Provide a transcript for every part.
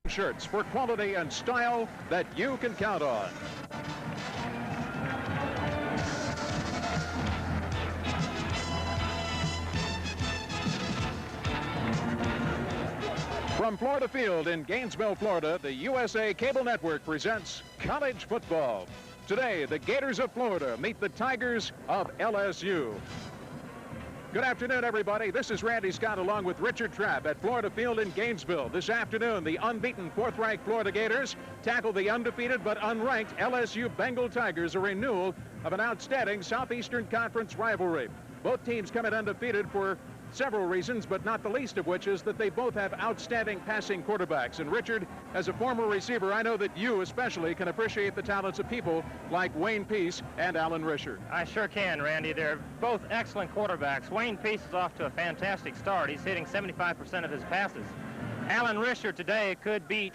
Shirts for quality and style that you can count on. From Florida Field in Gainesville, Florida, the USA Cable Network presents college football. Today, the Gators of Florida meet the Tigers of LSU. Good afternoon, everybody. This is Randy Scott along with Richard Trapp at Florida Field in Gainesville. This afternoon, the unbeaten fourth-ranked Florida Gators tackle the undefeated but unranked LSU Bengal Tigers, a renewal of an outstanding Southeastern Conference rivalry. Both teams come in undefeated for several reasons, but not the least of which is that they both have outstanding passing quarterbacks. And Richard, as a former receiver, I know that you especially can appreciate the talents of people like Wayne Peace and Alan Risher. I sure can, Randy. They're both excellent quarterbacks. Wayne Peace is off to a fantastic start. He's hitting 75% of his passes. Alan Risher today could beat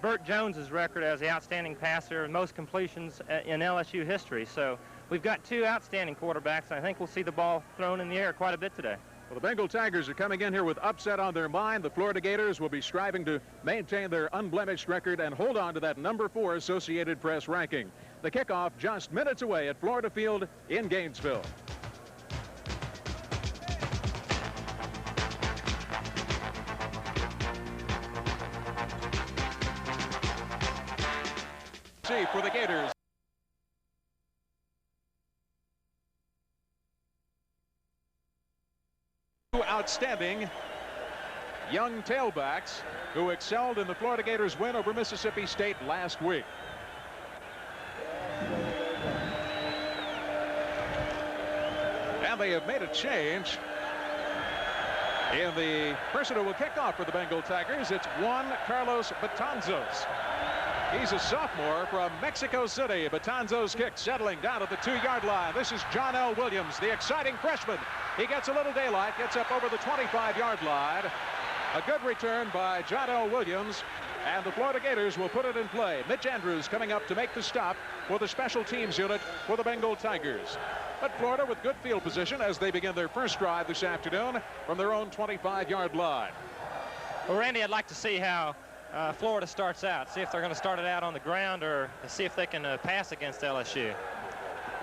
Burt Jones's record as the outstanding passer and most completions in LSU history. So we've got two outstanding quarterbacks, and I think we'll see the ball thrown in the air quite a bit today. Well, the Bengal Tigers are coming in here with upset on their mind. The Florida Gators will be striving to maintain their unblemished record and hold on to that #4 Associated Press ranking. The kickoff just minutes away at Florida Field in Gainesville. See for the Gators. Outstanding young tailbacks who excelled in the Florida Gators win over Mississippi State last week. And they have made a change in the person who will kick off for the Bengal Tigers. It's Juan Carlos Betanzos. He's a sophomore from Mexico City. Betanzos kick settling down at the 2-yard line. This is John L. Williams, the exciting freshman. He gets a little daylight, gets up over the 25-yard line. A good return by John L. Williams, and the Florida Gators will put it in play. Mitch Andrews coming up to make the stop for the special teams unit for the Bengal Tigers. But Florida with good field position as they begin their first drive this afternoon from their own 25-yard line. Well, Randy, I'd like to see how Florida starts out. See if they're going to start it out on the ground or see if they can pass against LSU.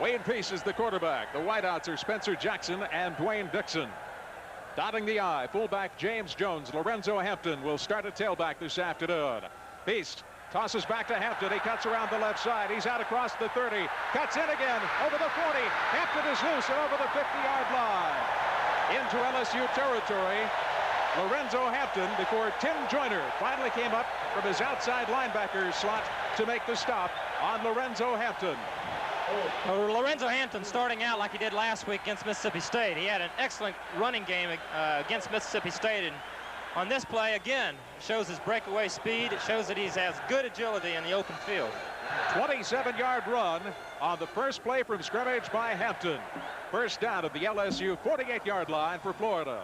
Wayne Peace is the quarterback. The wideouts are Spencer Jackson and Dwayne Dixon. Dotting the I, fullback James Jones. Lorenzo Hampton will start at tailback this afternoon. Peace tosses back to Hampton. He cuts around the left side. He's out across the 30. Cuts in again over the 40. Hampton is loose and over the 50-yard line. Into LSU territory. Lorenzo Hampton before Tim Joyner finally came up from his outside linebacker slot to make the stop on Lorenzo Hampton. Well, Lorenzo Hampton starting out like he did last week against Mississippi State. He had an excellent running game against Mississippi State, and on this play again shows his breakaway speed. It shows that he has good agility in the open field. 27-yard run on the first play from scrimmage by Hampton. First down at the LSU 48-yard line for Florida.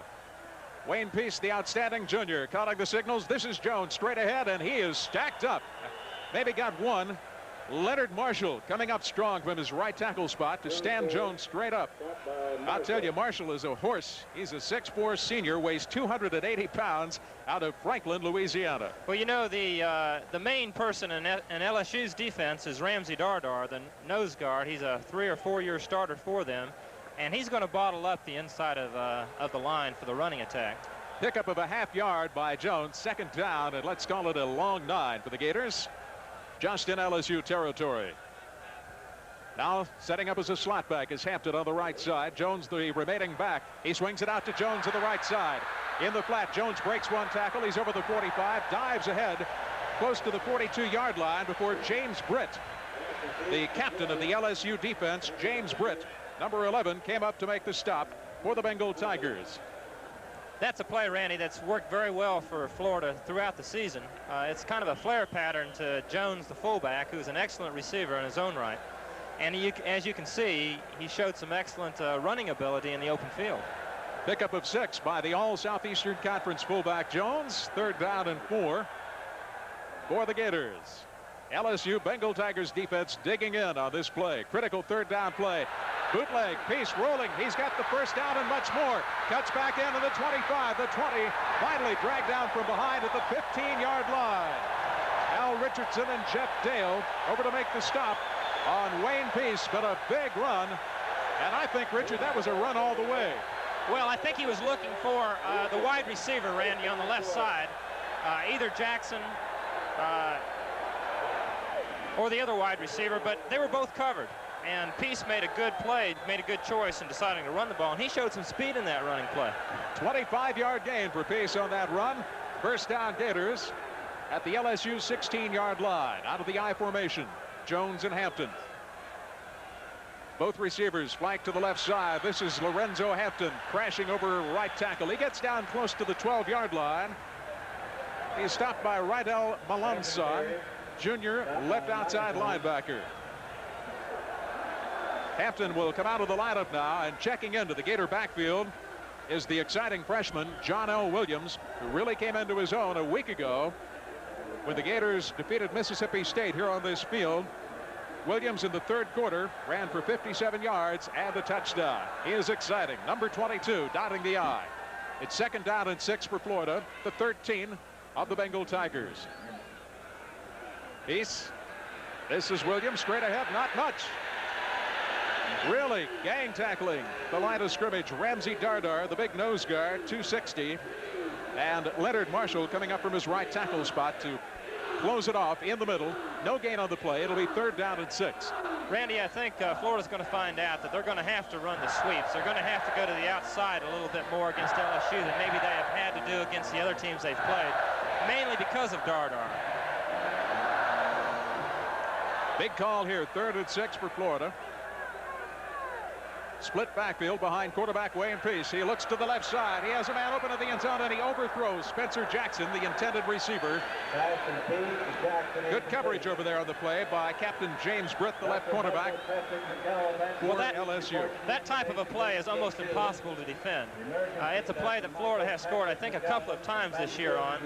Wayne Peace, the outstanding junior, calling the signals. This is Jones straight ahead, and he is stacked up. Maybe got one. Leonard Marshall coming up strong from his right tackle spot to stand Jones straight up. I'll tell you, Marshall is a horse. He's a 6'4" senior, weighs 280 pounds, out of Franklin, Louisiana. Well, you know, the main person in LSU's defense is Ramsey Dardar, the nose guard. He's a 3 or 4 year starter for them, and he's going to bottle up the inside of the line for the running attack. Pickup of a half-yard by Jones. Second down, and let's call it a long 9 for the Gators. Just in LSU territory. Now setting up as a slot back is Hampton on the right side. Jones, the remaining back. He swings it out to Jones on the right side. In the flat, Jones breaks one tackle. He's over the 45, dives ahead close to the 42-yard line before James Britt, the captain of the LSU defense. James Britt, number 11, came up to make the stop for the Bengal Tigers. That's a play, Randy, that's worked very well for Florida throughout the season. It's kind of a flare pattern to Jones, the fullback, who's an excellent receiver in his own right. And as you can see, he showed some excellent running ability in the open field. Pickup of 6 by the All-Southeastern Conference fullback Jones. Third down and 4 for the Gators. LSU Bengal Tigers defense digging in on this play. Critical third down play. Bootleg, Peace rolling. He's got the first down and much more. Cuts back into the 25, the 20. Finally dragged down from behind at the 15-yard line. Al Richardson and Jeff Dale over to make the stop on Wayne Peace, but a big run. And I think, Richard, that was a run all the way. Well, I think he was looking for the wide receiver, Randy, on the left side. Either Jackson or the other wide receiver, but they were both covered. And Peace made a good play, made a good choice in deciding to run the ball, and he showed some speed in that running play. 25-yard gain for Peace on that run. First down, Gators at the LSU 16-yard line. Out of the I formation, Jones and Hampton. Both receivers flank to the left side. This is Lorenzo Hampton crashing over right tackle. He gets down close to the 12-yard line. He's stopped by Rydell Malanson, junior left outside linebacker. Hampton will come out of the lineup now, and checking into the Gator backfield is the exciting freshman John L. Williams, who really came into his own a week ago when the Gators defeated Mississippi State here on this field. Williams in the third quarter ran for 57 yards and a touchdown. He is exciting. Number 22 dotting the I. It's second down and 6 for Florida, the 13 of the Bengal Tigers. Peace. This is Williams straight ahead, not much. Really gang tackling the line of scrimmage. Ramsey Dardar, the big nose guard, 260. And Leonard Marshall coming up from his right tackle spot to close it off in the middle. No gain on the play. It'll be third down and 6. Randy, I think Florida's going to find out that they're going to have to run the sweeps. They're going to have to go to the outside a little bit more against LSU than maybe they have had to do against the other teams they've played, mainly because of Dardar. Big call here, third and 6 for Florida. Split backfield behind quarterback Wayne Peace. He looks to the left side. He has a man open at the end zone, and he overthrows Spencer Jackson, the intended receiver. Good coverage over there on the play by Captain James Britt, the left cornerback for LSU. That type of a play is almost impossible to defend. It's a play that Florida has scored, I think, a couple of times this year on.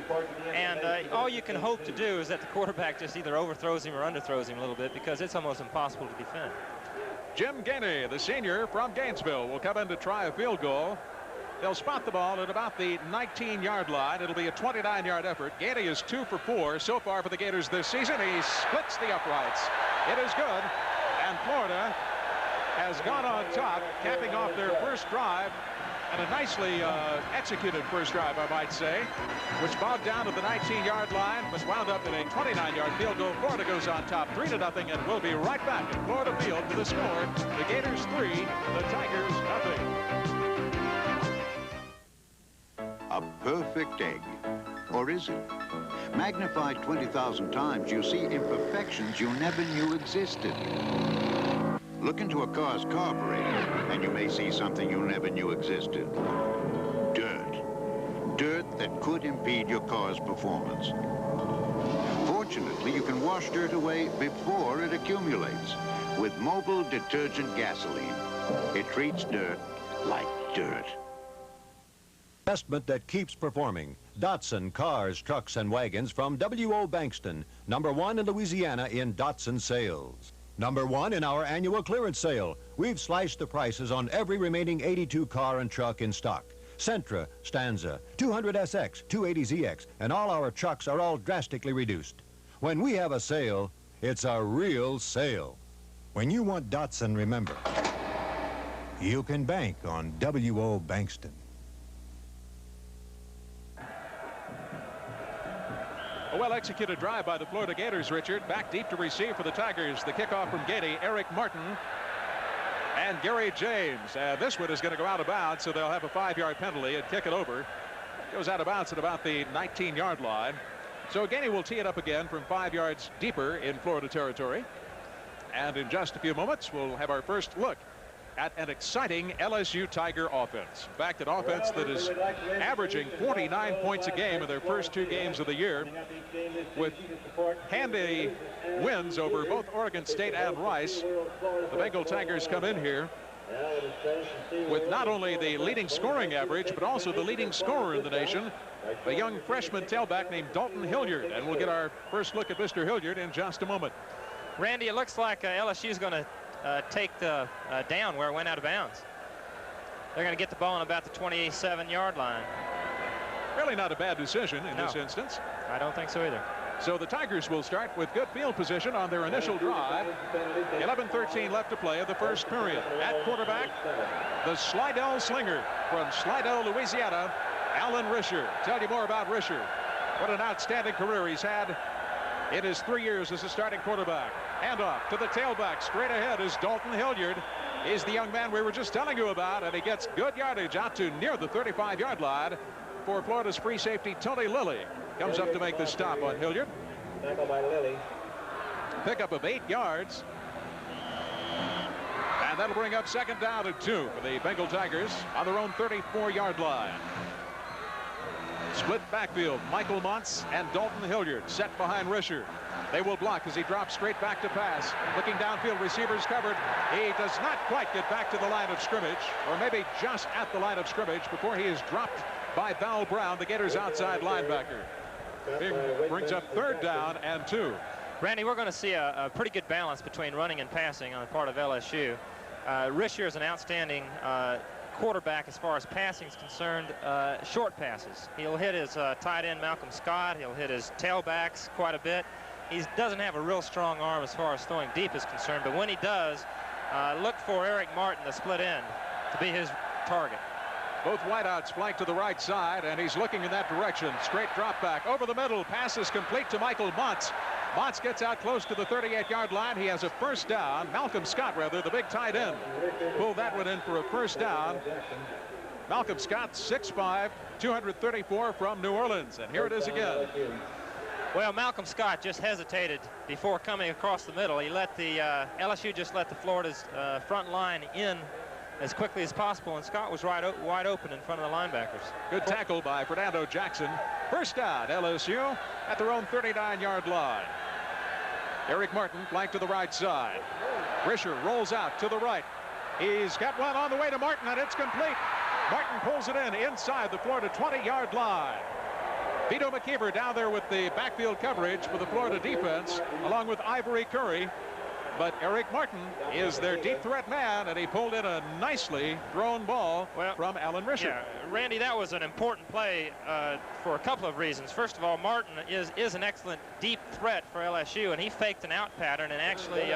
And all you can hope to do is that the quarterback just either overthrows him or underthrows him a little bit, because it's almost impossible to defend. Jim Gainey, the senior from Gainesville, will come in to try a field goal. They'll spot the ball at about the 19-yard line. It'll be a 29-yard effort. Gainey is 2 for 4 so far for the Gators this season. He splits the uprights. It is good. And Florida has gone on top, capping off their first drive. And a nicely executed first drive, I might say, which bogged down to the 19-yard line, but wound up in a 29-yard field goal. Florida goes on top 3-0, and we'll be right back at Florida Field for the score. The Gators 3, the Tigers nothing. A perfect egg. Or is it? Magnified 20,000 times, you see imperfections you never knew existed. Look into a car's carburetor, and you may see something you never knew existed. Dirt. Dirt that could impede your car's performance. Fortunately, you can wash dirt away before it accumulates with mobile detergent gasoline. It treats dirt like dirt. Investment that keeps performing. Datsun cars, trucks, and wagons from W.O. Bankston, #1 in Louisiana in Datsun sales. #1 in our annual clearance sale. We've sliced the prices on every remaining 82 car and truck in stock. Sentra, Stanza, 200SX, 280ZX, and all our trucks are all drastically reduced. When we have a sale, it's a real sale. When you want Datsun, remember, you can bank on W.O. Bankston. A well-executed drive by the Florida Gators, Richard. Back deep to receive for the Tigers. The kickoff from Gainey, Eric Martin, and Gary James. This one is going to go out of bounds, so they'll have a 5-yard penalty and kick it over. Goes out of bounds at about the 19-yard line. So Gainey will tee it up again from 5 yards deeper in Florida territory. And in just a few moments, we'll have our first look at an exciting LSU Tiger offense. In fact, an offense that is averaging 49 points a game in their first 2 games of the year, with handy wins over both Oregon State and Rice. The Bengal Tigers come in here with not only the leading scoring average, but also the leading scorer in the nation, a young freshman tailback named Dalton Hilliard. And we'll get our first look at Mr. Hilliard in just a moment. Randy, it looks like LSU is going to take the down where it went out of bounds. They're going to get the ball on about the 27-yard line. Really not a bad decision in this instance. I don't think so either. So the Tigers will start with good field position on their initial drive. 11:13 left to play of the first period. At quarterback, the Slidell Slinger from Slidell, Louisiana, Alan Risher. Tell you more about Risher. What an outstanding career he's had in his 3 years as a starting quarterback. Handoff to the tailback. Straight ahead is Dalton Hilliard. He's the young man we were just telling you about, and he gets good yardage out to near the 35-yard line for Florida's free safety, Tony Lilly. Comes up to make the stop on Hilliard. Tackle by Lilly. Pickup of 8 yards. And that'll bring up second down and 2 for the Bengal Tigers on their own 34-yard line. Split backfield. Michael Montz and Dalton Hilliard set behind Risher. They will block as he drops straight back to pass. Looking downfield, receivers covered. He does not quite get back to the line of scrimmage, or maybe just at the line of scrimmage before he is dropped by Val Brown, the Gators' outside linebacker. Brings up third down and 2. Randy, we're going to see a pretty good balance between running and passing on the part of LSU. Risher is an outstanding quarterback as far as passing is concerned. Short passes. He'll hit his tight end Malcolm Scott. He'll hit his tailbacks quite a bit. He doesn't have a real strong arm as far as throwing deep is concerned, but when he does, look for Eric Martin, the split end, to be his target. Both wideouts flank to the right side, and he's looking in that direction. Straight drop back over the middle. Pass is complete to Michael Montz. Montz gets out close to the 38-yard line. He has a first down. Malcolm Scott, rather, the big tight end, pulled that one in for a first down. Malcolm Scott, 6'5", 234 from New Orleans. And here it is again. Well, Malcolm Scott just hesitated before coming across the middle. He let the LSU just let the Florida's front line in as quickly as possible, and Scott was wide open in front of the linebackers. Good tackle by Fernando Jackson. First down, LSU at their own 39-yard line. Eric Martin flanked to the right side. Risher rolls out to the right. He's got one on the way to Martin, and it's complete. Martin pulls it in inside the Florida 20-yard line. Vito McKeever down there with the backfield coverage for the Florida defense, along with Ivory Curry. But Eric Martin is their deep threat man, and he pulled in a nicely thrown ball from Alan Risher. Yeah, Randy, that was an important play for a couple of reasons. First of all, Martin is an excellent deep threat for LSU, and he faked an out pattern and actually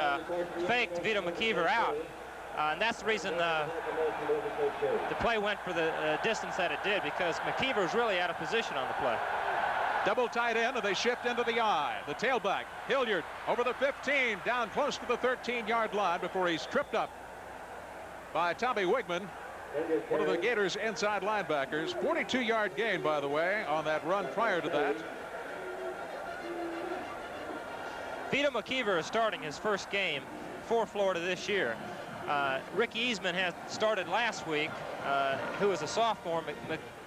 faked Vito McKeever out. And that's the reason the play went for the distance that it did, because McKeever was really out of position on the play. Double tight end, and they shift into the I. The tailback, Hilliard, over the 15, down close to the 13-yard line before he's tripped up by Tommy Wigman, one of the Gators' inside linebackers. 42-yard gain, by the way, on that run prior to that. Vito McKeever is starting his first game for Florida this year. Ricky Eastman has started last week, who is a sophomore.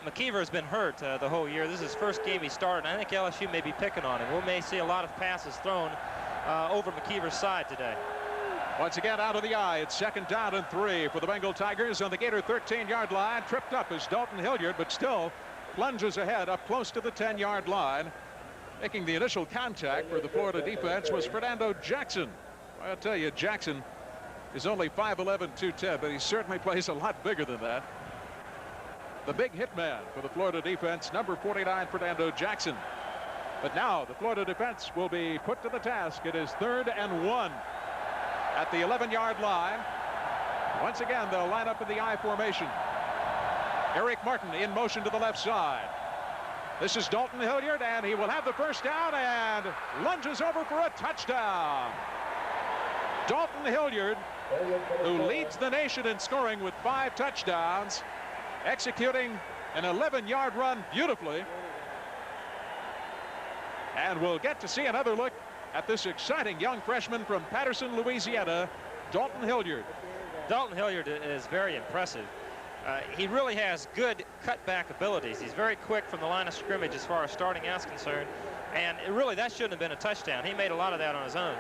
McKeever has been hurt the whole year. This is his first game he started. I think LSU may be picking on him. We may see a lot of passes thrown over McKeever's side today. Once again, out of the eye, it's second down and 3 for the Bengal Tigers on the Gator 13-yard line. Tripped up is Dalton Hilliard, but still plunges ahead up close to the 10-yard line. Making the initial contact for the Florida defense was Fernando Jackson. I'll tell you, Jackson is only 5'11", 210, but he certainly plays a lot bigger than that. The big hit man for the Florida defense, number 49, Fernando Jackson. But now the Florida defense will be put to the task. It is 3rd and 1 at the 11-yard line. Once again, they'll line up in the I formation. Eric Martin in motion to the left side. This is Dalton Hilliard, and he will have the first down and lunges over for a touchdown. Dalton Hilliard, who leads the nation in scoring with 5 touchdowns, executing an 11-yard run beautifully. And we'll get to see another look at this exciting young freshman from Patterson, Louisiana, Dalton Hilliard. Dalton Hilliard is very impressive. He really has good cutback abilities. He's very quick from the line of scrimmage as far as starting out is concerned. And really, that shouldn't have been a touchdown. He made a lot of that on his own.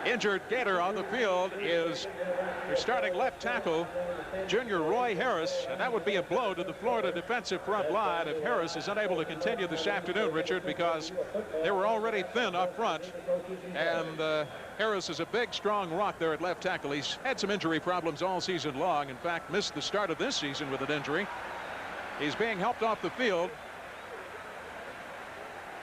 injured Gator on the field is their starting left tackle, junior Roy Harris, and that would be a blow to the Florida defensive front line if Harris is unable to continue this afternoon, Richard, because they were already thin up front, and Harris is a big, strong rock there at left tackle. He's had some injury problems all season long. In fact, missed the start of this season with an injury. He's being helped off the field.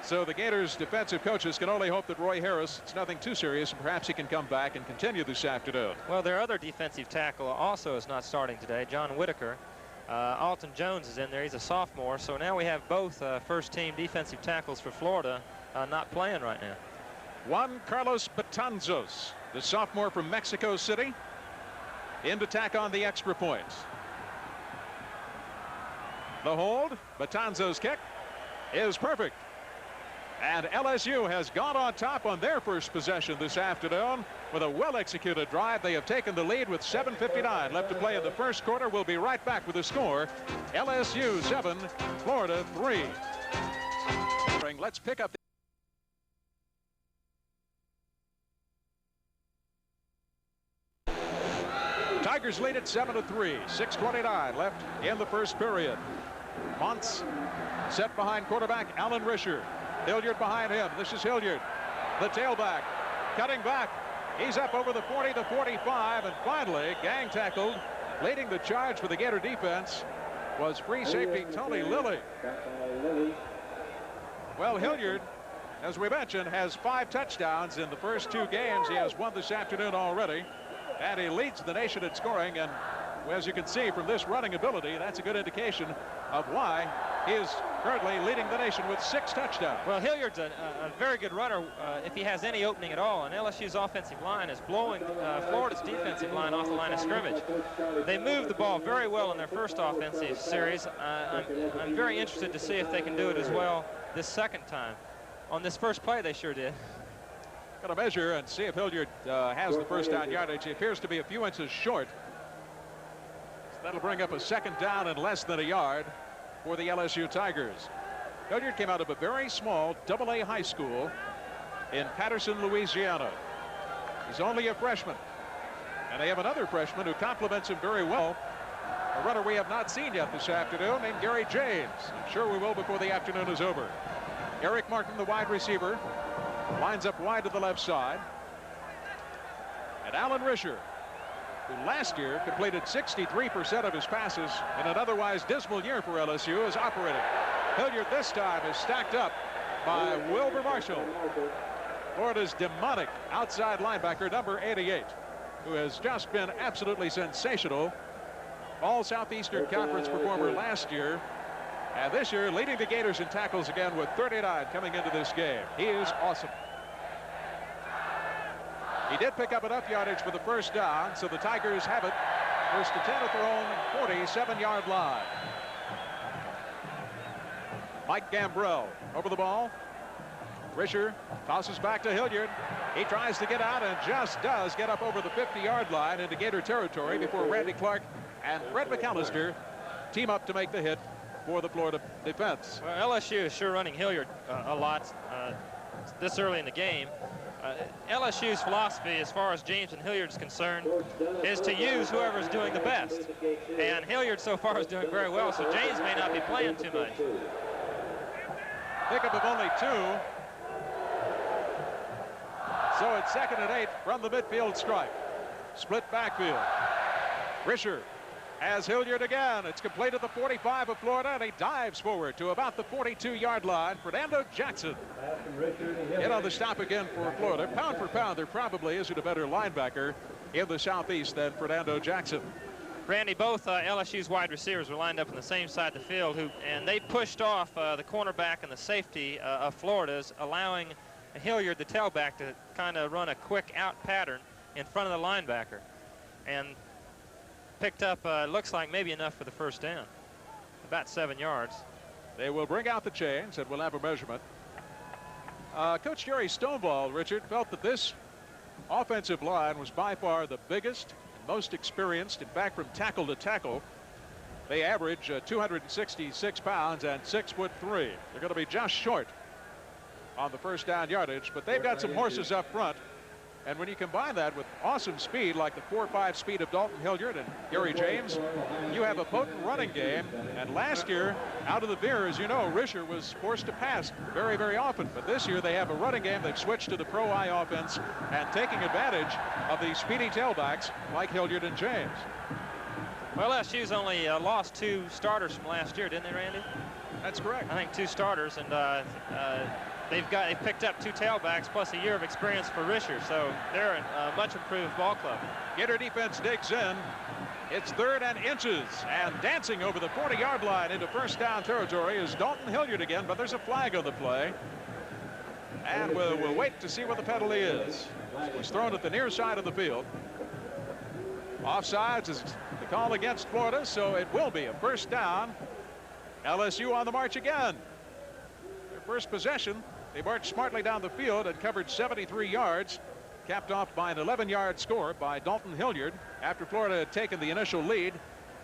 So the Gators defensive coaches can only hope that Roy Harris, it's nothing too serious, and perhaps he can come back and continue this afternoon. Well, their other defensive tackle also is not starting today, John Whitaker. Alton Jones is in there. He's a sophomore. So now we have both first-team defensive tackles for Florida not playing right now. Juan Carlos Betanzos, the sophomore from Mexico City, in to tack on the extra point. The hold, Betanzos' kick, is perfect. And LSU has gone on top on their first possession this afternoon with a well-executed drive. They have taken the lead with 7:59 left to play in the first quarter. We'll be right back with the score. LSU 7, Florida 3. Let's pick up the Tigers lead at 7-3. 6:29 left in the first period. Montz set behind quarterback Alan Risher. Hilliard behind him. This is Hilliard, the tailback, cutting back. He's up over the 40 to 45, and finally gang tackled. Leading the charge for the Gator defense was free safety Tony Lilly. Well, Hilliard, as we mentioned, has 5 touchdowns in the first 2 games. He has 1 this afternoon already, and he leads the nation in scoring. And as you can see from this running ability, that's a good indication of why he is currently leading the nation with 6 touchdowns. Well, Hilliard's a very good runner if he has any opening at all, and LSU's offensive line is blowing Florida's defensive line off the line of scrimmage. They moved the ball very well in their first offensive series. I'm very interested to see if they can do it as well this second time. On this first play, they sure did. Got to measure and see if Hilliard has the first down yardage. He appears to be a few inches short. So that'll bring up a second down and less than a yard for the LSU Tigers. Hilliard came out of a very small AA high school in Patterson, Louisiana. He's only a freshman, and they have another freshman who complements him very well, a runner we have not seen yet this afternoon named Gary James. I'm sure we will before the afternoon is over. Eric Martin, the wide receiver, lines up wide to the left side, and Alan Risher, who last year completed 63% of his passes in an otherwise dismal year for LSU, is operating. Hilliard this time is stacked up by Wilbur Marshall, Florida's demonic outside linebacker, number 88, who has just been absolutely sensational. All Southeastern Conference performer last year, and this year leading the Gators in tackles again with 39 coming into this game. He is awesome. He did pick up enough yardage for the first down, so the Tigers have it first to 10 at their own 47-yard line. Mike Gambrell over the ball. Risher tosses back to Hilliard. He tries to get out and just does get up over the 50-yard line into Gator territory before Randy Clark and Fred McAllister team up to make the hit for the Florida defense. Well, LSU is sure running Hilliard a lot this early in the game. LSU's philosophy, as far as James and Hilliard is concerned, is to use whoever's doing the best. And Hilliard so far is doing very well, so James may not be playing too much. Pickup of only 2. So it's 2nd and 8 from the midfield stripe. Split backfield. Risher has Hilliard again. It's complete at the 45 of Florida, and he dives forward to about the 42-yard line. Fernando Jackson in on the stop again for Florida. Pound for pound, there probably isn't a better linebacker in the Southeast than Fernando Jackson. Randy, both LSU's wide receivers were lined up on the same side of the field, and they pushed off the cornerback and the safety of Florida's, allowing Hilliard, the tailback, to kind of run a quick out pattern in front of the linebacker. And picked up, looks like maybe enough for the first down, about 7 yards. They will bring out the chains and we'll have a measurement. Coach Jerry Stonewall, Richard, felt that this offensive line was by far the biggest and most experienced. In fact, from tackle to tackle, they average 266 pounds and 6'3". They're going to be just short on the first down yardage, but they've got some horses up front. And when you combine that with awesome speed like the 4.5 speed of Dalton Hilliard and Gary James, you have a potent running game. And last year, out of the veer, as you know, Risher was forced to pass very, very often. But this year they have a running game. They've switched to the pro-I offense and taking advantage of these speedy tailbacks like Hilliard and James. Well, LSU's only lost 2 starters from last year, didn't they, Randy? That's correct. I think 2 starters, and they've picked up 2 tailbacks plus a year of experience for Risher, so they're a much improved ball club. Gator defense digs in. It's 3rd and inches, and dancing over the 40-yard line into first down territory is Dalton Hilliard again, but there's a flag on the play. And we'll wait to see what the penalty is. It was thrown at the near side of the field. Offsides is the call against Florida, so it will be a first down. LSU on the march again. Their first possession, they marched smartly down the field and covered 73 yards, capped off by an 11-yard score by Dalton Hilliard after Florida had taken the initial lead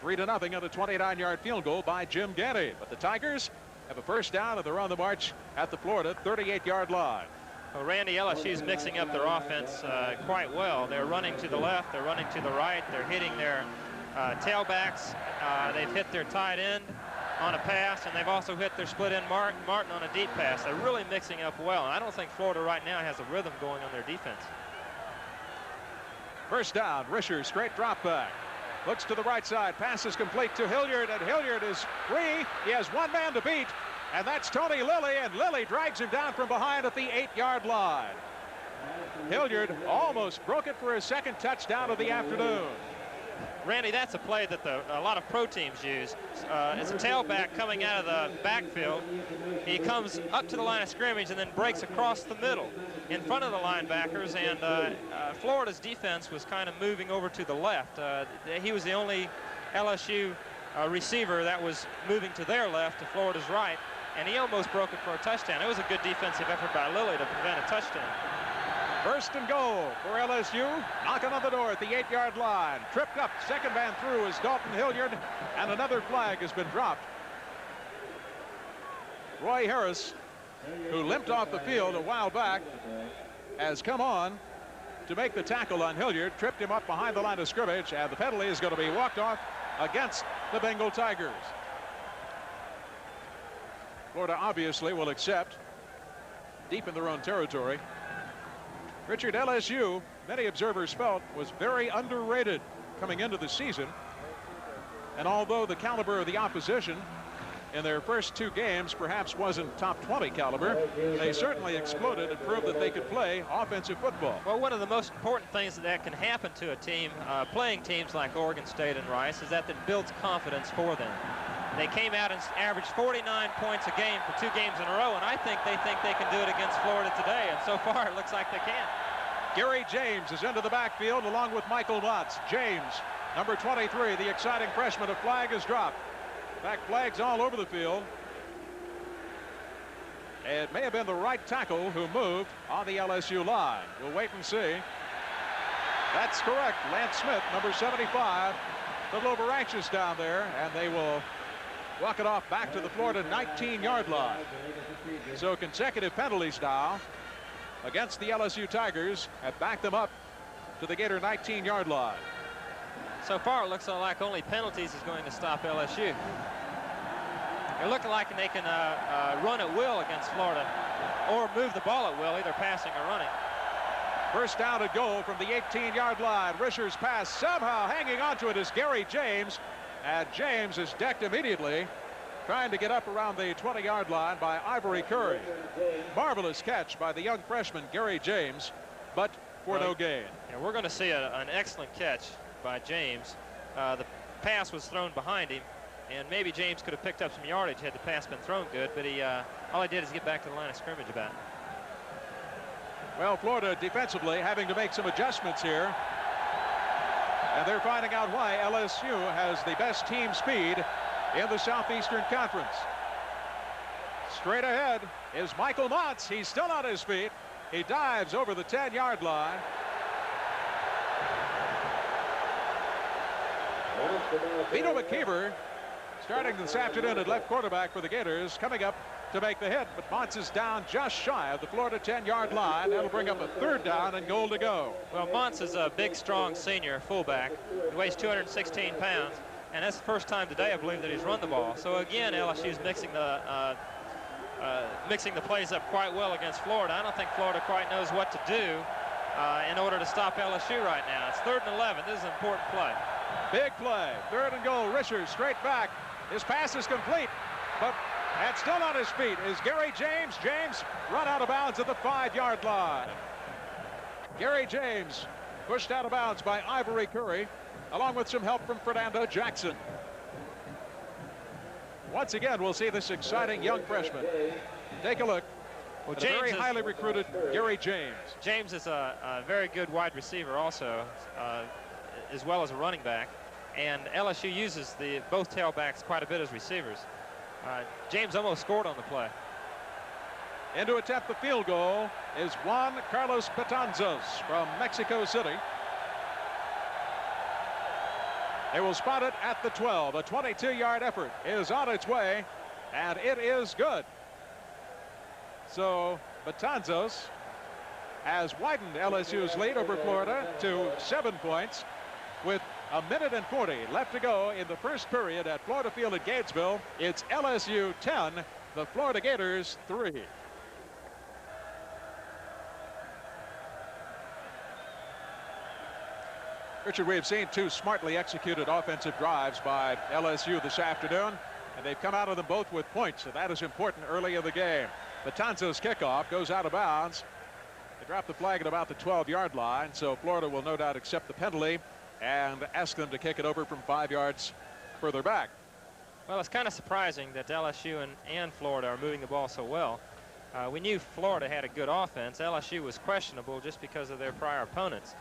3-0 on a 29-yard field goal by Jim Gandy. But the Tigers have a first down, and they're on the march at the Florida 38-yard line. Well, Randy, LSU's mixing up their offense quite well. They're running to the left, they're running to the right, they're hitting their tailbacks. They've hit their tight end on a pass, and they've also hit their split end Martin on a deep pass. They're really mixing up well, and I don't think Florida right now has a rhythm going on their defense. First down, Risher straight drop back. Looks to the right side, pass is complete to Hilliard, and Hilliard is free. He has one man to beat, and that's Tony Lilly, and Lilly drags him down from behind at the 8-yard line. Hilliard almost broke it for his second touchdown of the afternoon. Randy, that's a play that a lot of pro teams use. It's a tailback coming out of the backfield. He comes up to the line of scrimmage and then breaks across the middle in front of the linebackers, and Florida's defense was kind of moving over to the left. He was the only LSU receiver that was moving to their left, to Florida's right, and he almost broke it for a touchdown. It was a good defensive effort by Lilly to prevent a touchdown. First and goal for LSU. Knocking on the door at the 8-yard line. Tripped up, second man through is Dalton Hilliard, and another flag has been dropped. Roy Harris, who limped off the field a while back, has come on to make the tackle on Hilliard, tripped him up behind the line of scrimmage, and the penalty is going to be walked off against the Bengal Tigers. Florida obviously will accept deep in their own territory. Richard, LSU, many observers felt, was very underrated coming into the season. And although the caliber of the opposition in their first 2 games perhaps wasn't top 20 caliber, they certainly exploded and proved that they could play offensive football. Well, one of the most important things that can happen to a team playing teams like Oregon State and Rice is that it builds confidence for them. They came out and averaged 49 points a game for 2 games in a row, and I think they can do it against Florida today, and so far it looks like they can. Gary James is into the backfield along with Michael Watts. James, number 23, the exciting freshman. A flag is dropped. In fact, flags all over the field. It may have been the right tackle who moved on the LSU line. We'll wait and see. That's correct. Lance Smith, number 75, a little over anxious down there, and they will walk it off back to the Florida 19-yard line. So consecutive penalties now against the LSU Tigers have backed them up to the Gator 19-yard line. So far it looks like only penalties is going to stop LSU. They're looking like they can run at will against Florida or move the ball at will, either passing or running. First down and goal from the 18-yard line. Risher's pass somehow hanging onto it is Gary James, and James is decked immediately, trying to get up around the 20-yard line by Ivory Curry. Marvelous catch by the young freshman Gary James, but for no gain. Yeah, we're going to see an excellent catch by James. The pass was thrown behind him, and maybe James could have picked up some yardage had the pass been thrown good, but all he did is get back to the line of scrimmage about it. Well, Florida defensively having to make some adjustments here, and they're finding out why LSU has the best team speed in the Southeastern Conference. Straight ahead is Michael Motz. He's still on his feet. He dives over the 10-yard line. Vito McKeever starting this afternoon at left quarterback for the Gators, coming up to make the hit, but Montz is down just shy of the Florida 10-yard line. That'll bring up a 3rd down and goal to go. Well, Montz is a big, strong senior fullback. He weighs 216 pounds, and that's the first time today, I believe, that he's run the ball. So again, LSU's mixing the plays up quite well against Florida. I don't think Florida quite knows what to do in order to stop LSU right now. It's 3rd and 11. This is an important play. Big play. 3rd and goal. Richards straight back. His pass is complete, but and still on his feet is Gary James. James run out of bounds at the 5-yard line. Gary James pushed out of bounds by Ivory Curry, along with some help from Fernando Jackson. Once again, we'll see this exciting young freshman. Take a look. Well, James, a very highly recruited Gary James. James is a very good wide receiver also, as well as a running back. And LSU uses both tailbacks quite a bit as receivers. James almost scored on the play. In to attempt the field goal is Juan Carlos Betanzos from Mexico City. They will spot it at the 12. A 22-yard effort is on its way, and it is good. So Betanzos has widened LSU's lead over Florida to 7 points with a minute and 40 left to go in the first period at Florida Field at Gatesville. It's LSU 10, the Florida Gators 3. Richard, we have seen 2 smartly executed offensive drives by LSU this afternoon, and they've come out of them both with points, so that is important early in the game. Betanzos' kickoff goes out of bounds. They drop the flag at about the 12-yard line, so Florida will no doubt accept the penalty and ask them to kick it over from 5 yards further back. Well, it's kind of surprising that LSU and Florida are moving the ball so well. We knew Florida had a good offense. LSU was questionable just because of their prior opponents.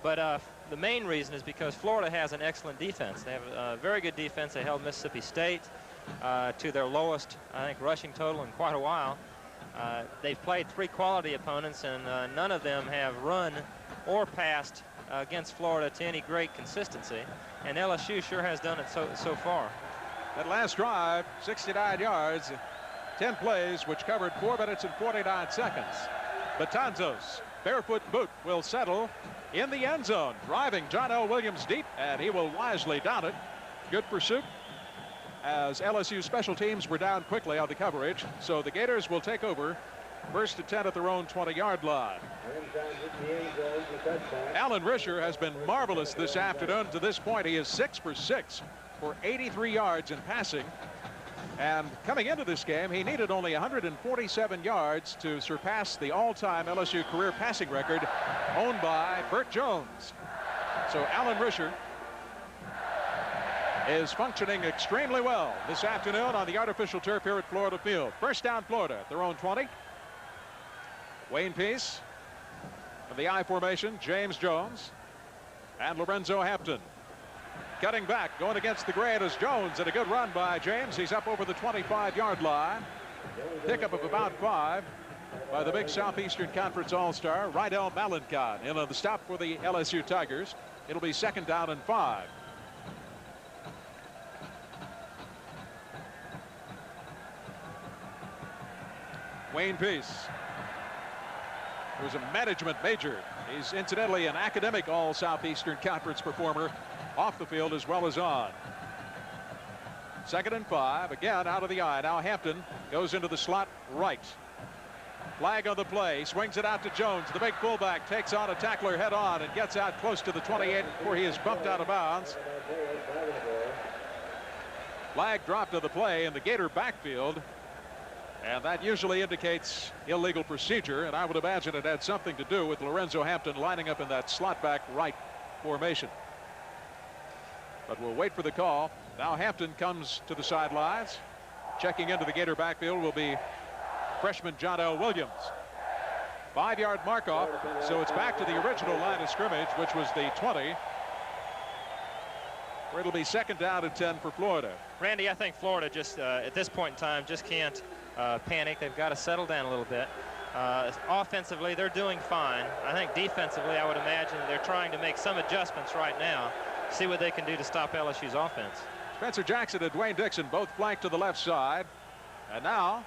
But the main reason is because Florida has an excellent defense. They have a very good defense. They held Mississippi State to their lowest, I think, rushing total in quite a while. They've played 3 quality opponents, and none of them have run or passed against Florida to any great consistency, and LSU sure has done it so far. That last drive, 69 yards, 10 plays, which covered 4 minutes and 49 seconds. Betanzos, barefoot boot, will settle in the end zone, driving John L. Williams deep, and he will wisely down it. Good pursuit, as LSU special teams were down quickly on the coverage, so the Gators will take over 1st and 10 at their own 20-yard line. Alan Risher has been marvelous this afternoon. To this point, he is 6 for 6 for 83 yards in passing. And coming into this game, he needed only 147 yards to surpass the all-time LSU career passing record owned by Burt Jones. So Alan Risher is functioning extremely well this afternoon on the artificial turf here at Florida Field. 1st down Florida at their own 20. Wayne Peace of the I formation, James Jones and Lorenzo Hampton. Cutting back, going against the grain is Jones, and a good run by James. He's up over the 25-yard line. Pickup of about 5 by the big Southeastern Conference All-Star, Rydell Malencon, in on the stop for the LSU Tigers. It'll be 2nd down and 5. Wayne Peace, who's a management major. He's incidentally an academic all-Southeastern Conference performer off the field as well as on. 2nd and 5, again out of the eye. Now Hampton goes into the slot right. Flag on the play, swings it out to Jones. The big fullback takes on a tackler head on and gets out close to the 28 before he is bumped out of bounds. Flag dropped to the play in the Gator backfield, and that usually indicates illegal procedure, and I would imagine it had something to do with Lorenzo Hampton lining up in that slot back right formation. But we'll wait for the call. Now Hampton comes to the sidelines. Checking into the Gator backfield will be freshman John L. Williams. 5-yard mark off, so it's back to the original line of scrimmage, which was the 20. Where it'll be 2nd down and 10 for Florida. Randy, I think Florida just at this point in time just can't panic. They've got to settle down a little bit. Offensively, they're doing fine. I think defensively, I would imagine they're trying to make some adjustments right now, see what they can do to stop LSU's offense. Spencer Jackson and Dwayne Dixon both flanked to the left side. And now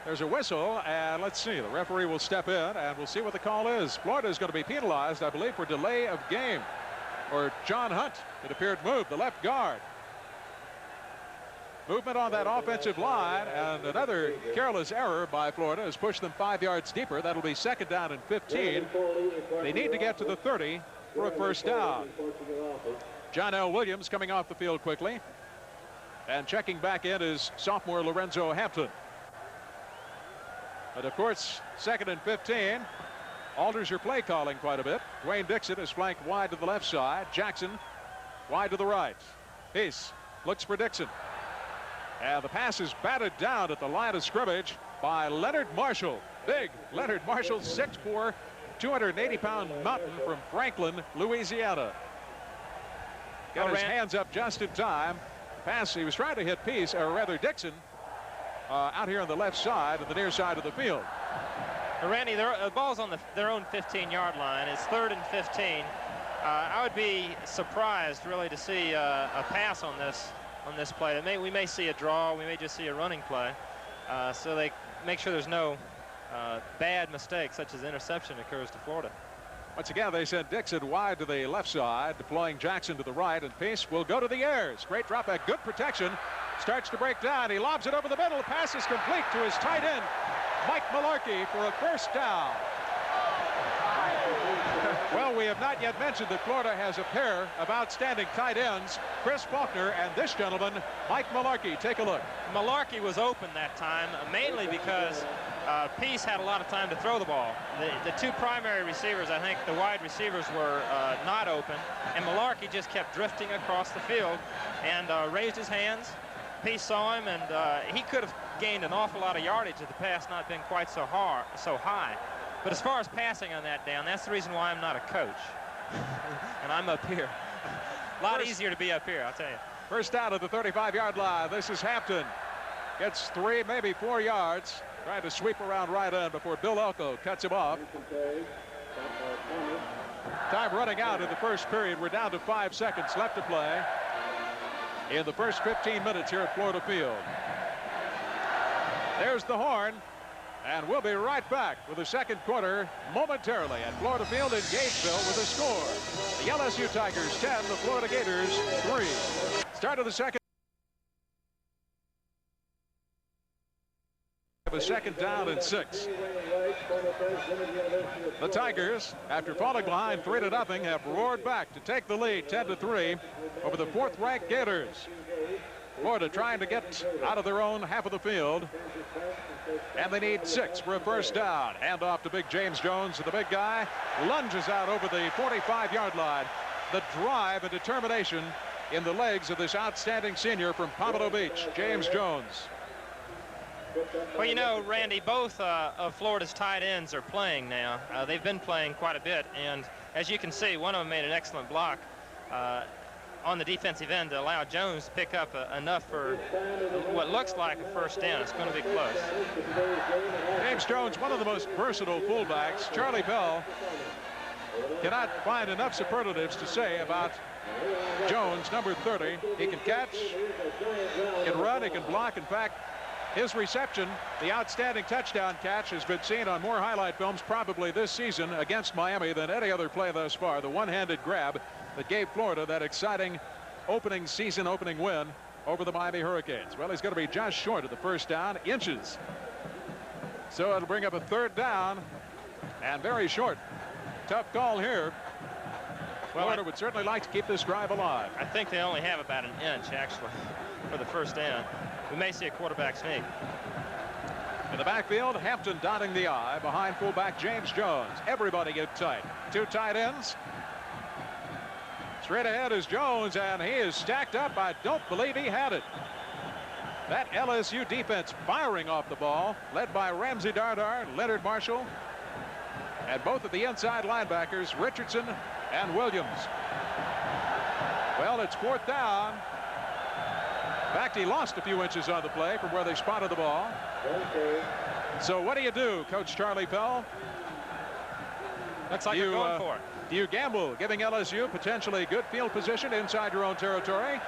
There's a whistle, and let's see. The referee will step in, and we'll see what the call is. Florida is going to be penalized, I believe, for delay of game. Or John Hunt, it appeared, moved, the left guard. Movement on that offensive line, and another careless error by Florida has pushed them 5 yards deeper. That'll be 2nd down and 15. They need to get to the 30 for a first down. John L. Williams coming off the field quickly. And checking back in is sophomore Lorenzo Hampton. But of course, 2nd and 15 alters your play calling quite a bit. Dwayne Dixon is flanked wide to the left side. Jackson wide to the right. Peace looks for Dixon. And the pass is batted down at the line of scrimmage by Leonard Marshall. Big Leonard Marshall, 6'4", 280-pound mountain from Franklin, Louisiana. Got his hands up just in time. Pass, he was trying to hit Peace, or rather Dixon, out here on the left side, on the near side of the field. Randy, the ball's on their own 15-yard line. It's 3rd and 15. I would be surprised, really, to see a pass on this play. We may see a draw. We may just see a running play. So they make sure there's no bad mistake, such as interception, occurs to Florida. Once again, they sent Dixon wide to the left side, deploying Jackson to the right, and Pace will go to the airs. Great drop back, good protection. Starts to break down. He lobs it over the middle. The pass is complete to his tight end, Mike Malarkey, for a first down. Well, we have not yet mentioned that Florida has a pair of outstanding tight ends, Chris Faulkner and this gentleman, Mike Malarkey. Take a look. Malarkey was open that time, mainly because Peace had a lot of time to throw the ball. The two primary receivers, I think the wide receivers were not open, and Malarkey just kept drifting across the field and raised his hands. Peace saw him, and he could have gained an awful lot of yardage if the pass not been quite so high. But as far as passing on that down, that's the reason why I'm not a coach. And I'm up here. A lot easier to be up here, I'll tell you. First down at the 35-yard line. This is Hampton. Gets 3, maybe 4 yards. Trying to sweep around right end before Bill Elko cuts him off. Time running out in the first period. We're down to 5 seconds left to play in the first 15 minutes here at Florida Field. There's the horn. And we'll be right back with the second quarter momentarily at Florida Field in Gainesville with a score. The LSU Tigers 10, the Florida Gators 3. Start of the second. A 2nd down and 6. The Tigers, after falling behind 3-0, have roared back to take the lead 10-3 over the 4th-ranked Gators. Florida trying to get out of their own half of the field. And they need 6 for a first down. Hand off to big James Jones, and the big guy lunges out over the 45-yard line. The drive and determination in the legs of this outstanding senior from Pompano Beach, James Jones. Well, you know, Randy, both of Florida's tight ends are playing now. They've been playing quite a bit, and as you can see, one of them made an excellent block on the defensive end to allow Jones to pick up enough for what looks like a first down. It's going to be close. James Jones, one of the most versatile fullbacks. Charlie Bell cannot find enough superlatives to say about Jones, number 30. He can catch, he can run, he can block. In fact, his reception, the outstanding touchdown catch, has been seen on more highlight films probably this season against Miami than any other play thus far. The one-handed grab that gave Florida that exciting opening win over the Miami Hurricanes. Well, he's going to be just short of the first down, inches. So it'll bring up a 3rd down and very short. Tough call here. Florida would certainly like to keep this drive alive. I think they only have about an inch, actually, for the first down. We may see a quarterback sneak. In the backfield, Hampton dotting the I behind fullback James Jones. Everybody get tight. 2 tight ends. Straight ahead is Jones, and he is stacked up. I don't believe he had it. That LSU defense firing off the ball, led by Ramsey Dardar, Leonard Marshall, and both of the inside linebackers, Richardson and Williams. Well, it's 4th down. In fact, he lost a few inches on the play from where they spotted the ball. So what do you do, Coach Charlie Pell? Looks like you're going for it. Do you gamble, giving LSU potentially good field position inside your own territory?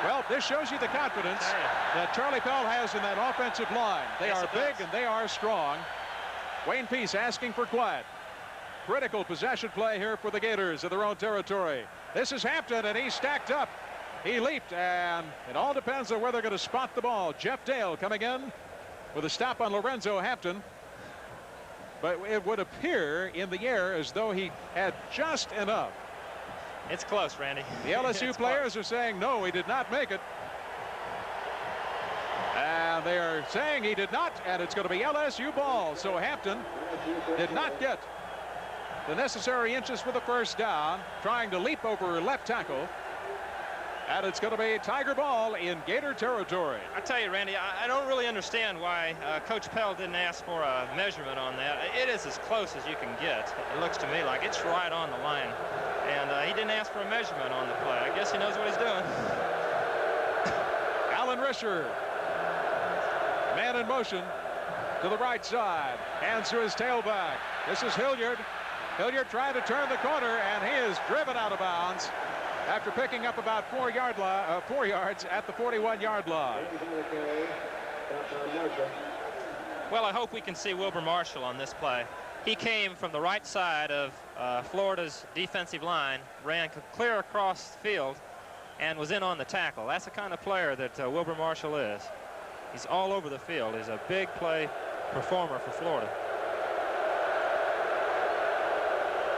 Well, this shows you the confidence that Charlie Pell has in that offensive line. They are big and they are strong. Wayne Peace asking for quiet. Critical possession play here for the Gators in their own territory. This is Hampton, and he's stacked up. He leaped, and it all depends on where they're going to spot the ball. Jeff Dale coming in with a stop on Lorenzo Hampton. But it would appear in the air as though he had just enough. It's close, Randy. The LSU players are saying, no, he did not make it. And they are saying he did not, and it's going to be LSU ball. So Hampton did not get the necessary inches for the first down, trying to leap over left tackle. And it's going to be Tiger ball in Gator territory. I tell you, Randy, I don't really understand why Coach Pell didn't ask for a measurement on that. It is as close as you can get. It looks to me like it's right on the line. And he didn't ask for a measurement on the play. I guess he knows what he's doing. Alan Risher, man in motion to the right side. Hands to his tailback. This is Hilliard. Hilliard trying to turn the corner, and he is driven out of bounds after picking up about 4 yards at the 41-yard line. Well, I hope we can see Wilbur Marshall on this play. He came from the right side of Florida's defensive line, ran clear across the field, and was in on the tackle. That's the kind of player that Wilbur Marshall is. He's all over the field. He's a big play performer for Florida.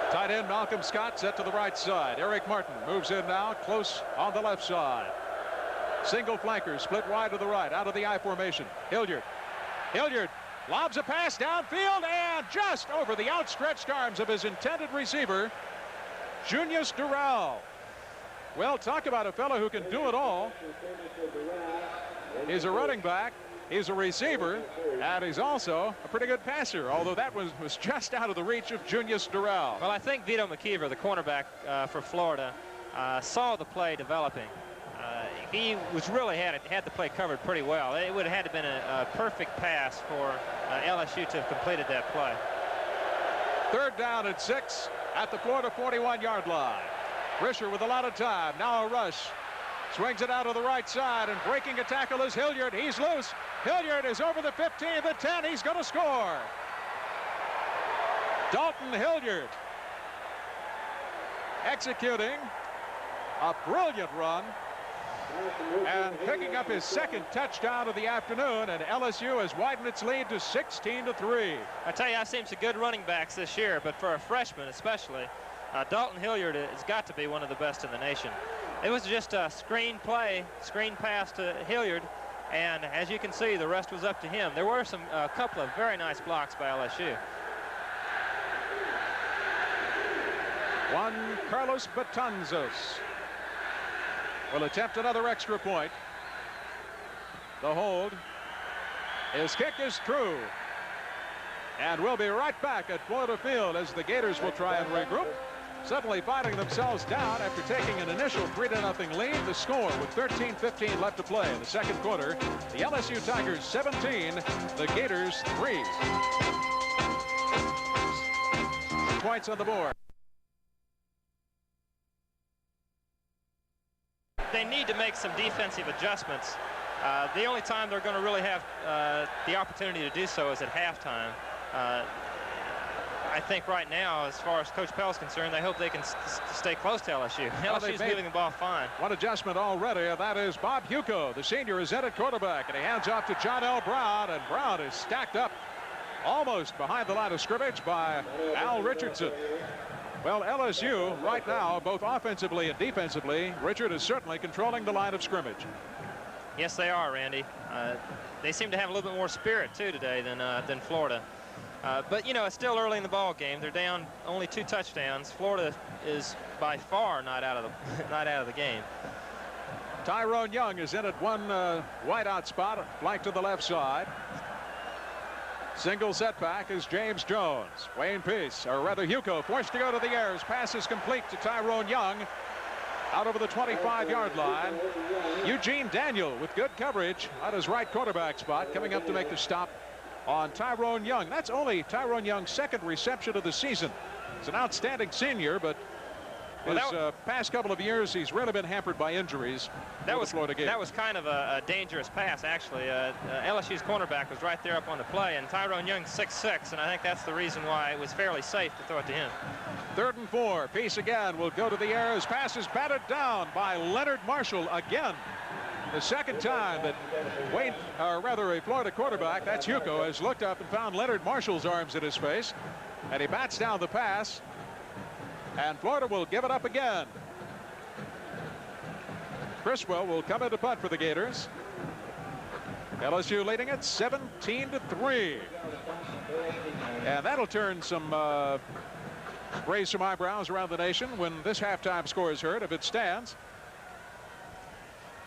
Tight end Malcolm Scott set to the right side. Eric Martin moves in now, close on the left side. Single flanker split wide to the right, out of the I formation. Hilliard. Hilliard lobs a pass downfield, and just over the outstretched arms of his intended receiver, Junius Durrell. Well, talk about a fellow who can do it all. He's a running back, he's a receiver, and he's also a pretty good passer, although that was just out of the reach of Junius Durrell. Well, I think Vito McKeever, the cornerback for Florida, saw the play developing. He was really had the play covered pretty well. It would have had to been a perfect pass for LSU to have completed that play. 3rd down and 6 at the Florida 41-yard line. Risher with a lot of time. Now a rush. Swings it out to the right side, and breaking a tackle is Hilliard. He's loose. Hilliard is over the 15, the 10. He's going to score. Dalton Hilliard executing a brilliant run and picking up his 2nd touchdown of the afternoon, and LSU has widened its lead to 16-3. I tell you, I've seen some good running backs this year, but for a freshman especially, Dalton Hilliard has got to be one of the best in the nation. It was just a screen pass to Hilliard, and as you can see, the rest was up to him. There were a couple of very nice blocks by LSU. Juan Carlos Betanzos will attempt another extra point. The hold. His kick is true. And we'll be right back at Florida Field as the Gators will try and regroup. Suddenly finding themselves down after taking an initial 3-0 lead. The score with 13:15 left to play in the 2nd quarter. The LSU Tigers 17, the Gators 3. Points on the board. They need to make some defensive adjustments. The only time they're going to really have the opportunity to do so is at halftime. I think right now, as far as Coach Pell is concerned, they hope they can stay close to LSU. LSU's moving the ball fine. One adjustment already, and that is Bob Huco. The senior is in at quarterback, and he hands off to John L. Brown, and Brown is stacked up almost behind the line of scrimmage by Al Richardson. Well, LSU right now, both offensively and defensively, Richard is certainly controlling the line of scrimmage. Yes, they are, Randy. They seem to have a little bit more spirit, too, today than Florida. But, you know, it's still early in the ball game. They're down only 2 touchdowns. Florida is by far not out of the game. Tyrone Young is in at one wideout spot, flank to the left side. Single setback is James Jones. Wayne Peace, or rather Huco, forced to go to the air. His pass is complete to Tyrone Young out over the 25-yard line. Eugene Daniel with good coverage at his right quarterback spot, coming up to make the stop on Tyrone Young. That's only Tyrone Young's 2nd reception of the season. He's an outstanding senior, but His past couple of years, he's really been hampered by injuries. That was kind of a dangerous pass, actually. LSU's cornerback was right there up on the play, and Tyrone Young's 6'6", and I think that's the reason why it was fairly safe to throw it to him. 3rd and 4. Peace again will go to the air. His pass is batted down by Leonard Marshall again. The second time that a Florida quarterback, that's Hugo, has looked up and found Leonard Marshall's arms at his face, and he bats down the pass, and Florida will give it up again. Criswell will come into punt for the Gators. LSU leading it 17-3. And that'll turn raise some eyebrows around the nation when this halftime score is heard, if it stands.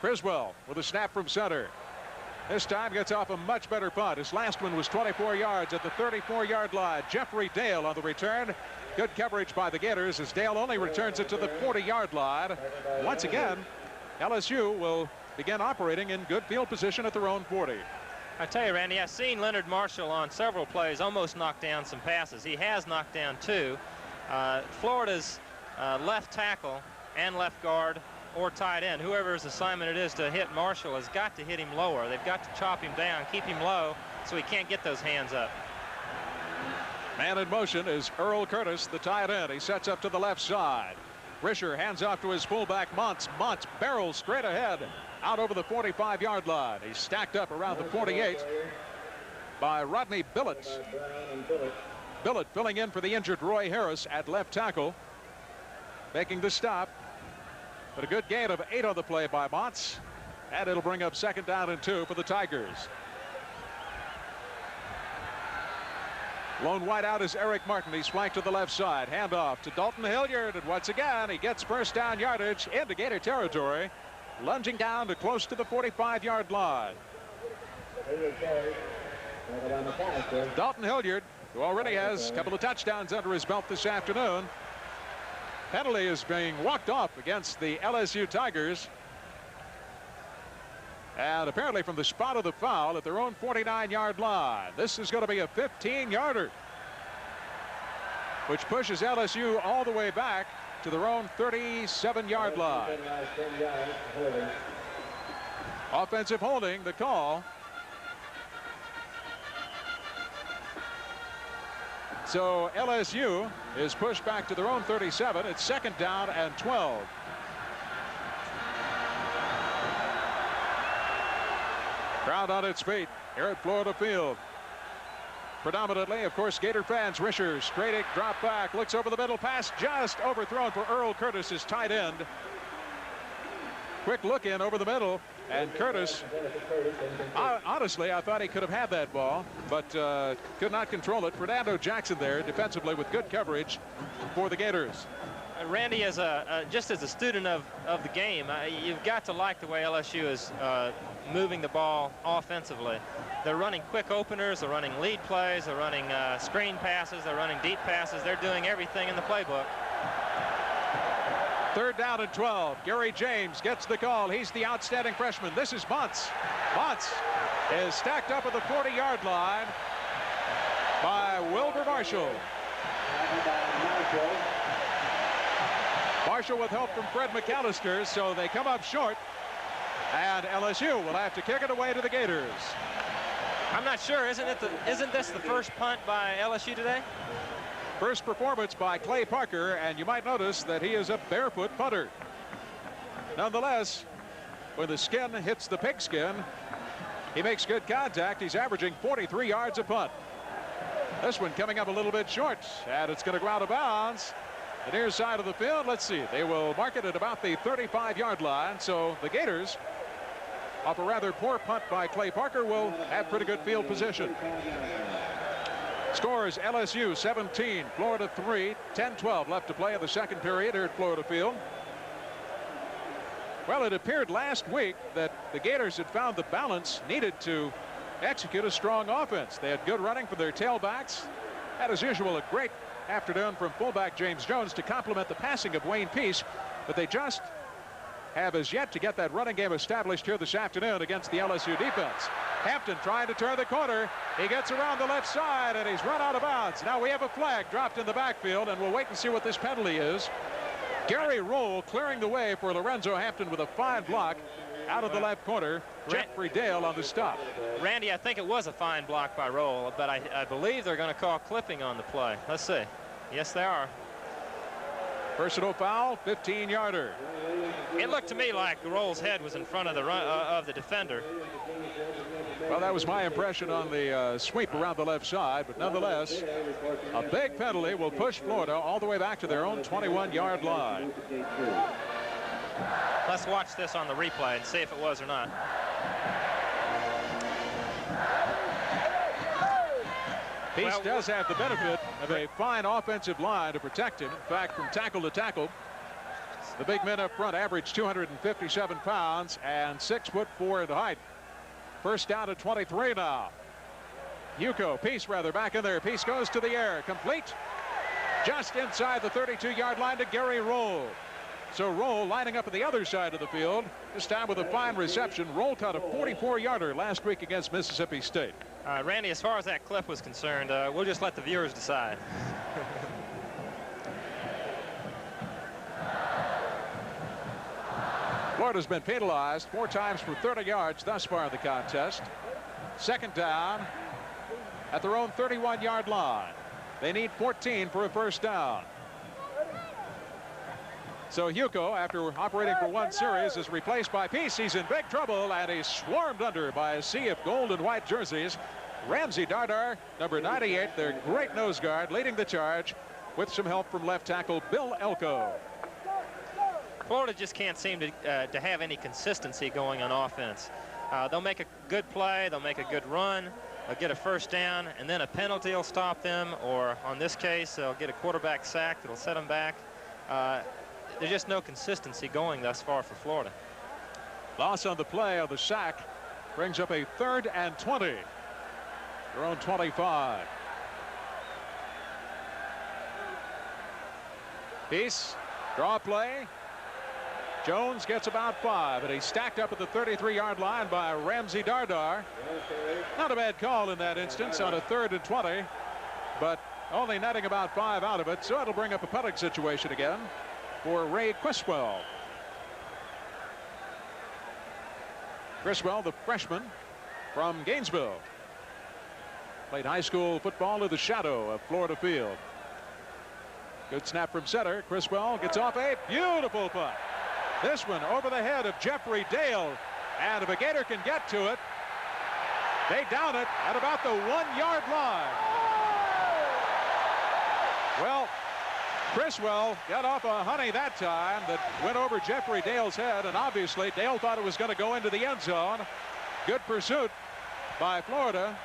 Criswell with a snap from center. This time gets off a much better punt. His last one was 24 yards at the 34-yard line. Jeffrey Dale on the return. Good coverage by the Gators as Dale only returns it to the 40-yard line. Once again, LSU will begin operating in good field position at their own 40. I tell you, Randy, I've seen Leonard Marshall on several plays almost knock down some passes. He has knocked down 2. Florida's left tackle and left guard or tight end, whoever's assignment it is to hit Marshall, has got to hit him lower. They've got to chop him down, keep him low so he can't get those hands up. Man in motion is Earl Curtis, the tight end. He sets up to the left side. Risher hands off to his fullback, Montz. Montz barrels straight ahead out over the 45-yard line. He's stacked up around the 48 by Rodney Billett. Billett filling in for the injured Roy Harris at left tackle, making the stop. But a good gain of 8 on the play by Montz, and it'll bring up 2nd down and 2 for the Tigers. Lone wide out is Eric Martin. He's flanked to the left side. Handoff to Dalton Hilliard, and once again he gets first down yardage into Gator territory, lunging down to close to the 45-yard line. Dalton Hilliard, who already has a couple of touchdowns under his belt this afternoon. Penalty is being walked off against the LSU Tigers. And apparently from the spot of the foul at their own 49-yard line. This is going to be a 15-yarder, which pushes LSU all the way back to their own 37-yard line. Offensive holding, the call. So LSU is pushed back to their own 37. It's 2nd down and 12. Crowd on its feet here at Florida Field. Predominantly, of course, Gator fans. Risher, straight drop back, looks over the middle, pass just overthrown for Earl Curtis, his tight end. Quick look in over the middle, and Curtis, honestly, I thought he could have had that ball, but could not control it. Fernando Jackson there defensively with good coverage for the Gators. Randy, just as a student of the game, you've got to like the way LSU is moving the ball offensively. They're running quick openers, they're running lead plays, they're running screen passes, they're running deep passes. They're doing everything in the playbook. 3rd down and 12. Gary James gets the call. He's the outstanding freshman. This is Montz. Montz is stacked up at the 40-yard line by Wilbur Marshall. Marshall with help from Fred McAllister, so they come up short, and LSU will have to kick it away to the Gators. I'm not sure. Isn't this the first punt by LSU today? First performance by Clay Parker, and you might notice that he is a barefoot punter. Nonetheless, when the skin hits the pigskin, he makes good contact. He's averaging 43 yards a punt. This one coming up a little bit short, and it's going to go out of bounds. The near side of the field, let's see, they will mark it at about the 35-yard line. So the Gators, off a rather poor punt by Clay Parker, will have pretty good field position. Scores LSU 17, Florida 3, 10-12 left to play in the 2nd period here at Florida Field. Well, it appeared last week that the Gators had found the balance needed to execute a strong offense. They had good running from their tailbacks. Had, as usual, a great afternoon from fullback James Jones to complement the passing of Wayne Peace, but they just have as yet to get that running game established here this afternoon against the LSU defense. Hampton trying to turn the corner. He gets around the left side, and he's run out of bounds. Now we have a flag dropped in the backfield, and we'll wait and see what this penalty is. Gary Roll clearing the way for Lorenzo Hampton with a fine block out of the left corner. Jeffrey Dale on the stop. Randy, I think it was a fine block by Roll, but I believe they're going to call clipping on the play. Let's see. Yes, they are. Personal foul, 15-yarder. It looked to me like Roll's head was in front of the defender. Well, that was my impression on the sweep around the left side, but nonetheless, a big penalty will push Florida all the way back to their own 21-yard line. Let's watch this on the replay and see if it was or not. Peace does have the benefit of a fine offensive line to protect him. In fact, from tackle to tackle, the big men up front average 257 pounds and 6'4" in height. First down to 23 now. Peace rather, back in there. Peace goes to the air, complete. Just inside the 32-yard line to Gary Roll. So Roll lining up at the other side of the field, this time with a fine reception. Roll caught a 44-yarder last week against Mississippi State. Randy, as far as that clip was concerned, we'll just let the viewers decide. Florida's been penalized 4 times for 30 yards thus far in the contest. Second down at their own 31-yard line. They need 14 for a first down. So Hugo, after operating for 1 series, is replaced by Peace. He's in big trouble, and he's swarmed under by a sea of gold and white jerseys. Ramsey Dardar, number 98, their great nose guard, leading the charge with some help from left tackle Bill Elko. Florida just can't seem to have any consistency going on offense. They'll make a good play, they'll make a good run, they'll get a first down, and then a penalty will stop them, or on this case, they'll get a quarterback sack that'll set them back. There's just no consistency going thus far for Florida. Loss on the play of the sack brings up a 3rd and 20. Their own 25. Peace, draw play. Jones gets about 5, and he's stacked up at the 33-yard line by Ramsey Dardar. Not a bad call in that instance on a 3rd and 20, but only netting about 5 out of it, so it'll bring up a punting situation again for Ray Criswell. Criswell, the freshman from Gainesville, played high school football in the shadow of Florida Field. Good snap from center. Criswell gets off a beautiful punt. This one over the head of Jeffrey Dale, and if a Gator can get to it, they down it at about the 1-yard line. Well, Criswell got off a honey that time that went over Jeffrey Dale's head, and obviously Dale thought it was going to go into the end zone. Good pursuit by Florida.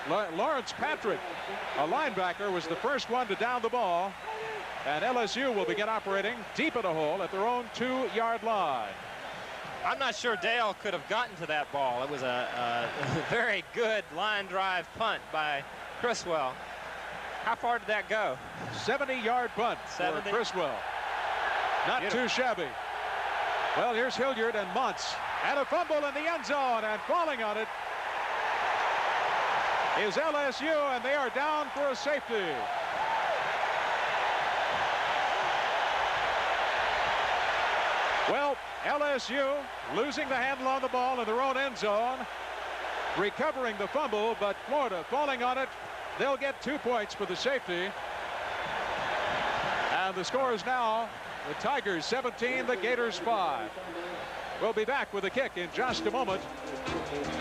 Lawrence Patrick, a linebacker, was the first one to down the ball, and LSU will begin operating deep in a hole at their own 2-yard line. I'm not sure Dale could have gotten to that ball. It was a very good line drive punt by Criswell. How far did that go? 70-yard punt for Criswell. Not Beautiful. Too shabby. Well, here's Hilliard and Muntz, and a fumble in the end zone, and falling on it is LSU, and they are down for a safety. Well, LSU losing the handle on the ball in their own end zone, recovering the fumble, but Florida falling on it. They'll get 2 points for the safety. And the score is now the Tigers 17, the Gators 5. We'll be back with a kick in just a moment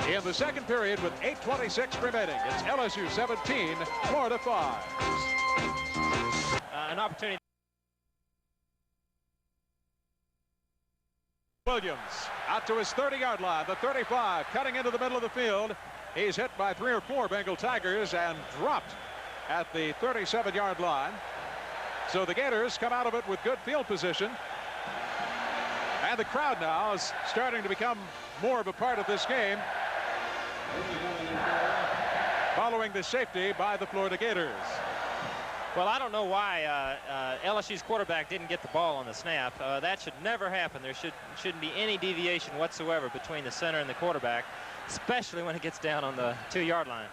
in the second period with 8:26 remaining. It's LSU 17, Florida 5. An opportunity. Williams out to his 30-yard line, the 35, cutting into the middle of the field. He's hit by 3 or 4 Bengal Tigers and dropped at the 37-yard line. So the Gators come out of it with good field position. And the crowd now is starting to become more of a part of this game, following the safety by the Florida Gators. Well, I don't know why LSU's quarterback didn't get the ball on the snap. That should never happen. There shouldn't be any deviation whatsoever between the center and the quarterback, especially when it gets down on the 2-yard line.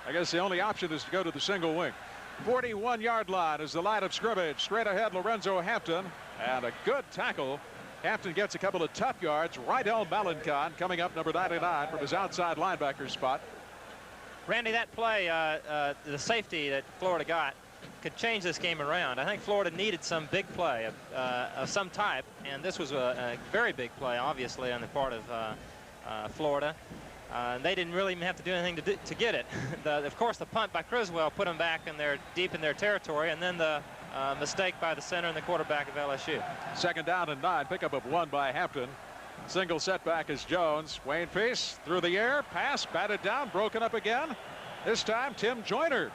I guess the only option is to go to the single wing. 41-yard line is the line of scrimmage. Straight ahead, Lorenzo Hampton, and a good tackle. Hampton gets a couple of tough yards. Rydell Malencon coming up, number 99, from his outside linebacker spot. Randy, that play, the safety that Florida got, could change this game around. I think Florida needed some big play of some type, and this was a very big play, obviously, on the part of Florida. They didn't really even have to do anything to get it. Of course, the punt by Criswell put them back deep in their territory, and then the mistake by the center and the quarterback of LSU. Second down and 9, pickup of 1 by Hampton. Single setback is Jones. Wayne Peace through the air, pass batted down, broken up again. This time Tim Joyner,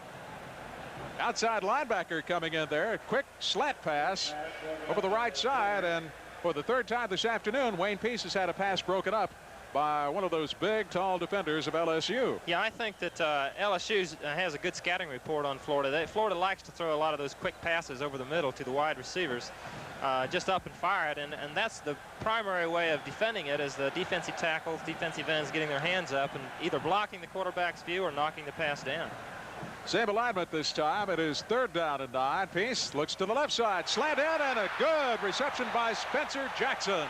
outside linebacker, coming in there. A quick slant pass over the right side, and for the third time this afternoon, Wayne Peace has had a pass broken up by one of those big, tall defenders of LSU. Yeah, I think that LSU has a good scouting report on Florida. Florida likes to throw a lot of those quick passes over the middle to the wide receivers, just up and fire it, and that's the primary way of defending it, is the defensive tackles, defensive ends getting their hands up and either blocking the quarterback's view or knocking the pass down. Same alignment this time. It is third down and 9. Peace looks to the left side, slant in, and a good reception by Spencer Jackson.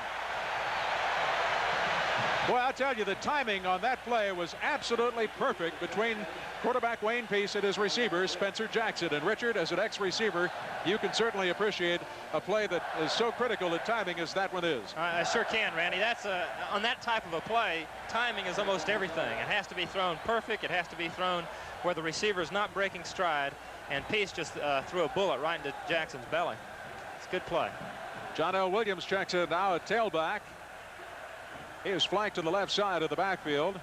Boy, I'll tell you, the timing on that play was absolutely perfect between quarterback Wayne Peace and his receiver, Spencer Jackson. And Richard, as an ex-receiver, you can certainly appreciate a play that is so critical at timing as that one is. I sure can, Randy. That's on that type of a play, timing is almost everything. It has to be thrown perfect. It has to be thrown where the receiver is not breaking stride. And Peace just threw a bullet right into Jackson's belly. It's a good play. John L. Williams checks in now at tailback. He is flanked to the left side of the backfield.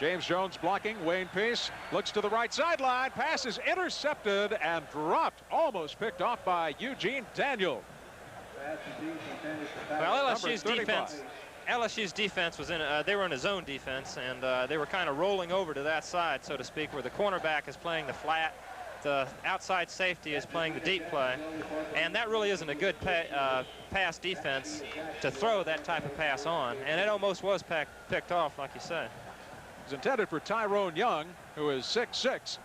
James Jones blocking. Wayne Peace looks to the right sideline. Pass is intercepted and dropped, almost picked off by Eugene Daniel. Well, LSU's defense was they were in a zone defense, and they were kind of rolling over to that side, so to speak, where the cornerback is playing the flat, the outside safety is playing the deep play, and that really isn't a good pass defense to throw that type of pass on, and it almost was picked off, like you said. It was intended for Tyrone Young, who is 6'6",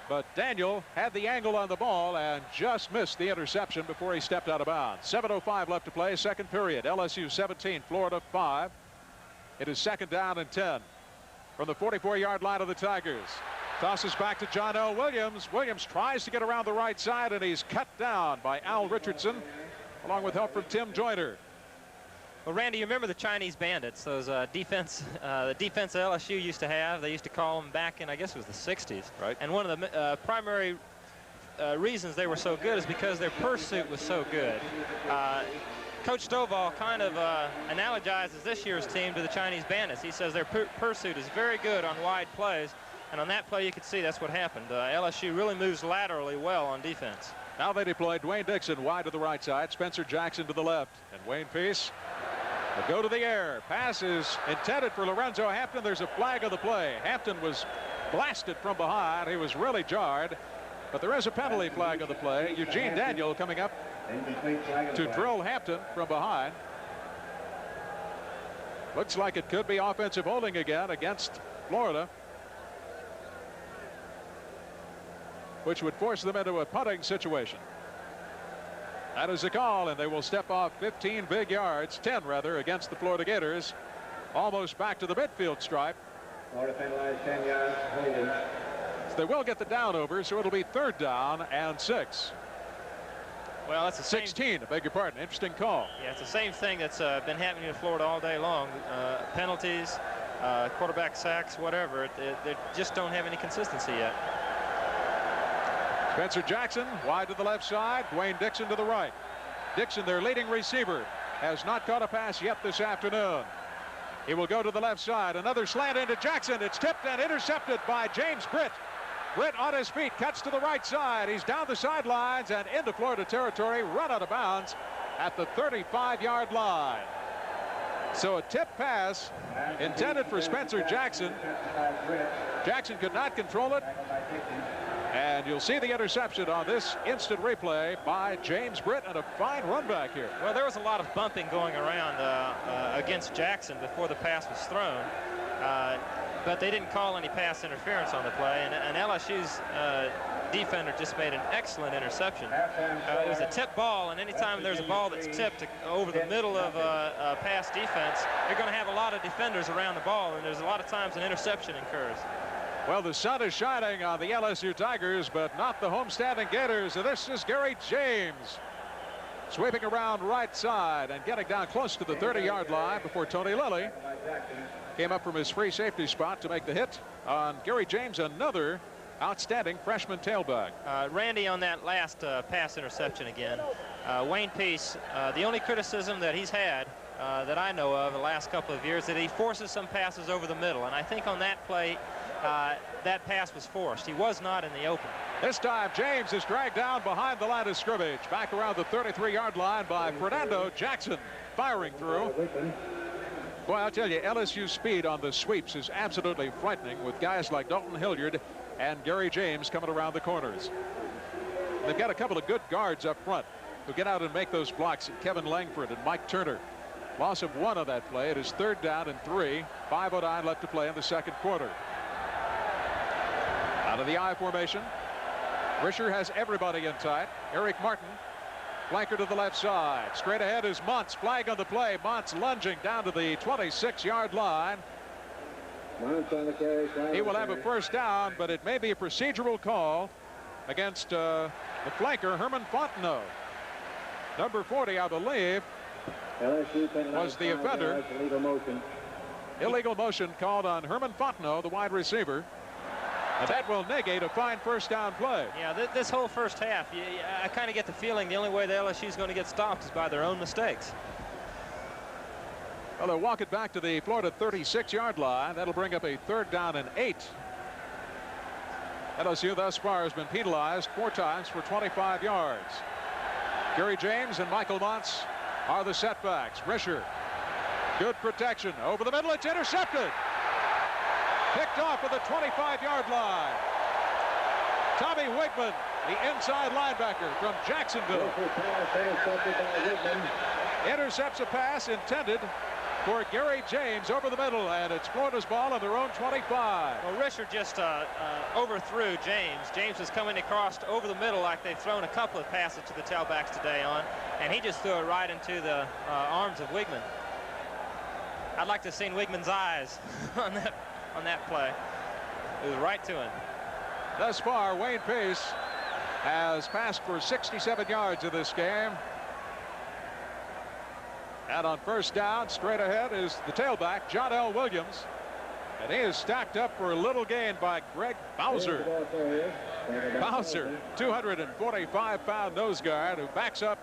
but Daniel had the angle on the ball and just missed the interception before he stepped out of bounds. 7:05 left to play, second period. LSU 17, Florida 5. It is second down and 10 from the 44-yard line of the Tigers. Tosses back to John L. Williams. Williams tries to get around the right side, and he's cut down by Al Richardson, along with help from Tim Joyner. Well, Randy, you remember the Chinese Bandits, those the defense LSU used to have. They used to call them back in, I guess it was the 60s. Right. And one of the primary reasons they were so good is because their pursuit was so good. Coach Stovall kind of analogizes this year's team to the Chinese Bandits. He says their pursuit is very good on wide plays. And on that play, you could see that's what happened. LSU really moves laterally well on defense. Now they deploy Dwayne Dixon wide to the right side, Spencer Jackson to the left, and Wayne Peace will go to the air. Pass is intended for Lorenzo Hampton. There's a flag of the play. Hampton was blasted from behind. He was really jarred, but there is a penalty flag of the play. Eugene Daniel coming up to drill Hampton from behind. Looks like it could be offensive holding again against Florida, which would force them into a punting situation. That is the call, and they will step off 15 big yards, 10 rather, against the Florida Gators, almost back to the midfield stripe. Florida penalized 10 yards, holding. So they will get the down over, so it'll be third down and 6. Well, that's the 16, I beg your pardon. Interesting call. Yeah, it's the same thing that's been happening in Florida all day long. Penalties, quarterback sacks, whatever. They just don't have any consistency yet. Spencer Jackson wide to the left side, Dwayne Dixon to the right. Dixon, their leading receiver, has not caught a pass yet this afternoon. He will go to the left side. Another slant into Jackson. It's tipped and intercepted by James Britt. Britt on his feet, cuts to the right side. He's down the sidelines and into Florida territory, run out of bounds at the 35-yard line. So a tip pass intended for Spencer Jackson. Jackson could not control it. And you'll see the interception on this instant replay by James Britt, and a fine run back here. Well, there was a lot of bumping going around against Jackson before the pass was thrown. But they didn't call any pass interference on the play. And LSU's defender just made an excellent interception. It was a tip ball, and anytime there's a ball that's tipped over the middle of a pass defense, you're going to have a lot of defenders around the ball, and there's a lot of times an interception occurs. Well, the sun is shining on the LSU Tigers, but not the homestanding Gators. And this is Gary James sweeping around right side and getting down close to the 30-yard line before Tony Lilly came up from his free safety spot to make the hit on Gary James, another outstanding freshman tailback. Randy, on that last pass interception again, Wayne Peace, the only criticism that he's had that I know of the last couple of years, that he forces some passes over the middle, and I think on that play that pass was forced. He was not in the open. This time James is dragged down behind the line of scrimmage, back around the 33-yard line by Fernando Jackson, firing through. Boy, I'll tell you, LSU speed on the sweeps is absolutely frightening, with guys like Dalton Hilliard and Gary James coming around the corners. They've got a couple of good guards up front who get out and make those blocks, Kevin Langford and Mike Turner. Loss of one on that play. It is 3rd down and 3. 5:09 left to play in the second quarter. Out of the I formation. Risher has everybody in tight. Eric Martin, flanker to the left side. Straight ahead is Montz. Flag on the play. Montz lunging down to the 26-yard line. He will have a first down, but it may be a procedural call against the flanker, Herman Fontenot. Number 40, I believe, was the offender. Illegal motion called on Herman Fontenot, the wide receiver. And that will negate a fine first down play. Yeah, this whole first half, I kind of get the feeling the only way the LSU is going to get stopped is by their own mistakes. Well, they'll walk it back to the Florida 36-yard line. That'll bring up a 3rd down and 8. LSU thus far has been penalized 4 times for 25 yards. Gary James and Michael Montz are the setbacks. Risher, good protection over the middle. It's intercepted. Picked off at the 25-yard line. Tommy Wigman, the inside linebacker from Jacksonville, intercepts a pass intended for Gary James over the middle, and it's Florida's ball on their own 25. Well, Risher just overthrew James. James was coming across over the middle like they've thrown a couple of passes to the tailbacks today on, and he just threw it right into the arms of Wigman. I'd like to have seen Wigman's eyes on that play. It was right to him. Thus far, Wayne Peace has passed for 67 yards in this game. And on first down, straight ahead is the tailback, John L. Williams. And he is stacked up for a little gain by Greg Bowser. Bowser, 245-pound nose guard, who backs up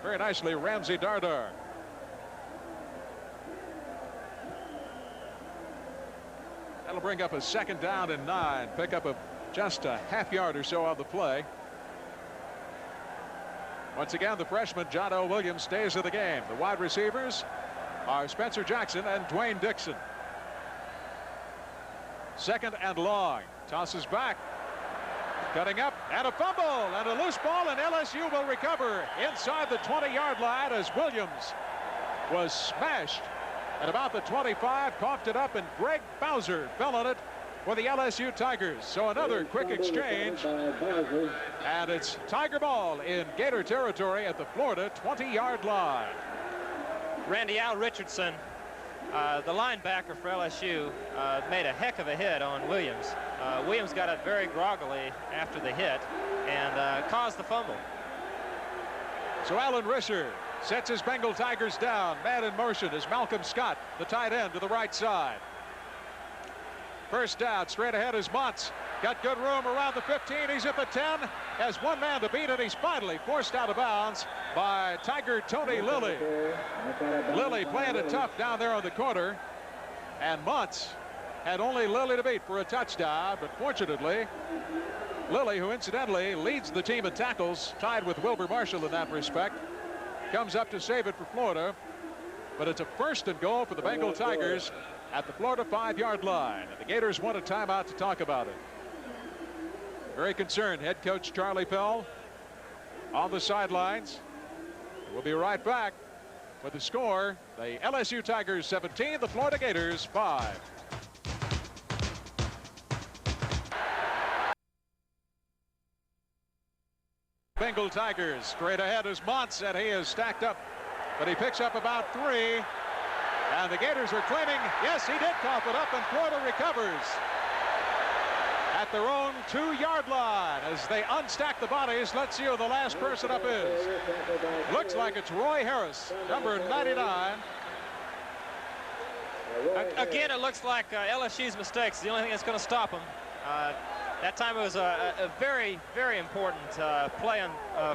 very nicely Ramsey Dardar. That'll bring up a 2nd down and 9. Pick up just a half-yard or so on the play. Once again, the freshman John L. Williams stays in the game. The wide receivers are Spencer Jackson and Dwayne Dixon. 2nd and long. Tosses back. Cutting up, and a fumble, and a loose ball, and LSU will recover inside the 20-yard line as Williams was smashed at about the 25, coughed it up, and Greg Bowser fell on it for the LSU Tigers. So another quick exchange, and it's Tiger ball in Gator territory at the Florida 20-yard line. Randy, Al Richardson, the linebacker for LSU, made a heck of a hit on Williams. Williams got up very groggily after the hit and caused the fumble. So Alan Risher sets his Bengal Tigers down. Man in motion is Malcolm Scott, the tight end, to the right side. First down, straight ahead is Montz. Got good room around the 15. He's at the 10. Has one man to beat, and he's finally forced out of bounds by Tiger Tony Lilly. Lilly playing it tough down there on the corner. And Montz had only Lilly to beat for a touchdown, but fortunately, Lilly, who incidentally leads the team in tackles, tied with Wilbur Marshall in that respect, comes up to save it for Florida. But it's a 1st and goal for the Bengal Tigers at the Florida 5-yard line. And the Gators want a timeout to talk about it. Very concerned head coach Charlie Pell on the sidelines. We'll be right back with the score. The LSU Tigers 17, the Florida Gators 5. Bengal Tigers. Straight ahead is Montz, and he is stacked up, but he picks up about 3. And the Gators are claiming, yes, he did cough it up, and Florida recovers at their own 2-yard line as they unstack the bodies. Let's see who the last person up is. Looks like it's Roy Harris, number 99. Again, it looks like LSU's mistakes is the only thing that's going to stop them. That time it was a very, very important play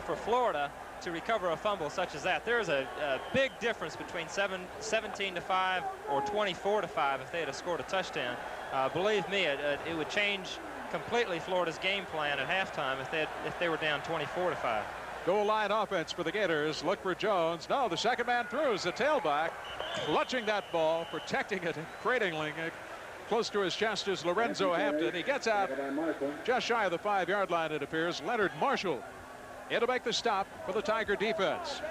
for Florida to recover a fumble such as that. There's a big difference between 17-5 or 24-5 if they had scored a touchdown. Believe me, it would change completely Florida's game plan at halftime if they were down 24-5. Goal line offense for the Gators. Look for Jones. No, the second man through is the tailback, clutching that ball, protecting it, cradling it. Close to his chest is Lorenzo Hampton. He gets out just shy of the 5-yard line, it appears. Leonard Marshall in to make the stop for the Tiger defense.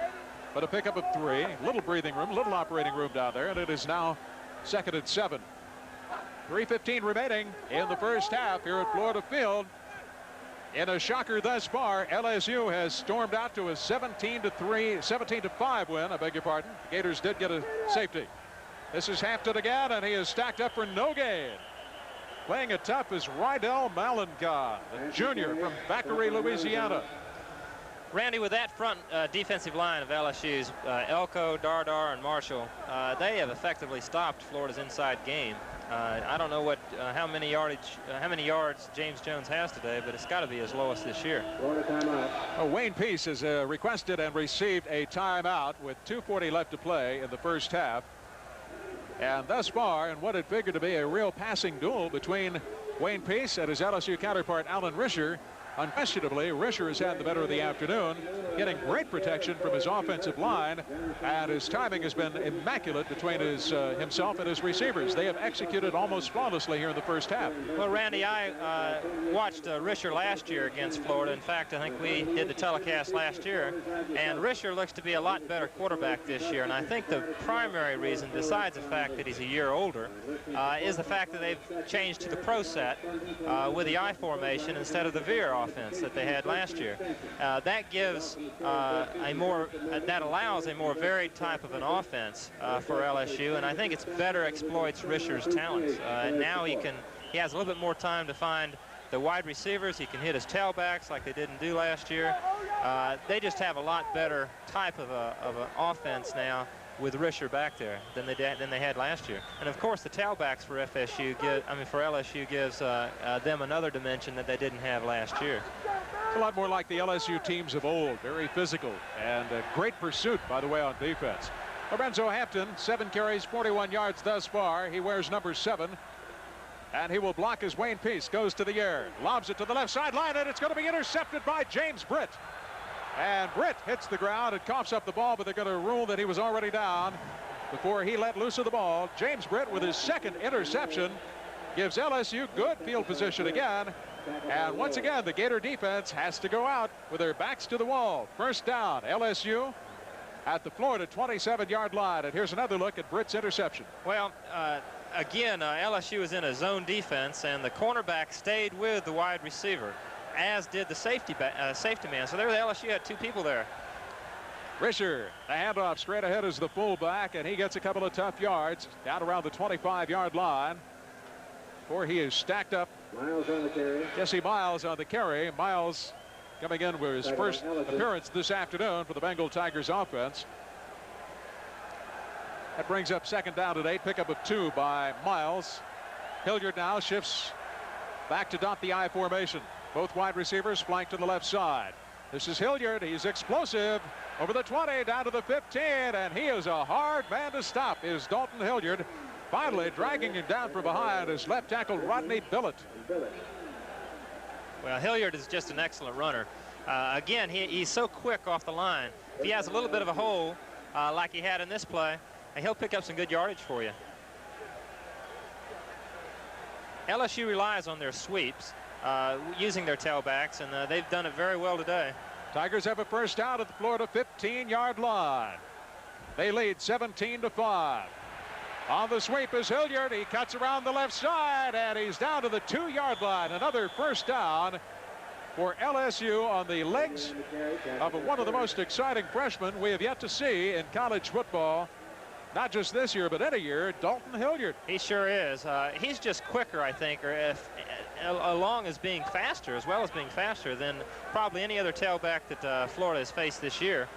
But a pickup of 3. Little breathing room, little operating room down there, and it is now 2nd and 7. 3:15 remaining in the first half here at Florida Field. In a shocker thus far, LSU has stormed out to a 17-5 win. I beg your pardon. The Gators did get a safety. This is Hampton again, and he is stacked up for no gain. Playing it tough is Rydell Malenkov, the junior from Thackeray, Louisiana. Randy, with that front defensive line of LSU's, Elko, Dardar, and Marshall, they have effectively stopped Florida's inside game. I don't know how many yards James Jones has today, but it's got to be as low as this year. Wayne Peace has requested and received a timeout with 2:40 left to play in the first half. And thus far, in what had figured to be a real passing duel between Wayne Peace and his LSU counterpart Alan Risher, unquestionably, Risher has had the better of the afternoon, getting great protection from his offensive line, and his timing has been immaculate between himself and his receivers. They have executed almost flawlessly here in the first half. Well, Randy, I watched Risher last year against Florida. In fact, I think we did the telecast last year, and Risher looks to be a lot better quarterback this year. And I think the primary reason, besides the fact that he's a year older, is the fact that they've changed to the pro set with the I formation instead of the veer offense that they had last year. That gives that allows a more varied type of an offense for LSU, and I think it's better exploits Risher's talents. Now he has a little bit more time to find the wide receivers. He can hit his tailbacks like they didn't do last year. They just have a lot better type of an offense now with Risher back there than they had last year. And of course the tailbacks for LSU gives them another dimension that they didn't have last year. It's a lot more like the LSU teams of old, very physical and a great pursuit, by the way, on defense. Lorenzo Hampton, 7 carries, 41 yards thus far. He wears number 7. And he will block as Wayne Peace goes to the air, lobs it to the left sideline, and it's going to be intercepted by James Britt. And Britt hits the ground and coughs up the ball, but they're going to rule that he was already down before he let loose of the ball. James Britt, with his 2nd interception, gives LSU good field position again. And once again, the Gator defense has to go out with their backs to the wall. First down, LSU at the Florida 27-yard line. And here's another look at Britt's interception. Well, again, LSU is in a zone defense, and the cornerback stayed with the wide receiver, as did the safety man. So there, LSU had 2 people there. Risher, the handoff straight ahead is the fullback, and he gets a couple of tough yards down around the 25-yard line. Before he is stacked up. Miles on the carry. Jesse Miles on the carry. Miles coming in with his first appearance this afternoon for the Bengal Tigers offense. That brings up 2nd down and 8. Pickup of 2 by Miles. Hilliard now shifts back to dot the I formation. Both wide receivers flank to the left side. This is Hilliard. He's explosive over the 20 down to the 15, and he is a hard man to stop, is Dalton Hilliard. Finally dragging him down from behind is left tackle Rodney Billett. Well, Hilliard is just an excellent runner. Again, he's so quick off the line. If he has a little bit of a hole like he had in this play, he'll pick up some good yardage for you. LSU relies on their sweeps, using their tailbacks, and they've done it very well today. Tigers have a first down at the Florida 15-yard line. They lead 17-5. On the sweep is Hilliard. He cuts around the left side, and he's down to the 2-yard line. Another first down for LSU on the legs of one of the most exciting freshmen we have yet to see in college football. Not just this year, but any year, Dalton Hilliard. He sure is. He's just quicker, I think, or along as being faster, as well as being faster than probably any other tailback that Florida has faced this year.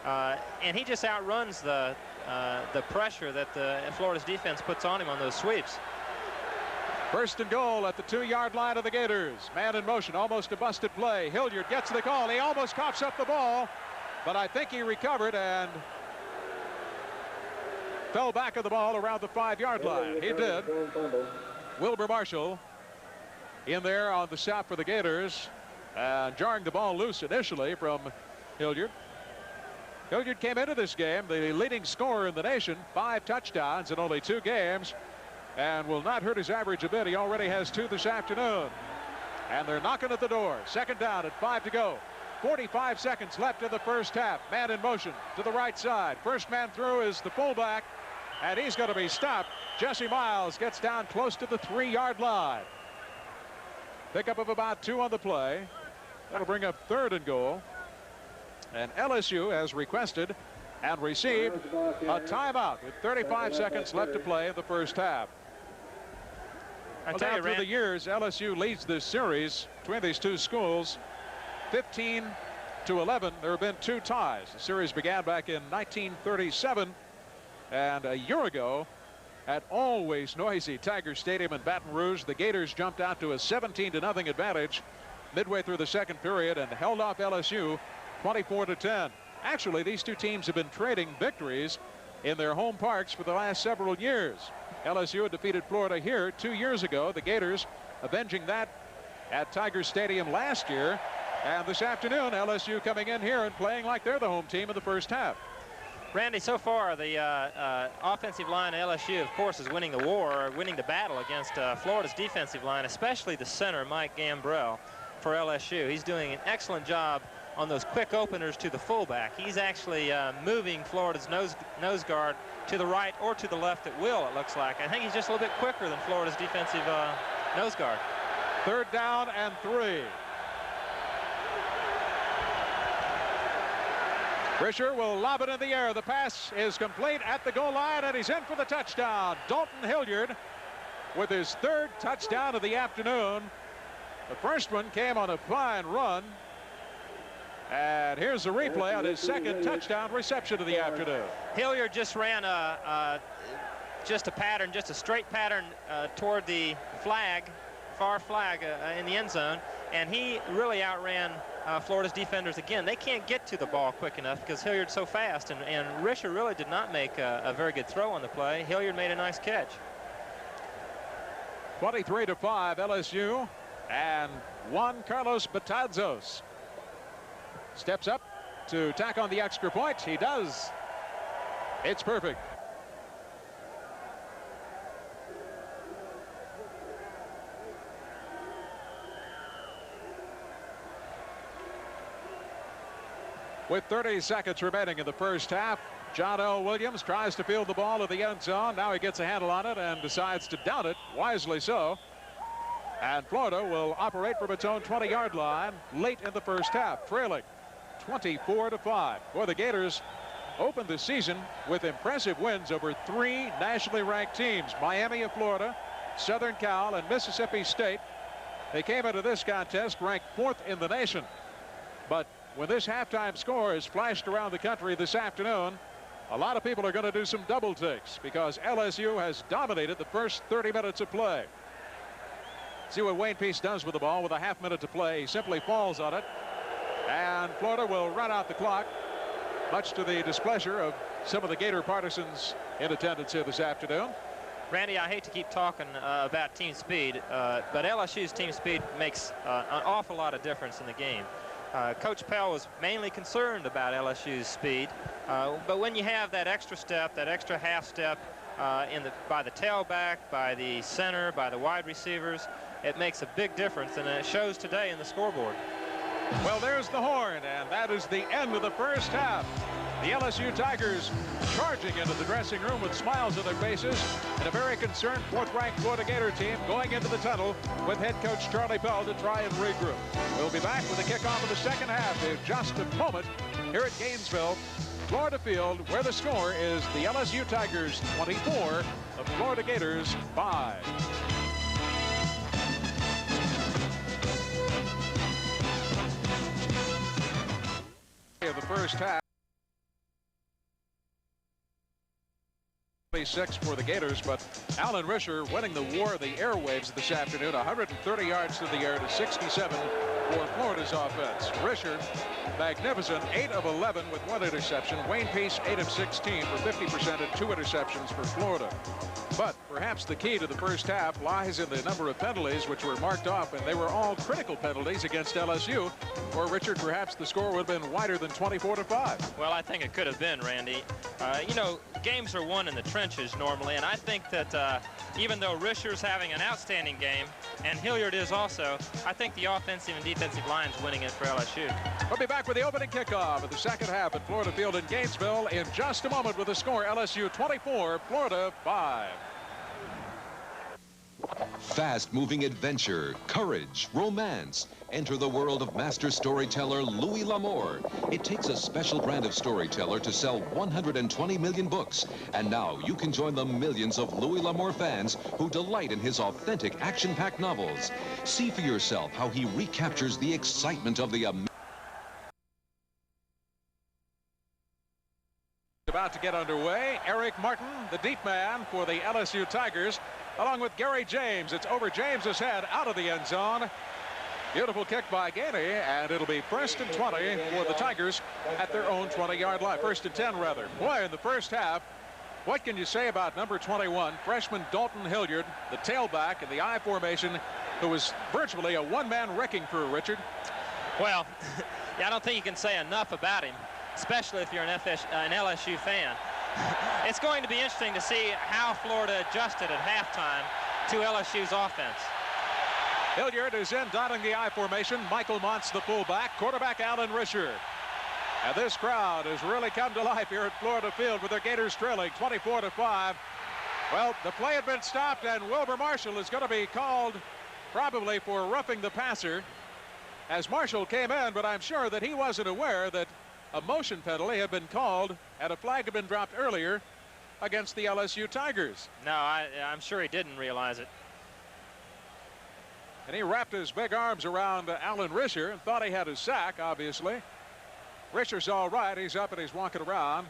And he just outruns the pressure that Florida's defense puts on him on those sweeps. First and goal at the 2-yard line of the Gators. Man in motion, almost a busted play. Hilliard gets the call. He almost coughs up the ball, but I think he recovered and fell back of the ball around the 5-yard line. He did. Wilbur Marshall in there on the stop for the Gators, jarring the ball loose initially from Hilliard. Hilliard came into this game the leading scorer in the nation, 5 touchdowns in only 2 games, and will not hurt his average a bit. He already has 2 this afternoon. And they're knocking at the door. Second down at 5 to go. 45 seconds left in the first half. Man in motion to the right side. First man through is the fullback, and he's going to be stopped. Jesse Miles gets down close to the 3-yard line. Pickup of about 2 on the play. That'll bring up third and goal. And LSU has requested and received a timeout with 35 seconds left to play in the first half. Well, down through the years, LSU leads this series between these two schools 15-11. There have been 2 ties. The series began back in 1937, and a year ago at always noisy Tiger Stadium in Baton Rouge, the Gators jumped out to a 17-0 advantage midway through the second period and held off LSU 24-10. Actually, these 2 teams have been trading victories in their home parks for the last several years. LSU had defeated Florida here 2 years ago. The Gators avenging that at Tiger Stadium last year. And this afternoon, LSU coming in here and playing like they're the home team in the first half. Randy, so far the offensive line of LSU, of course, is winning the war, or winning the battle against Florida's defensive line, especially the center, Mike Gambrell, for LSU. He's doing an excellent job on those quick openers to the fullback. He's actually moving Florida's nose guard to the right or to the left at will, it looks like. I think he's just a little bit quicker than Florida's defensive nose guard. Third down and 3. Risher will lob it in the air. The pass is complete at the goal line, and he's in for the touchdown. Dalton Hilliard with his 3rd touchdown of the afternoon. The first one came on a fine run. And here's a replay on his 2nd touchdown reception of the afternoon. Hilliard just ran just a pattern, just a straight pattern toward the flag, far flag in the end zone, and he really outran Florida's defenders again. They can't get to the ball quick enough because Hilliard's so fast, and Risher really did not make a very good throw on the play. Hilliard made a nice catch. 23-5 LSU, and Juan Carlos Betanzos steps up to tack on the extra point. He does. It's perfect. With 30 seconds remaining in the first half, John L. Williams tries to field the ball to the end zone. Now he gets a handle on it and decides to down it, wisely so. And Florida will operate from its own 20-yard line late in the first half, trailing 24-5. Boy, the Gators opened the season with impressive wins over 3 nationally ranked teams: Miami of Florida, Southern Cal, and Mississippi State. They came into this contest ranked 4th in the nation. But when this halftime score is flashed around the country this afternoon, a lot of people are going to do some double takes because LSU has dominated the first 30 minutes of play. See what Wayne Peace does with the ball with a half minute to play. He simply falls on it, and Florida will run out the clock, much to the displeasure of some of the Gator partisans in attendance here this afternoon. Randy, I hate to keep talking about team speed, but LSU's team speed makes an awful lot of difference in the game. Coach Pell was mainly concerned about LSU's speed, but when you have that extra step, that extra half step by the tailback, by the center, by the wide receivers, it makes a big difference, and it shows today in the scoreboard. Well, there's the horn, and that is the end of the first half. The LSU Tigers charging into the dressing room with smiles on their faces, and a very concerned fourth-ranked Florida Gator team going into the tunnel with head coach Charlie Bell to try and regroup. We'll be back with the kickoff of the second half in just a moment here at Gainesville, Florida Field, where the score is the LSU Tigers 24, the Florida Gators 5. In the first half, 26 for the Gators, but Alan Risher winning the war of the airwaves this afternoon, 130 yards through the air to 67 for Florida's offense. Risher, magnificent, 8 of 11 with 1 interception. Wayne Peace, 8 of 16 for 50% and 2 interceptions for Florida. But perhaps the key to the first half lies in the number of penalties which were marked off, and they were all critical penalties against LSU. Or, Richard, perhaps the score would have been wider than 24-5. Well, I think it could have been, Randy. You know, games are won in the trenches normally, and I think that even though Risher's having an outstanding game, and Hilliard is also, I think the offensive and defensive line's winning it for LSU. We'll be back with the opening kickoff of the second half at Florida Field in Gainesville in just a moment with the score LSU 24, Florida 5. Fast-moving adventure, courage, romance. Enter the world of master storyteller Louis L'Amour. It takes a special brand of storyteller to sell 120 million books. And now you can join the millions of Louis L'Amour fans who delight in his authentic action-packed novels. See for yourself how he recaptures the excitement of the About to get underway, Eric Martin, the deep man for the LSU Tigers, along with Gary James. It's over James's head out of the end zone. Beautiful kick by Gainey, and it'll be 1st and 20 for the Tigers at their own 20-yard line. 1st and 10, rather. Boy, in the first half, what can you say about number 21, freshman Dalton Hilliard, the tailback in the I formation, who was virtually a one-man wrecking crew, Richard? Well, yeah, I don't think you can say enough about him, especially if you're an LSU fan. It's going to be interesting to see how Florida adjusted at halftime to LSU's offense. Hilliard is in dotting the I formation. Michael Montz, the fullback. Quarterback Alan Risher. And this crowd has really come to life here at Florida Field with the Gators trailing 24-5. Well, the play had been stopped, and Wilbur Marshall is going to be called probably for roughing the passer as Marshall came in, but I'm sure that he wasn't aware that a motion penalty had been called and a flag had been dropped earlier against the LSU Tigers. No, I'm sure he didn't realize it. And he wrapped his big arms around Alan Risher and thought he had his sack, obviously. Risher's all right. He's up and he's walking around.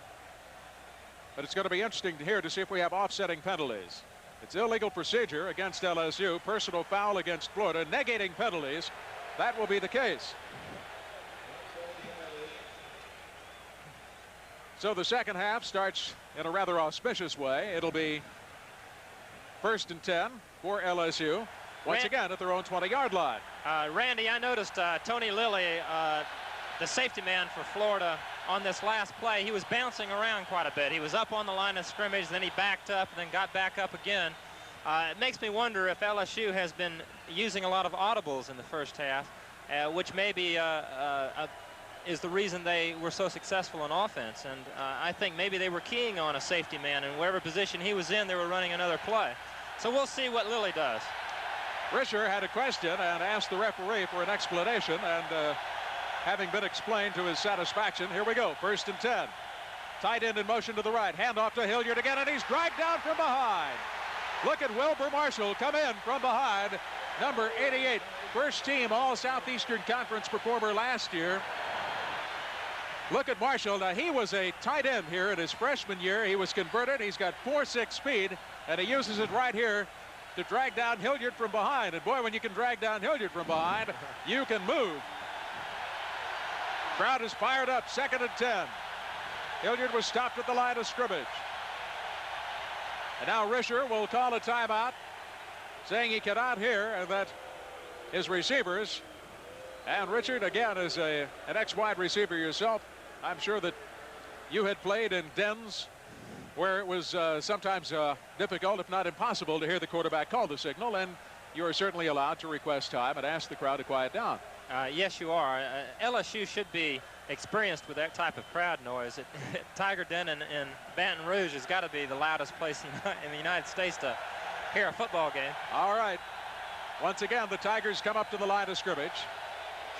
But it's going to be interesting here to see if we have offsetting penalties. It's illegal procedure against LSU, personal foul against Florida, negating penalties. That will be the case. So the second half starts in a rather auspicious way. It'll be 1st and 10 for LSU. Once again at their own 20-yard line. Randy, I noticed Tony Lilly, the safety man for Florida, on this last play, he was bouncing around quite a bit. He was up on the line of scrimmage, then he backed up, and then got back up again. It makes me wonder if LSU has been using a lot of audibles in the first half, which maybe is the reason they were so successful on offense. And I think maybe they were keying on a safety man, and wherever position he was in, they were running another play. So we'll see what Lilly does. Risher had a question and asked the referee for an explanation, and having been explained to his satisfaction, here we go. 1st and 10. Tight end in motion to the right. Handoff to Hilliard again, and he's dragged down from behind. Look at Wilbur Marshall come in from behind. Number 88, first team All-Southeastern Conference performer last year. Look at Marshall. Now, he was a tight end here in his freshman year. He was converted. He's got 4.6 speed, and he uses it right here to drag down Hilliard from behind. And boy, when you can drag down Hilliard from behind, you can move. Crowd is fired up. 2nd and 10. Hilliard was stopped at the line of scrimmage. And now Risher will call a timeout, saying he cannot hear and that his receivers, and Richard, again, is an ex-wide receiver yourself, I'm sure that you had played in dens where it was sometimes difficult, if not impossible, to hear the quarterback call the signal, and you are certainly allowed to request time and ask the crowd to quiet down. Yes, you are. LSU should be experienced with that type of crowd noise. Tiger Den in Baton Rouge has got to be the loudest place in the United States to hear a football game. All right. Once again, the Tigers come up to the line of scrimmage.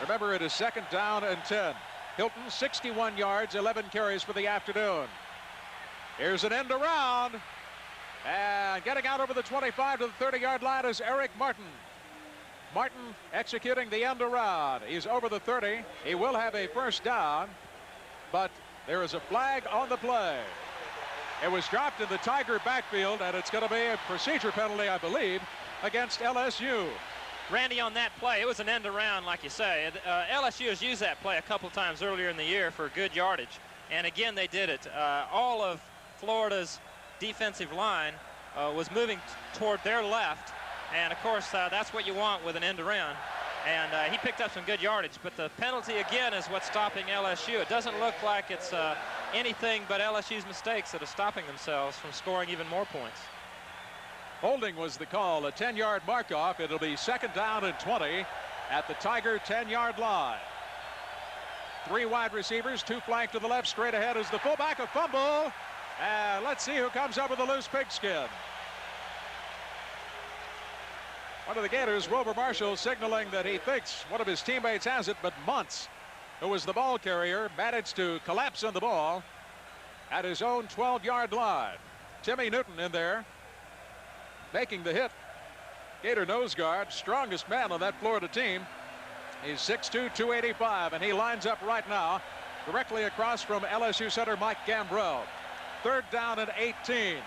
Remember, it is 2nd down and 10. Hilton, 61 yards, 11 carries for the afternoon. Here's an end around. And getting out over the 25 to the 30-yard line is Eric Martin. Martin executing the end around. He's over the 30. He will have a first down, but there is a flag on the play. It was dropped in the Tiger backfield, and it's going to be a procedure penalty, I believe, against LSU. Randy, on that play, it was an end around, like you say. LSU has used that play a couple times earlier in the year for good yardage, and again they did it. All of Florida's defensive line was moving toward their left, and of course that's what you want with an end around, and he picked up some good yardage, but the penalty again is what's stopping LSU. It doesn't look like it's anything but LSU's mistakes that are stopping themselves from scoring even more points. Holding was the call, a 10-yard mark-off. It'll be 2nd down and 20 at the Tiger 10-yard line. 3 wide receivers, 2 flank to the left. Straight ahead is the fullback, a fumble. And let's see who comes up with a loose pigskin. One of the Gators, Wilbur Marshall, signaling that he thinks one of his teammates has it, but Muntz, who was the ball carrier, managed to collapse on the ball at his own 12-yard line. Timmy Newton in there, making the hit. Gator nose guard, strongest man on that Florida team. He's 6'2", 285, and he lines up right now directly across from LSU center Mike Gambrell. 3rd down and 18.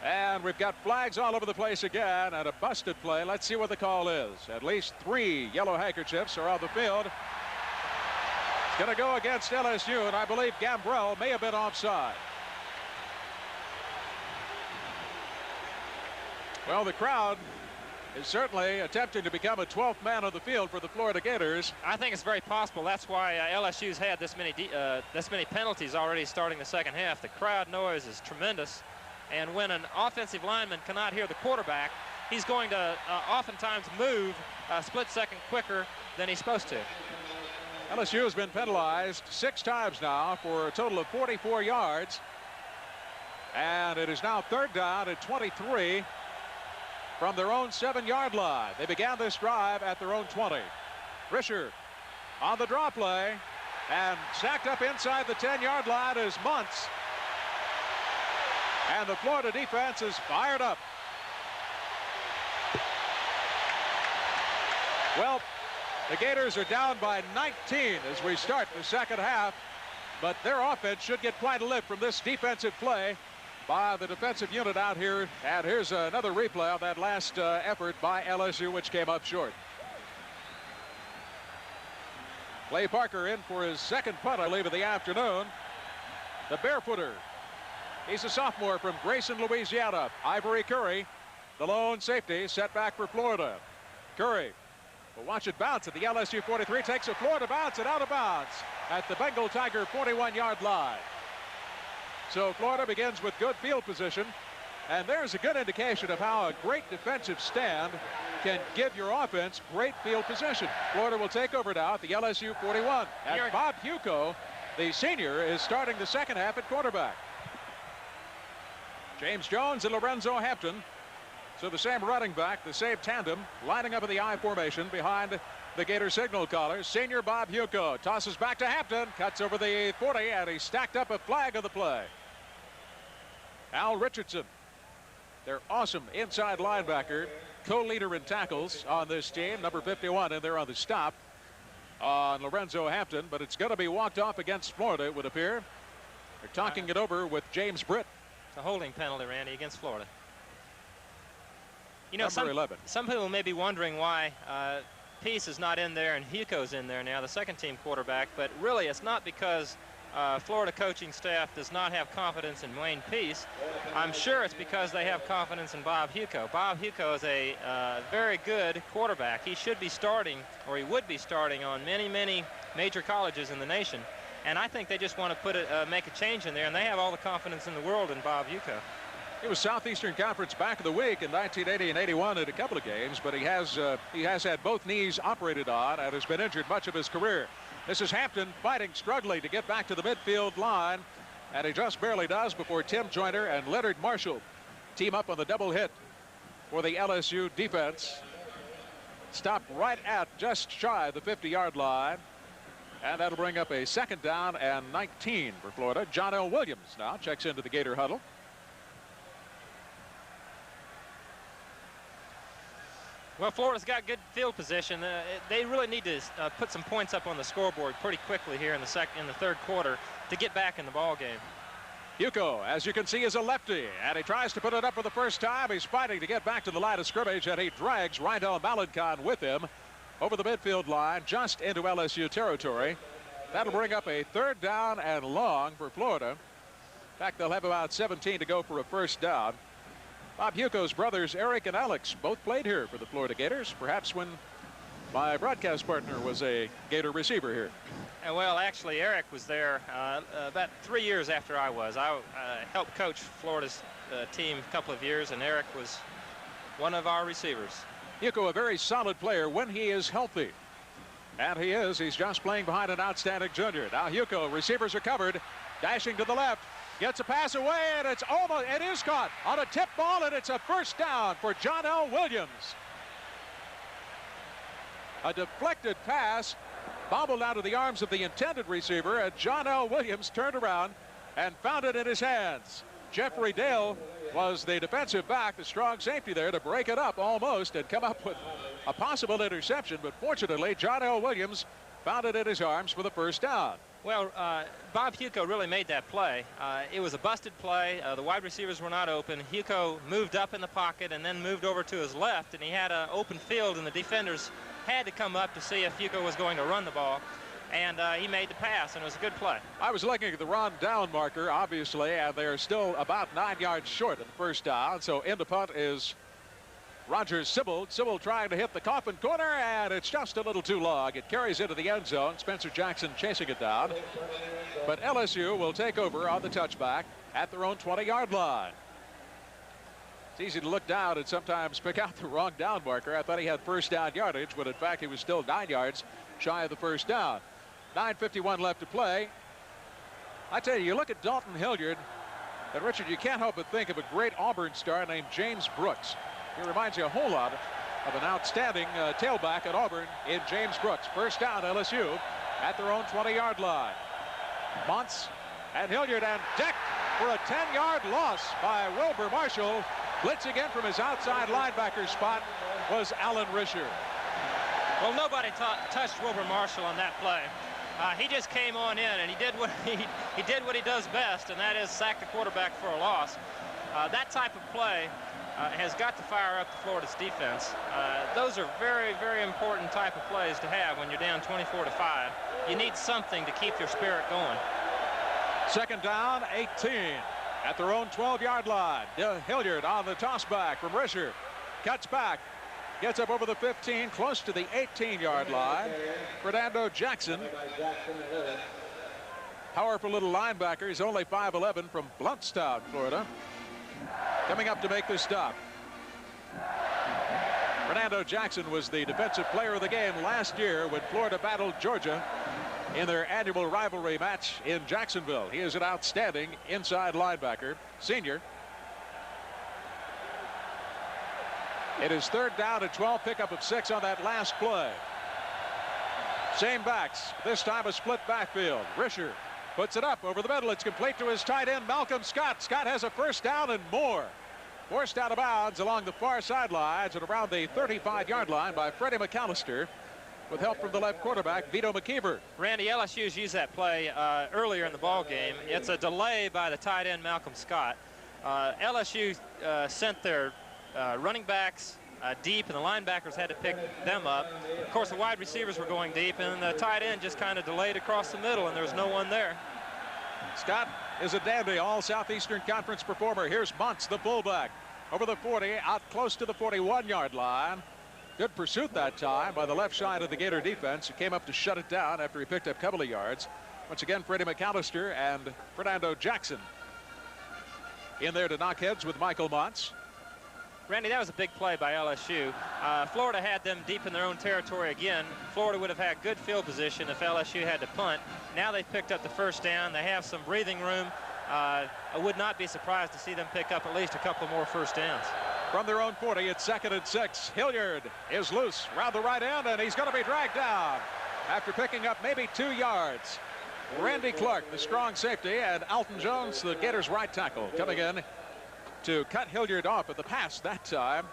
And we've got flags all over the place again, and a busted play. Let's see what the call is. At least 3 yellow handkerchiefs are on the field. It's going to go against LSU, and I believe Gambrell may have been offside. Well, the crowd is certainly attempting to become a 12th man on the field for the Florida Gators. I think it's very possible. That's why LSU's had this many penalties already starting the second half. The crowd noise is tremendous, and when an offensive lineman cannot hear the quarterback, he's going to oftentimes move a split second quicker than he's supposed to. LSU has been penalized 6 times now for a total of 44 yards, and it is now 3rd down at 23 from their own 7-yard line. They began this drive at their own 20. Risher on the draw play, and stacked up inside the 10-yard line is Muntz. And the Florida defense is fired up. Well, the Gators are down by 19 as we start the second half, but their offense should get quite a lift from this defensive play by the defensive unit out here. And here's another replay of that last effort by LSU, which came up short. Clay Parker in for his 2nd punt, I believe, of the afternoon. The barefooter, he's a sophomore from Grayson, Louisiana. Ivory Curry, the lone safety, set back for Florida. Curry will watch it bounce at the LSU 43, takes a Florida bounce and out of bounds at the Bengal Tiger 41-yard line. So Florida begins with good field position, and there's a good indication of how a great defensive stand can give your offense great field position. Florida will take over now at the LSU 41. And Bob Huco, the senior, is starting the second half at quarterback. James Jones and Lorenzo Hampton. So the same running back, the same tandem, lining up in the I formation behind the Gator signal caller. Senior Bob Huco tosses back to Hampton, cuts over the 40, and he stacked up a flag of the play. Al Richardson, their awesome inside linebacker, co-leader in tackles on this team, number 51 in there on the stop on Lorenzo Hampton, but it's going to be walked off against Florida, it would appear. They're talking it over with James Britt. It's a holding penalty, Randy, against Florida. You know, number 11. Some people may be wondering why Peace is not in there and Huco's in there now, the second team quarterback, but really it's not because Florida coaching staff does not have confidence in Wayne Peace. I'm sure it's because they have confidence in Bob Huco. Bob Huco is a very good quarterback. He should be starting, or he would be starting, on many, many major colleges in the nation. And I think they just want to make a change in there, and they have all the confidence in the world in Bob Huco. He was Southeastern Conference Back of the Week in 1980 and 81 in a couple of games, but he has had both knees operated on and has been injured much of his career. This is Hampton fighting, struggling to get back to the midfield line, and he just barely does before Tim Joyner and Leonard Marshall team up on the double hit for the LSU defense. Stopped right at just shy of the 50-yard line. And that'll bring up a 2nd down and 19 for Florida. John L. Williams now checks into the Gator huddle. Well, Florida's got good field position. They really need to put some points up on the scoreboard pretty quickly here in the 3rd quarter to get back in the ball game. Hugo, as you can see, is a lefty, and he tries to put it up for the first time. He's fighting to get back to the line of scrimmage, and he drags Rydell Malancon with him over the midfield line just into LSU territory. That'll bring up a 3rd down and long for Florida. In fact, they'll have about 17 to go for a 1st down. Bob Hugo's brothers Eric and Alex both played here for the Florida Gators, perhaps when my broadcast partner was a Gator receiver here. Well, actually, Eric was there about 3 years after I was. I helped coach Florida's team a couple of years, and Eric was one of our receivers. Hugo, a very solid player when he is healthy. And he is. He's just playing behind an outstanding junior. Now Hugo, receivers are covered, dashing to the left, gets a pass away, and it is caught on a tip ball, and it's a 1st down for John L. Williams. A deflected pass bobbled out of the arms of the intended receiver, and John L. Williams turned around and found it in his hands. Jeffrey Dale was the defensive back, the strong safety there to break it up almost and come up with a possible interception, but fortunately John L. Williams found it in his arms for the 1st down. Well, Bob Hugo really made that play. It was a busted play. The wide receivers were not open. Hugo moved up in the pocket and then moved over to his left, and he had an open field, and the defenders had to come up to see if Hugo was going to run the ball. And he made the pass, and it was a good play. I was looking at the run down marker, obviously, and they're still about 9 yards short of the 1st down. So in the punt is Roger Sibbald. Sibbald trying to hit the coffin corner, and it's just a little too long. It carries into the end zone. Spencer Jackson chasing it down. But LSU will take over on the touchback at their own 20-yard line. It's easy to look down and sometimes pick out the wrong down marker. I thought he had 1st down yardage, but in fact he was still 9 yards shy of the 1st down. 9:51 left to play. I tell you, you look at Dalton Hilliard, and Richard, you can't help but think of a great Auburn star named James Brooks. He reminds you a whole lot of an outstanding tailback at Auburn in James Brooks. 1st down, LSU at their own 20-yard line. Montz and Hilliard, and decked for a 10-yard loss by Wilbur Marshall. Blitzing in from his outside linebacker spot was Alan Risher. Well, nobody touched Wilbur Marshall on that play. He just came on in, and he did what he does best, and that is sack the quarterback for a loss. That type of play has got to fire up the Florida's defense. Those are very, very important type of plays to have when you're down 24-5. You need something to keep your spirit going. 2nd down, 18 at their own 12-yard line. Hilliard on the toss back from Risher. Cuts back. Gets up over the 15, close to the 18-yard line. Fernando Jackson. Powerful little linebacker. He's only 5'11" from Blountstown, Florida. Coming up to make this stop. Fernando Jackson was the defensive player of the game last year when Florida battled Georgia in their annual rivalry match in Jacksonville. He is an outstanding inside linebacker, senior. It is 3rd down and 12, pickup of 6 on that last play. Same backs, this time a split backfield. Risher puts it up over the middle. It's complete to his tight end, Malcolm Scott. Scott has a 1st down and more. Forced out of bounds along the far sidelines and around the 35-yard line by Freddie McAllister with help from the left quarterback, Vito McKeever. Randy, LSU's used that play earlier in the ball game. It's a delay by the tight end, Malcolm Scott. LSU sent their running backs deep, and the linebackers had to pick them up. Of course, the wide receivers were going deep, and the tight end just kind of delayed across the middle, and there was no one there. Scott is a dandy all Southeastern Conference performer. Here's Montz, the fullback, over the 40, out close to the 41-yard line. Good pursuit that time by the left side of the Gator defense, who came up to shut it down after he picked up a couple of yards. Once again, Freddie McAllister and Fernando Jackson in there to knock heads with Michael Montz. Randy, that was a big play by LSU. Florida had them deep in their own territory again. Florida would have had good field position if LSU had to punt. Now they've picked up the first down. They have some breathing room. I would not be surprised to see them pick up at least a couple more first downs. From their own 40, it's 2nd and 6. Hilliard is loose around the right end, and he's going to be dragged down after picking up maybe 2 yards. Randy Clark, the strong safety, and Alton Jones, the Gators' right tackle, coming in to cut Hilliard off at the pass that time.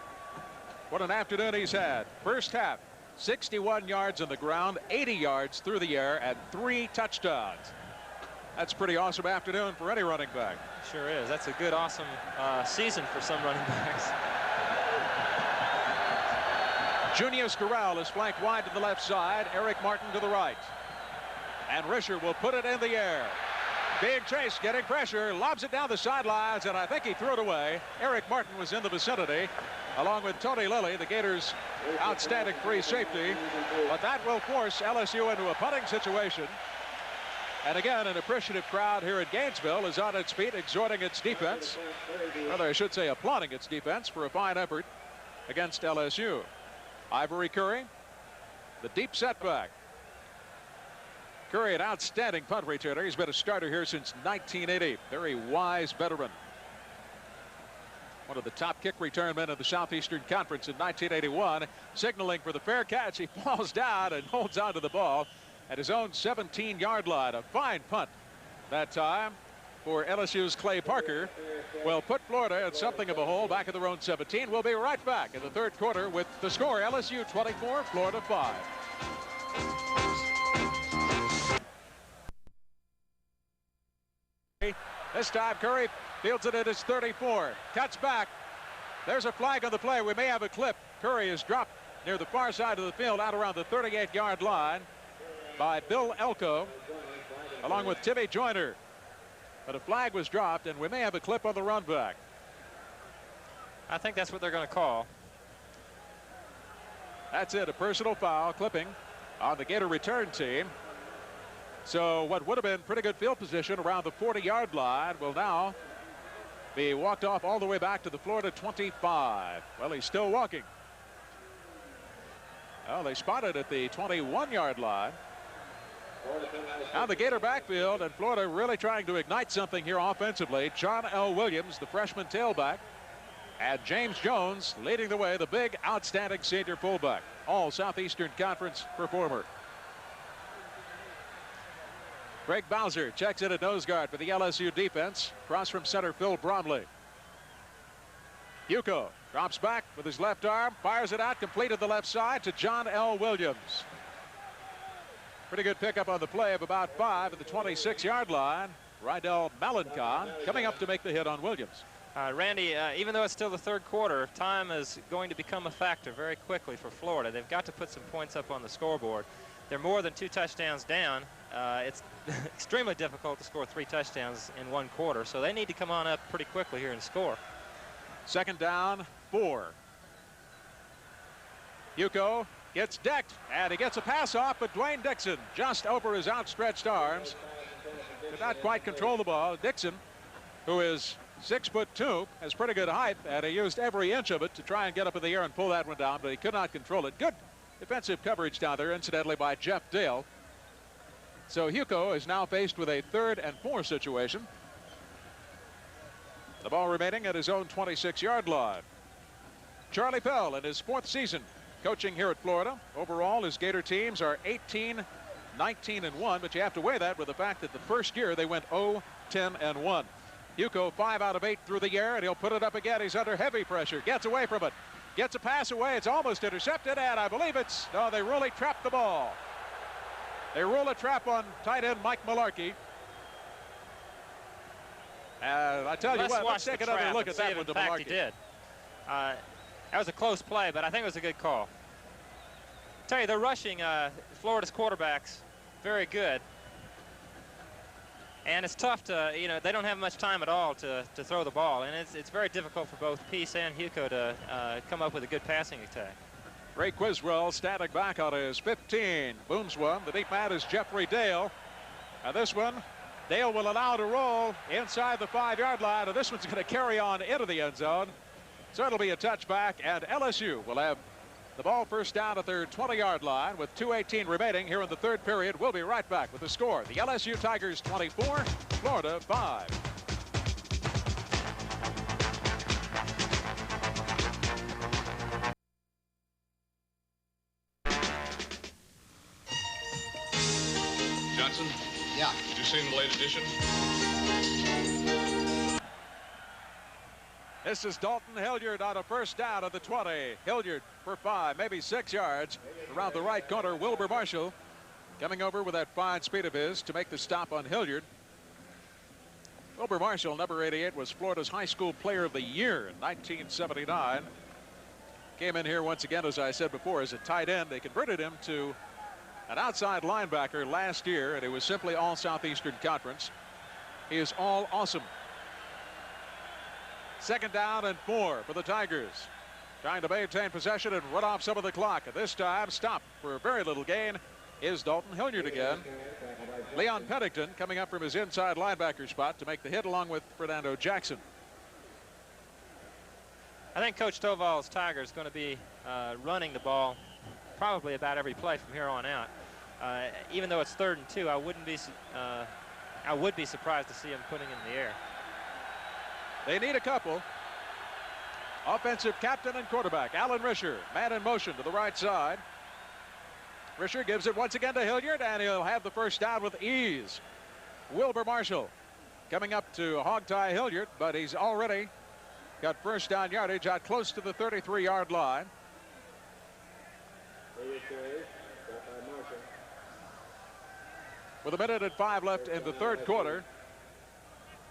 What an afternoon he's had. First half, 61 yards on the ground, 80 yards through the air, and 3 touchdowns. That's a pretty awesome afternoon for any running back. Sure is. That's a good, awesome season for some running backs. Junius Corral is flanked wide to the left side. Eric Martin to the right. And Risher will put it in the air. Being chased, getting pressure, lobs it down the sidelines, and I think he threw it away. Eric Martin was in the vicinity, along with Tony Lilly, the Gators' outstanding free safety. But that will force LSU into a punting situation. And again, an appreciative crowd here in Gainesville is on its feet, exhorting its defense. Rather, I should say applauding its defense for a fine effort against LSU. Ivory Curry, the deep setback. Curry, an outstanding punt returner. He's been a starter here since 1980. Very wise veteran. One of the top kick return men of the Southeastern Conference in 1981. Signaling for the fair catch. He falls down and holds onto the ball at his own 17-yard line. A fine punt that time for LSU's Clay Parker. Will put Florida at something of a hole back at their own 17. We'll be right back in the third quarter with the score: LSU 24, Florida 5. This time Curry fields it at his 34. Cuts back. There's a flag on the play. We may have a clip. Curry is dropped near the far side of the field, out around the 38-yard line, by Bill Elko, along with Timmy Joyner. But a flag was dropped, and we may have a clip on the run back. I think that's what they're going to call. That's it, a personal foul, clipping on the Gator return team. So what would have been pretty good field position around the 40-yard line will now be walked off all the way back to the Florida 25. Well, he's still walking. Well, they spotted at the 21-yard line. Now the Gator backfield, and Florida really trying to ignite something here offensively. John L. Williams, the freshman tailback, and James Jones leading the way, the big, outstanding senior fullback, all Southeastern Conference performer. Greg Bowser checks in at nose guard for the LSU defense. Across from center, Phil Bromley. Hugo drops back with his left arm, fires it out, completed the left side to John L. Williams. Pretty good pickup on the play of about 5 at the 26-yard line. Rydell Malencon coming up to make the hit on Williams. Randy, even though it's still the third quarter, time is going to become a factor very quickly for Florida. They've got to put some points up on the scoreboard. They're more than 2 touchdowns down. It's extremely difficult to score 3 touchdowns in 1 quarter, so they need to come on up pretty quickly here and score. 2nd down, 4. Yuko gets decked, and he gets a pass off, but Dwayne Dixon just over his outstretched arms. Could not quite control the ball. Dixon, who is 6'2", has pretty good height, and he used every inch of it to try and get up in the air and pull that one down, but he could not control it. Good defensive coverage down there, incidentally, by Jeff Dale. So Hugo is now faced with a 3rd and 4 situation. The ball remaining at his own 26-yard line. Charlie Pell in his 4th season coaching here at Florida. Overall, his Gator teams are 18, 19, and 1, but you have to weigh that with the fact that the first year they went 0, 10, and 1. Hugo 5 out of 8 through the air, and he'll put it up again. He's under heavy pressure, gets away from it, gets a pass away. It's almost intercepted, and I believe it's, no, they really trapped the ball. They roll a trap on tight end Mike Malarkey. And I tell you what, let's take another look at that one to Malarkey. He did. That was a close play, but I think it was a good call. Tell you, they're rushing Florida's quarterbacks very good. And it's tough to, you know, they don't have much time at all to throw the ball. And it's very difficult for both Peace and Hugo to come up with a good passing attack. Ray Quizwell standing back on his 15. Booms one. The deep man is Jeffrey Dale. And this one Dale will allow to roll inside the 5-yard line, and this one's going to carry on into the end zone. So it'll be a touchback, and LSU will have the ball first down at their 20-yard line with 2:18 remaining here in the third period. We'll be right back with the score. The LSU Tigers 24, Florida 5. Johnson? Yeah. Did you see the late edition? This is Dalton Hilliard on a first down at the 20. Hilliard for 5, maybe 6 yards. Around the right corner, Wilbur Marshall coming over with that fine speed of his to make the stop on Hilliard. Wilbur Marshall, number 88, was Florida's High School Player of the Year in 1979. Came in here once again, as I said before, as a tight end. They converted him to an outside linebacker last year, and it was simply all Southeastern Conference. He is all awesome. Second down and 4 for the Tigers. Trying to maintain possession and run off some of the clock. And this time, stopped for a very little gain, is Dalton Hilliard again. Leon Pennington coming up from his inside linebacker spot to make the hit along with Fernando Jackson. I think Coach Stovall's Tigers going to be running the ball probably about every play from here on out. Even though it's 3rd and 2, I would be surprised to see him putting in the air. They need a couple. Offensive captain and quarterback Alan Risher, man in motion to the right side. Risher gives it once again to Hilliard, and he'll have the first down with ease. Wilbur Marshall coming up to hog-tie Hilliard, but he's already got first down yardage out close to the 33-yard line. With 1:05 left in the third quarter,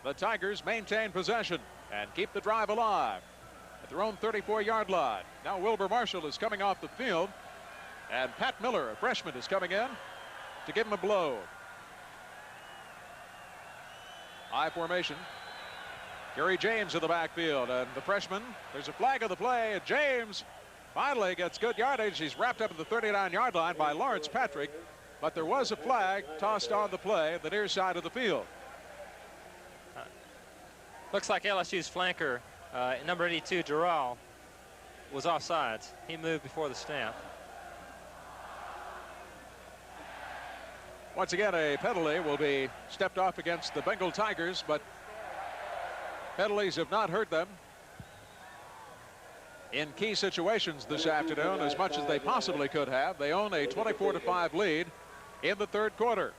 the Tigers maintain possession and keep the drive alive at their own 34-yard line. Now Wilbur Marshall is coming off the field, and Pat Miller, a freshman, is coming in to give him a blow. I formation. Gary James in the backfield, and the freshman, there's a flag of the play, and James finally gets good yardage. He's wrapped up at the 39-yard line by Lawrence Patrick, but there was a flag tossed on the play at the near side of the field. Looks like LSU's flanker, number 82, Dural, was offsides. He moved before the snap. Once again, a penalty will be stepped off against the Bengal Tigers, but penalties have not hurt them in key situations this afternoon as much as they possibly could have. They own a 24-5 lead in the third quarter.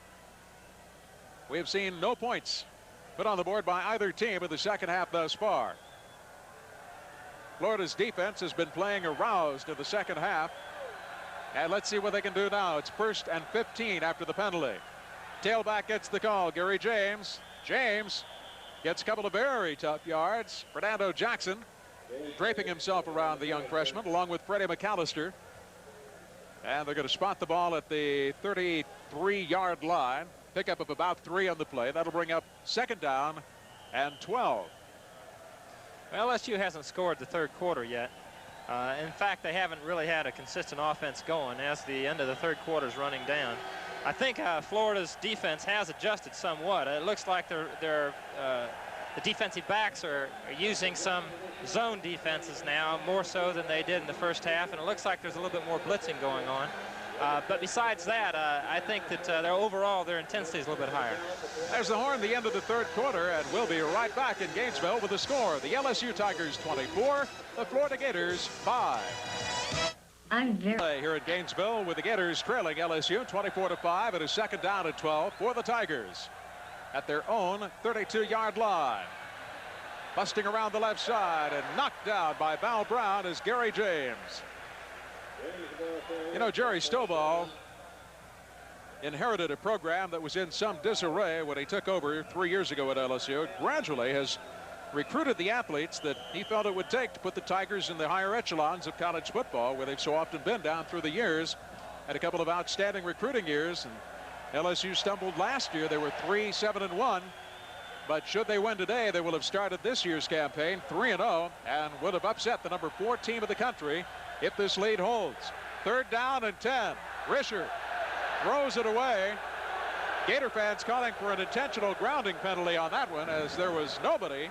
We have seen no points put on the board by either team in the second half thus far. Florida's defense has been playing aroused in the second half, and let's see what they can do now. It's 1st and 15 after the penalty. Tailback gets the call. Gary James. James gets a couple of very tough yards. Fernando Jackson draping himself around the young freshman along with Freddie McAllister, and they're going to spot the ball at the 33-yard line. Pickup of about 3 on the play. That'll bring up second down and 12. Well, LSU hasn't scored the third quarter yet. In fact, they haven't really had a consistent offense going as the end of the third quarter is running down. I think Florida's defense has adjusted somewhat. It looks like the defensive backs are using some zone defenses now, more so than they did in the first half, and it looks like there's a little bit more blitzing going on. But besides that, I think that their intensity is a little bit higher. There's the horn, the end of the third quarter, and we'll be right back in Gainesville with the score. The LSU Tigers 24, the Florida Gators 5. I'm very here at Gainesville with the Gators trailing LSU 24-5 at a second down and 12 for the Tigers at their own 32-yard line. Busting around the left side and knocked down by Val Brown is Gary James. You know, Jerry Stovall inherited a program that was in some disarray when he took over 3 years ago at LSU. Gradually has recruited the athletes that he felt it would take to put the Tigers in the higher echelons of college football, where they've so often been down through the years. Had a couple of outstanding recruiting years, and LSU stumbled last year. They were 3-7-1, but should they win today, they will have started this year's campaign 3-0 and would have upset the number 4 team of the country if this lead holds. Third down and 10. Risher throws it away, Gator fans calling for an intentional grounding penalty on that one, as there was nobody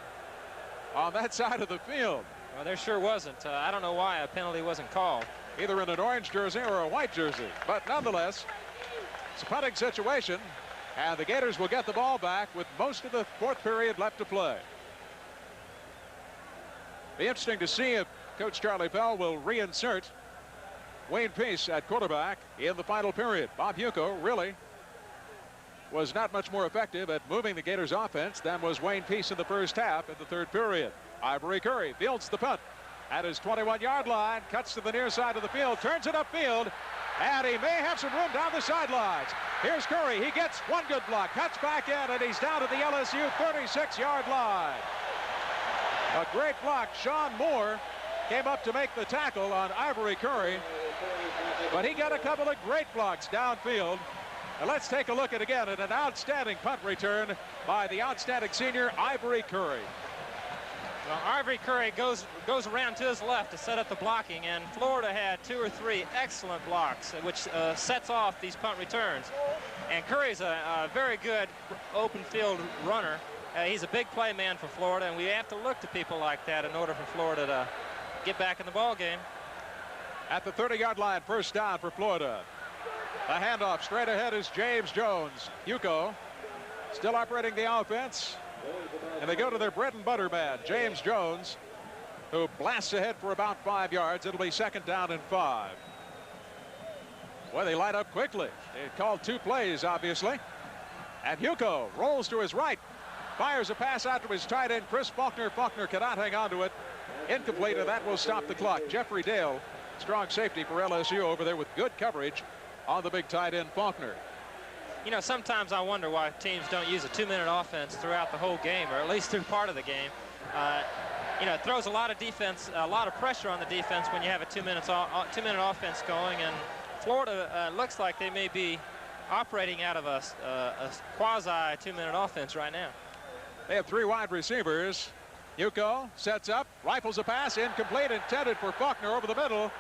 on that side of the field. Well, there sure wasn't. I don't know why a penalty wasn't called. Either in an orange jersey or a white jersey. But nonetheless, it's a punting situation, and the Gators will get the ball back with most of the fourth period left to play. Be interesting to see if Coach Charlie Pell will reinsert Wayne Peace at quarterback in the final period. Bob Hugo really was not much more effective at moving the Gators offense than was Wayne Peace in the first half in the third period. Ivory Curry fields the punt at his 21-yard line, cuts to the near side of the field, turns it upfield, and he may have some room down the sidelines. Here's Curry. He gets one good block, cuts back in, and he's down to the LSU 36-yard line. A great block. Sean Moore came up to make the tackle on Ivory Curry, but he got a couple of great blocks downfield. And let's take a look at again at an outstanding punt return by the outstanding senior Ivory Curry. Well, Ivory Curry goes around to his left to set up the blocking, and Florida had 2 or 3 excellent blocks, which sets off these punt returns. And Curry's a very good open field runner. He's a big play man for Florida, and we have to look to people like that in order for Florida to get back in the ball game. At the 30-yard line, first down for Florida. The handoff straight ahead is James Jones. Hugo still operating the offense. And they go to their bread and butter man, James Jones, who blasts ahead for about 5 yards. It'll be second down and 5. Well, they light up quickly. They called 2 plays, obviously. And Hugo rolls to his right, fires a pass out to his tight end, Chris Faulkner. Faulkner cannot hang on to it. Incomplete, and that will stop the clock. Jeffrey Dale, strong safety for LSU over there with good coverage on the big tight end, Faulkner. You know, sometimes I wonder why teams don't use a 2-minute offense throughout the whole game, or at least through part of the game. You know, it throws a lot of defense, a lot of pressure on the defense when you have a 2-minute offense going. And Florida looks like they may be operating out of a quasi 2-minute offense right now. They have 3 wide receivers. Hugo sets up, rifles a pass, incomplete, intended for Faulkner over the middle.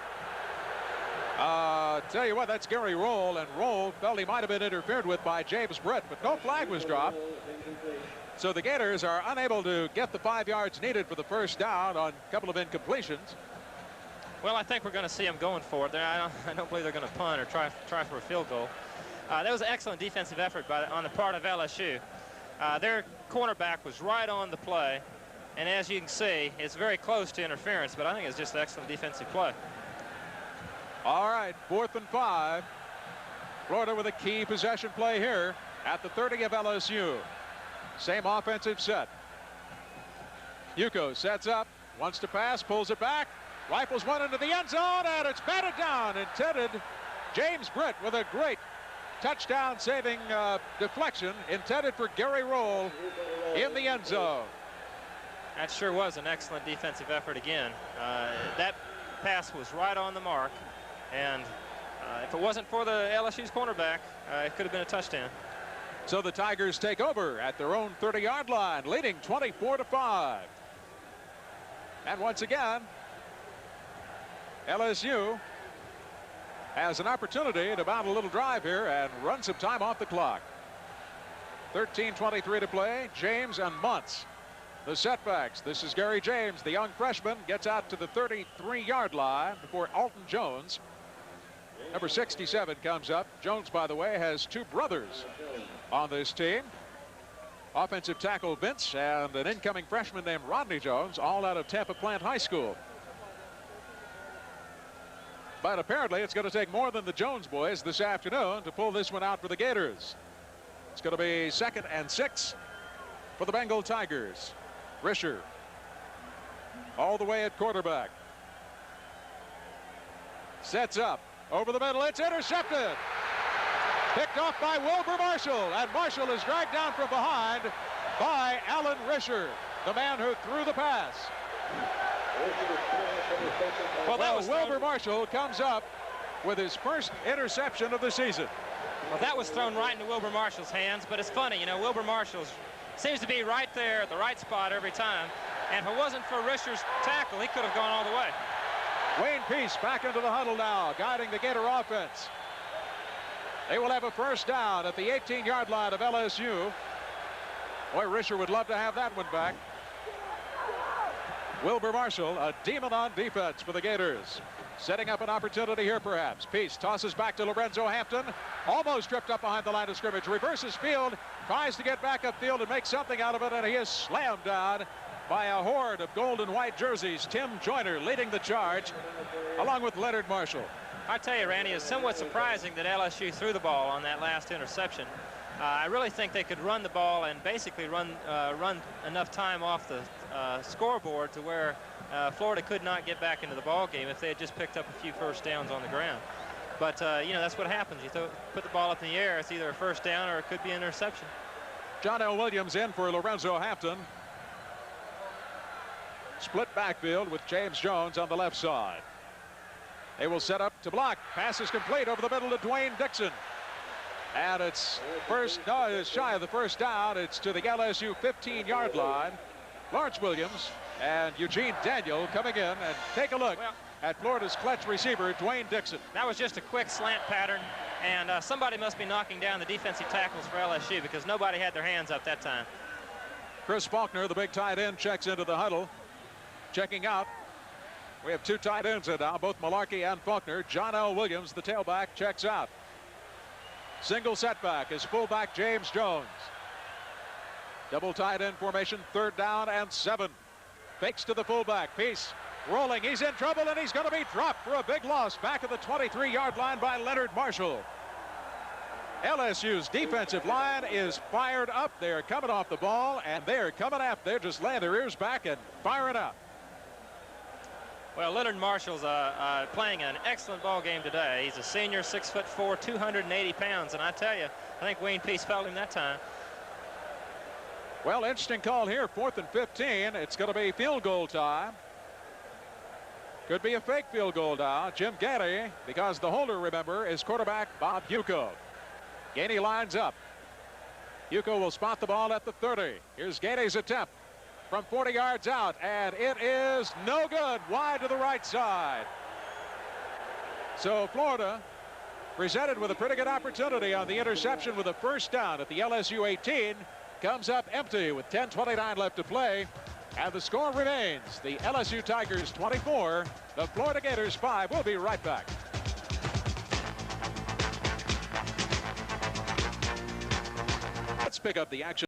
Tell you what, that's Gary Roll, and Roll felt he might have been interfered with by James Britt, but no flag was dropped. So the Gators are unable to get the 5 yards needed for the first down on a couple of incompletions. Well, I think we're going to see them going for it. I don't believe they're going to punt or try for a field goal. That was an excellent defensive effort on the part of LSU. Their cornerback was right on the play, and as you can see, it's very close to interference, but I think it's just an excellent defensive play. All right, 4th and 5. Florida with a key possession play here at the 30 of LSU. Same offensive set. Hugo sets up, wants to pass, pulls it back, rifles one into the end zone, and it's batted down. Intended James Britt with a great touchdown-saving deflection intended for Gary Roll in the end zone. That sure was an excellent defensive effort again. That pass was right on the mark. And if it wasn't for the LSU's cornerback, it could have been a touchdown. So the Tigers take over at their own 30-yard line, leading 24-5. And once again, LSU has an opportunity to mount a little drive here and run some time off the clock. 13:23 to play. James and Muntz, the setbacks. This is Gary James, the young freshman, gets out to the 33-yard line before Alton Jones. Number 67 comes up. Jones, by the way, has 2 brothers on this team. Offensive tackle Vince and an incoming freshman named Rodney Jones, all out of Tampa Plant High School. But apparently it's going to take more than the Jones boys this afternoon to pull this one out for the Gators. It's going to be 2nd and 6 for the Bengal Tigers. Risher all the way at quarterback. Sets up. Over the middle, it's intercepted. Picked off by Wilbur Marshall, and Marshall is dragged down from behind by Alan Risher, the man who threw the pass. Well, Wilbur Marshall comes up with his first interception of the season. Well, that was thrown right into Wilbur Marshall's hands, but it's funny, you know, Wilbur Marshall seems to be right there at the right spot every time, and if it wasn't for Risher's tackle, he could have gone all the way. Wayne Peace back into the huddle now, guiding the Gator offense. They will have a first down at the 18-yard line of LSU. Boy, Risher would love to have that one back. Wilbur Marshall, a demon on defense for the Gators. Setting up an opportunity here, perhaps. Peace tosses back to Lorenzo Hampton. Almost tripped up behind the line of scrimmage. Reverses field. Tries to get back upfield and make something out of it. And he is slammed down by a horde of gold and white jerseys. Tim Joyner leading the charge, along with Leonard Marshall. I tell you, Randy, it's somewhat surprising that LSU threw the ball on that last interception. I really think they could run the ball and basically run enough time off the scoreboard to where Florida could not get back into the ball game if they had just picked up a few first downs on the ground. But you know, that's what happens. You put the ball up in the air, it's either a first down or it could be an interception. John L. Williams in for Lorenzo Hampton. Split backfield with James Jones on the left side. They will set up to block. Pass is complete over the middle to Dwayne Dixon. And it's it's shy of the first down. It's to the LSU 15-yard line. Lawrence Williams and Eugene Daniel coming in, and take a look at Florida's clutch receiver, Dwayne Dixon. That was just a quick slant pattern, and somebody must be knocking down the defensive tackles for LSU because nobody had their hands up that time. Chris Faulkner, the big tight end, checks into the huddle. Checking out. We have two tight ends in now, both Malarkey and Faulkner. John L. Williams, the tailback, checks out. Single setback is fullback James Jones. Double tight end formation, 3rd down and 7. Fakes to the fullback. Peace rolling. He's in trouble, and he's going to be dropped for a big loss back at the 23-yard line by Leonard Marshall. LSU's defensive line is fired up. They're coming off the ball, and they're coming after. They're just laying their ears back and firing up. Well, Leonard Marshall's playing an excellent ball game today. He's a senior, 6'4", 280 pounds, and I tell you, I think Wayne Peace felt him that time. Well, interesting call here, 4th and 15. It's going to be field goal time. Could be a fake field goal now. Jim Gainey, because the holder, remember, is quarterback Bob Hugo. Gainey lines up. Hugo will spot the ball at the 30. Here's Gainey's attempt from 40 yards out, and it is no good. Wide to the right side. So Florida presented with a pretty good opportunity on the interception with a first down at the LSU 18. Comes up empty with 10:29 left to play, and the score remains the LSU Tigers 24, the Florida Gators 5. We'll be right back. Let's pick up the action.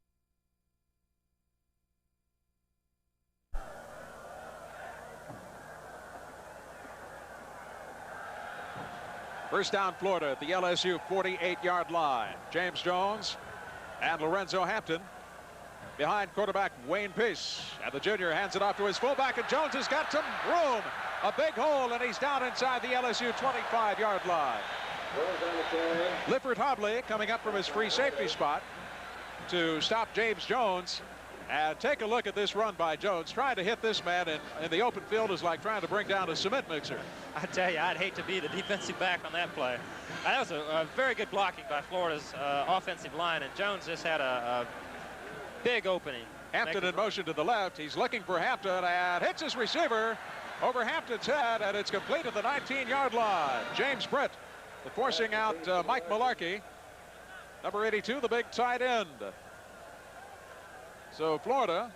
First down, Florida at the LSU 48-yard line. James Jones and Lorenzo Hampton behind quarterback Wayne Peace. And the junior hands it off to his fullback, and Jones has got some room. A big hole, and he's down inside the LSU 25-yard line. Lifford Hobley coming up from his free safety spot to stop James Jones. And take a look at this run by Jones. Trying to hit this man in the open field is like trying to bring down a cement mixer. I tell you, I'd hate to be the defensive back on that play. That was a very good blocking by Florida's offensive line, and Jones just had a big opening. Hampton in motion to the left. He's looking for Hampton and hits his receiver over Hampton's head, and it's complete at the 19-yard line. James Britt forcing out Mike Malarkey. Number 82, the big tight end. So Florida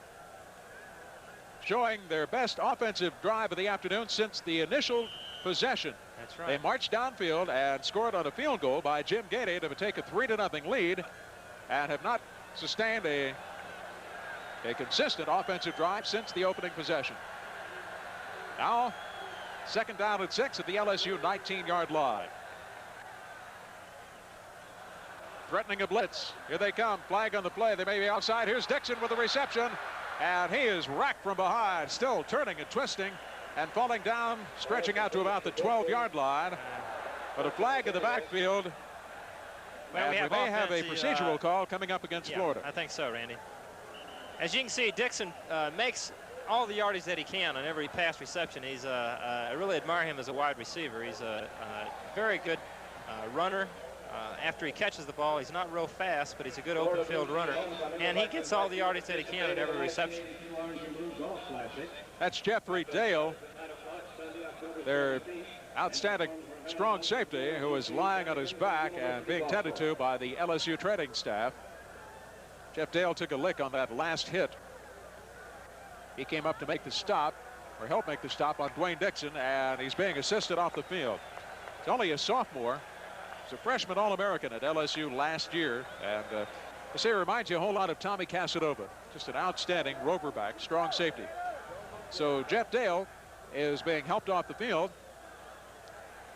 showing their best offensive drive of the afternoon since the initial possession. That's right. They marched downfield and scored on a field goal by Jim Gainey to take a 3-0 lead, and have not sustained a consistent offensive drive since the opening possession. Now, 2nd down and 6 at the LSU 19-yard line. Threatening a blitz. Here they come. Flag on the play. They may be outside. Here's Dixon with the reception. And he is racked from behind. Still turning and twisting and falling down, stretching out to about the 12-yard line. But a flag in the backfield. Well, we may have a procedural call coming up against Florida. I think so, Randy. As you can see, Dixon makes all the yardage that he can on every pass reception. He's I really admire him as a wide receiver. He's a very good runner. After he catches the ball, he's not real fast, but he's a good open field runner, and he gets all the yardage that he can at every reception. That's Jeffrey Dale, their outstanding strong safety who is lying on his back and being tended to by the LSU training staff. Jeff Dale took a lick on that last hit. He came up to make the stop, or help make the stop on Dwayne Dixon, and he's being assisted off the field. He's only a sophomore. He's a freshman All-American at LSU last year, and I say it reminds you a whole lot of Tommy Casanova. Just an outstanding roverback, strong safety. So Jeff Dale is being helped off the field,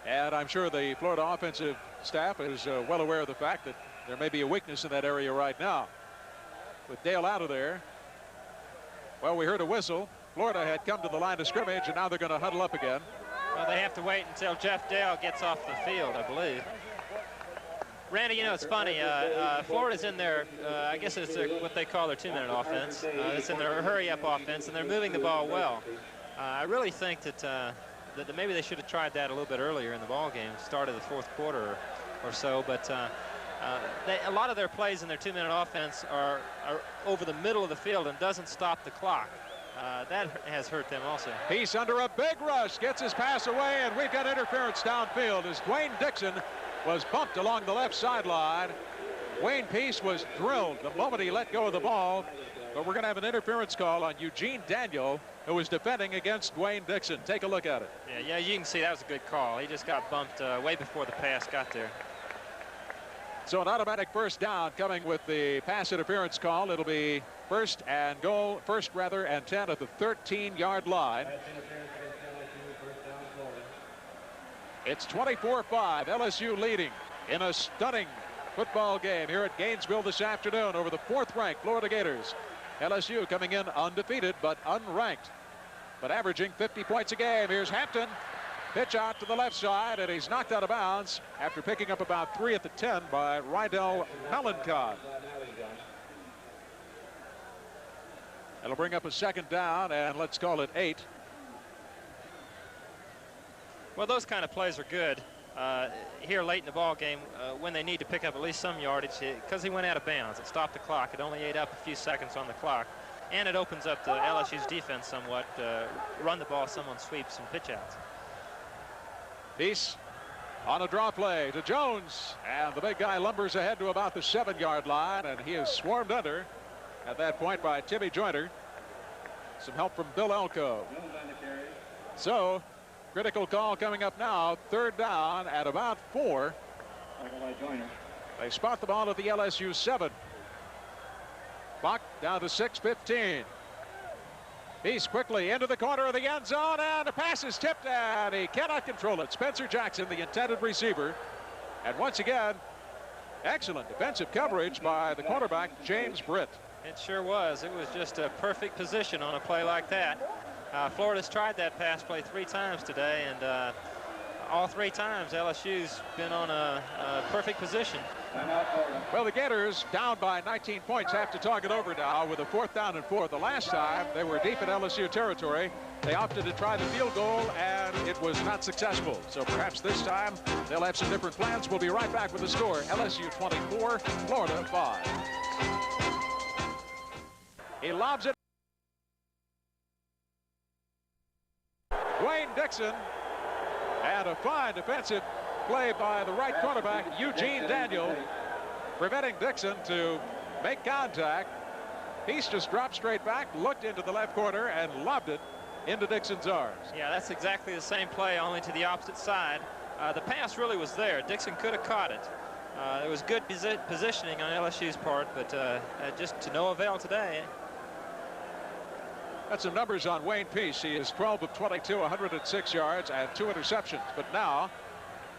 and I'm sure the Florida offensive staff is well aware of the fact that there may be a weakness in that area right now. With Dale out of there, well, we heard a whistle. Florida had come to the line of scrimmage, and now they're going to huddle up again. Well, they have to wait until Jeff Dale gets off the field, I believe. Randy, you know, it's funny. Florida's in their, I guess it's what they call their 2-minute offense. It's in their hurry-up offense, and they're moving the ball well. I really think that maybe they should have tried that a little bit earlier in the ball game, start of the fourth quarter or so. But a lot of their plays in their 2-minute offense are over the middle of the field and doesn't stop the clock. That has hurt them also. He's under a big rush, gets his pass away, and we've got interference downfield as Dwayne Dixon was bumped along the left sideline. Wayne Peace was drilled the moment he let go of the ball, but we're going to have an interference call on Eugene Daniel, who was defending against Dwayne Dixon. Take a look at it. Yeah, you can see that was a good call. He just got bumped way before the pass got there. So an automatic first down coming with the pass interference call. It'll be first and 10 at the 13-yard line. It's 24-5, LSU leading in a stunning football game here at Gainesville this afternoon over the 4th-ranked Florida Gators. LSU coming in undefeated but unranked, but averaging 50 points a game. Here's Hampton. Pitch out to the left side, and he's knocked out of bounds after picking up about 3 at the 10 by Rydell Malencon. That'll bring up a second down, and let's call it 8. Well, those kind of plays are good here late in the ball game when they need to pick up at least some yardage, because he went out of bounds. It stopped the clock. It only ate up a few seconds on the clock, and it opens up the LSU's defense somewhat, run the ball some on sweeps and pitch outs. Peace on a draw play to Jones, and the big guy lumbers ahead to about the 7-yard line, and he is swarmed under at that point by Timmy Joyner. Some help from Bill Elko. So critical call coming up now, 3rd down at about 4. They spot the ball at the LSU 7. Clock down to 6:15. Peace quickly into the corner of the end zone, and the pass is tipped, and he cannot control it. Spencer Jackson, the intended receiver. And once again, excellent defensive coverage by the quarterback, James Britt. It sure was. It was just a perfect position on a play like that. Florida's tried that pass play 3 times today, and all 3 times LSU's been on a perfect position. Well, the Gators, down by 19 points, have to talk it over now with a 4th down and 4. The last time they were deep in LSU territory, they opted to try the field goal, and it was not successful. So perhaps this time they'll have some different plans. We'll be right back with the score. LSU 24, Florida 5. He lobs it. Dwayne Dixon, and a fine defensive play by the right cornerback, Eugene Daniel, preventing Dixon to make contact. Peace just dropped straight back, looked into the left corner, and lobbed it into Dixon's arms. Yeah, that's exactly the same play, only to the opposite side. The pass really was there. Dixon could have caught it. It was good positioning on LSU's part, but just to no avail today. That's some numbers on Wayne Peace. He is 12 of 22, 106 yards, and 2 interceptions. But now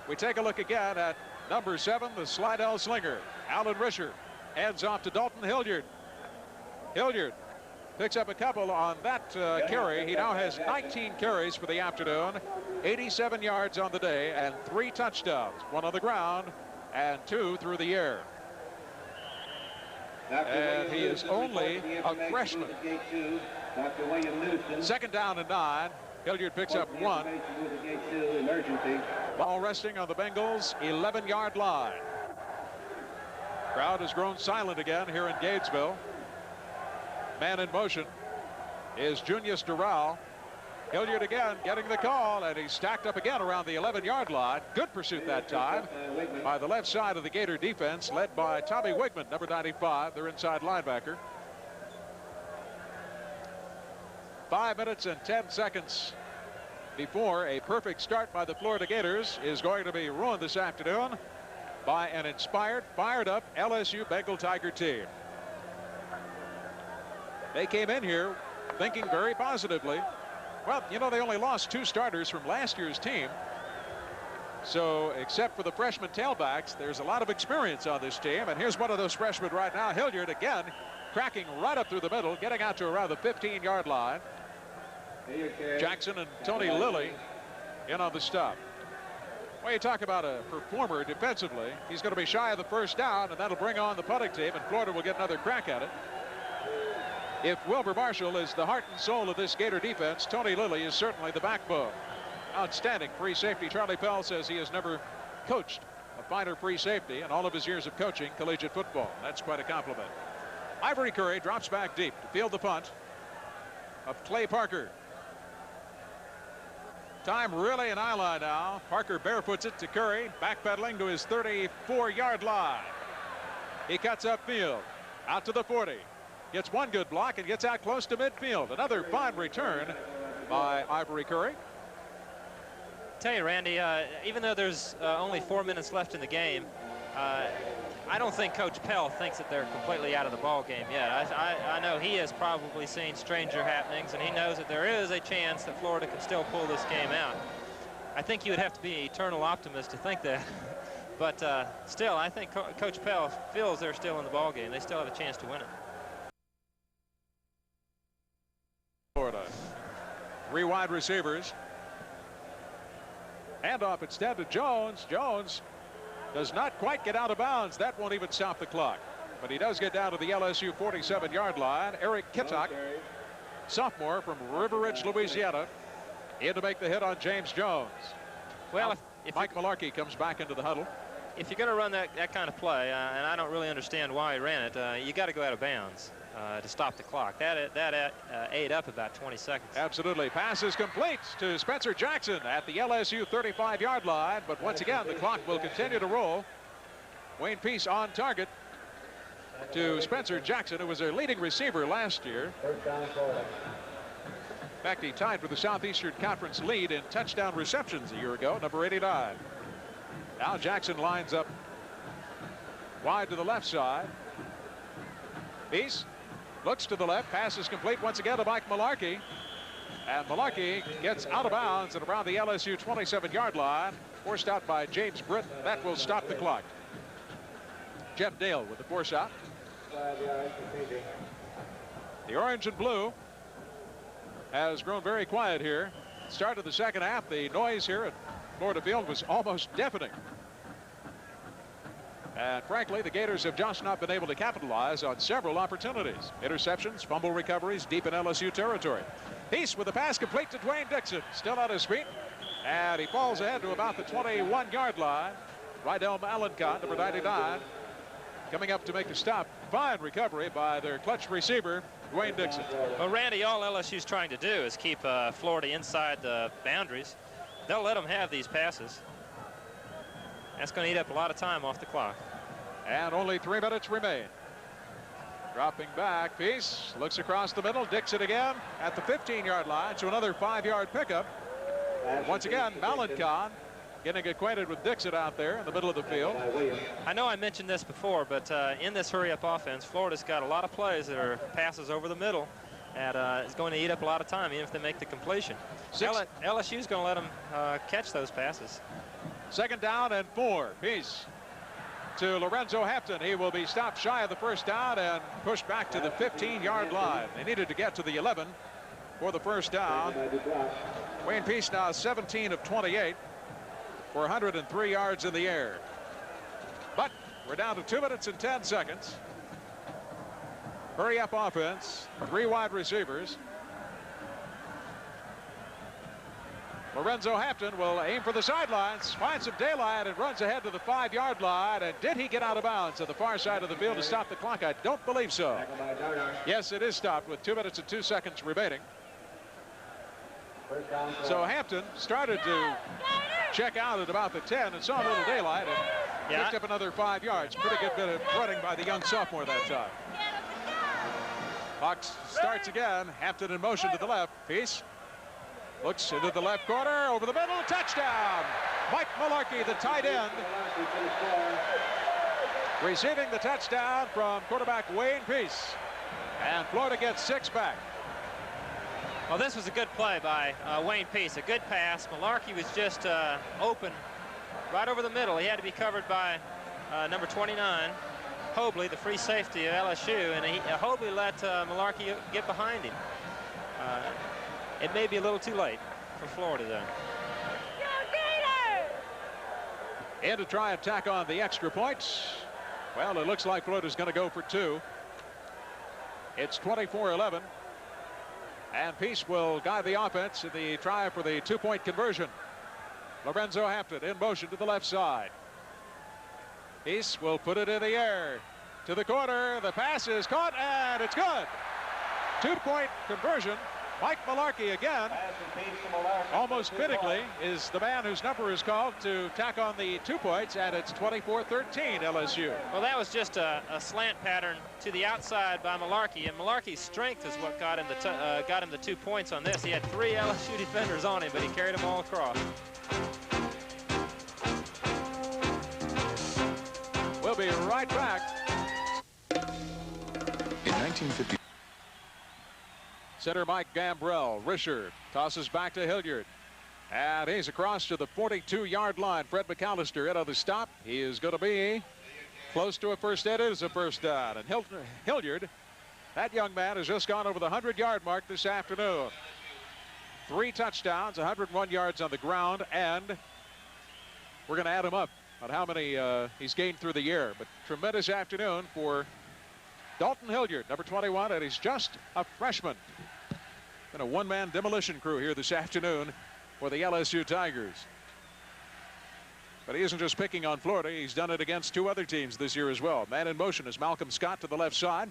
we take a look again at number 7, the Slidell slinger, Alan Risher. Hands off to Dalton Hilliard. Hilliard picks up a couple on that carry. He now has 19 carries for the afternoon, 87 yards on the day, and 3 touchdowns, 1 on the ground and 2 through the air. And he is only a freshman. 2nd down and 9. Hilliard picks up 1. Ball resting on the Bengals' 11-yard line. Crowd has grown silent again here in Gainesville. Man in motion is Junius Doral. Hilliard again getting the call, and he's stacked up again around the 11-yard line. Good pursuit that time by the left side of the Gator defense, led by Tommy Wigman, number 95, their inside linebacker. 5 minutes and 10 seconds before a perfect start by the Florida Gators is going to be ruined this afternoon by an inspired, fired up LSU Bengal Tiger team. They came in here thinking very positively. Well, you know, they only lost 2 starters from last year's team. So except for the freshman tailbacks, there's a lot of experience on this team. And here's one of those freshmen right now, Hilliard, again, cracking right up through the middle, getting out to around the 15-yard line. Jackson and Tony Lilly in on the stop. Well, you talk about a performer defensively. He's going to be shy of the first down, and that'll bring on the punting team, and Florida will get another crack at it. If Wilbur Marshall is the heart and soul of this Gator defense, Tony Lilly is certainly the backbone. Outstanding free safety. Charlie Pell says he has never coached a finer free safety in all of his years of coaching collegiate football. That's quite a compliment. Ivory Curry drops back deep to field the punt of Clay Parker. Time really an eye line now. Parker barefoots it to Curry, backpedaling to his 34-yard line. He cuts upfield, out to the 40. Gets one good block and gets out close to midfield. Another fine return by Ivory Curry. Tell you, Randy, even though there's only 4 minutes left in the game, I don't think Coach Pell thinks that they're completely out of the ball game yet. I know he has probably seen stranger happenings, and he knows that there is a chance that Florida can still pull this game out. I think you would have to be an eternal optimist to think that. But still, I think Coach Pell feels they're still in the ball game. They still have a chance to win it. Florida. 3 wide receivers. Handoff instead to Jones. Jones does not quite get out of bounds. That won't even stop the clock. But he does get down to the LSU 47-yard line. Eric Kittock, sophomore from River Ridge, Louisiana, in to make the hit on James Jones. Well, if Mike Malarkey comes back into the huddle. If you're going to run that kind of play, and I don't really understand why he ran it, you got to go out of bounds to stop the clock. That ate up about 20 seconds. Absolutely. Pass is complete to Spencer Jackson at the LSU 35-yard line. But once again, the clock will continue to roll. Wayne Peace on target to Spencer Jackson, who was their leading receiver last year. In fact, he tied for the Southeastern Conference lead in touchdown receptions a year ago, number 89. Now Jackson lines up wide to the left side. Peace looks to the left. Pass is complete once again to Mike Malarkey. And Malarkey gets out of bounds at around the LSU 27-yard line. Forced out by James Britt. That will stop the clock. Jeff Dale with the force out. The orange and blue has grown very quiet here. Start of the second half, the noise here at Florida Field was almost deafening. And frankly, the Gators have just not been able to capitalize on several opportunities. Interceptions, fumble recoveries deep in LSU territory. Peace with the pass complete to Dwayne Dixon. Still on his feet. And he falls ahead to about the 21-yard line. Rydell Malencon, number 99, coming up to make the stop. Fine recovery by their clutch receiver, Dwayne Dixon. Well, Randy, all LSU's trying to do is keep Florida inside the boundaries. They'll let them have these passes. That's going to eat up a lot of time off the clock. And only 3 minutes remain. Dropping back, Peace looks across the middle. Dixon again at the 15-yard line, so another 5-yard pickup. And once again, Malencon getting acquainted with Dixon out there in the middle of the field. I know I mentioned this before, but in this hurry-up offense, Florida's got a lot of plays that are passes over the middle. And it's going to eat up a lot of time, even if they make the completion. LSU's going to let them catch those passes. 2nd down and 4. Peace to Lorenzo Hampton. He will be stopped shy of the first down and pushed back to the 15-yard line. They needed to get to the 11 for the first down. Wayne Peace now 17 of 28 for 103 yards in the air. But we're down to 2 minutes and 10 seconds. Hurry up offense. 3 wide receivers. Lorenzo Hampton will aim for the sidelines, finds some daylight, and runs ahead to the 5-yard line. And did he get out of bounds at the far side of the field to stop the clock? I don't believe so. Yes, it is stopped with 2 minutes and 2 seconds remaining. So Hampton started to check out at about the 10 and saw a little daylight and picked up another 5 yards. Pretty good bit of running by the young sophomore that time. Fox starts again. Hampton in motion to the left. Peace looks into the left corner, over the middle, touchdown. Mike Malarkey, the tight end, receiving the touchdown from quarterback Wayne Peace. And Florida gets 6 back. Well, this was a good play by Wayne Peace, a good pass. Malarkey was just open right over the middle. He had to be covered by number 29, Hobley, the free safety of LSU, and Hobley let Malarkey get behind him. It may be a little too late for Florida, though. And to try and tack on the extra points. Well, it looks like Florida's going to go for 2. It's 24-11. And Peace will guide the offense in the try for the 2-point conversion. Lorenzo Hampton in motion to the left side. Peace will put it in the air to the corner. The pass is caught, and it's good. 2-point conversion. Mike Malarkey again, almost fittingly, is the man whose number is called to tack on the 2 points, and it's 24-13 LSU. Well, that was just a slant pattern to the outside by Malarkey, and Malarkey's strength is what got him the 2 points on this. He had 3 LSU defenders on him, but he carried them all across. We'll be right back. In 1950. Center Mike Gambrell. Risher tosses back to Hilliard. And he's across to the 42-yard line. Fred McAllister in on the stop. He is going to be close to a first down. It is a first down. And Hilliard, that young man, has just gone over the 100-yard mark this afternoon. 3 touchdowns, 101 yards on the ground, and we're going to add him up on how many he's gained through the year. But tremendous afternoon for Dalton Hilliard, number 21, and he's just a freshman. Been a one-man demolition crew here this afternoon for the LSU Tigers. But he isn't just picking on Florida. He's done it against 2 other teams this year as well. Man in motion is Malcolm Scott to the left side.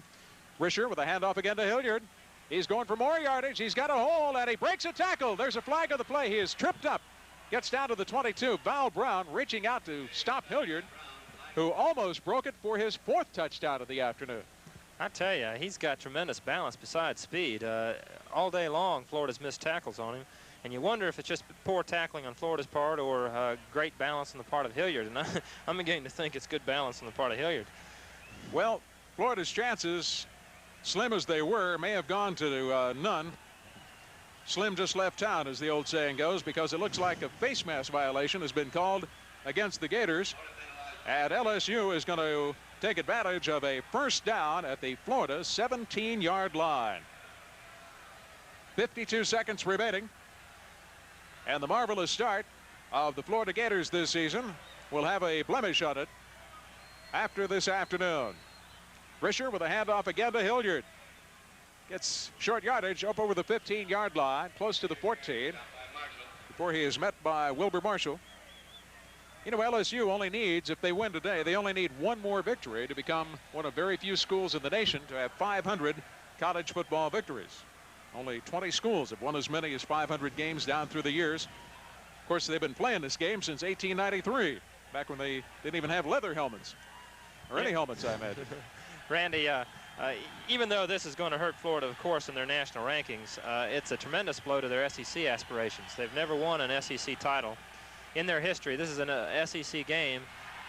Risher with a handoff again to Hilliard. He's going for more yardage. He's got a hole, and he breaks a tackle. There's a flag on the play. He is tripped up. Gets down to the 22. Val Brown reaching out to stop Hilliard, who almost broke it for his 4th touchdown of the afternoon. I tell you, he's got tremendous balance besides speed. All day long, Florida's missed tackles on him. And you wonder if it's just poor tackling on Florida's part or great balance on the part of Hilliard. And I'm beginning to think it's good balance on the part of Hilliard. Well, Florida's chances, slim as they were, may have gone to none. Slim just left town, as the old saying goes, because it looks like a face mask violation has been called against the Gators. And LSU is going to take advantage of a first down at the Florida 17-yard line. 52 seconds remaining. And the marvelous start of the Florida Gators this season will have a blemish on it after this afternoon. Risher with a handoff again to Hilliard. Gets short yardage up over the 15-yard line, close to the 14, before he is met by Wilbur Marshall. You know, LSU only needs, if they win today, they only need 1 more victory to become one of very few schools in the nation to have 500 college football victories. Only 20 schools have won as many as 500 games down through the years. Of course, they've been playing this game since 1893, back when they didn't even have leather helmets, or any helmets, I imagine. Randy, even though this is going to hurt Florida, of course, in their national rankings, it's a tremendous blow to their SEC aspirations. They've never won an SEC title in their history. This is an SEC game,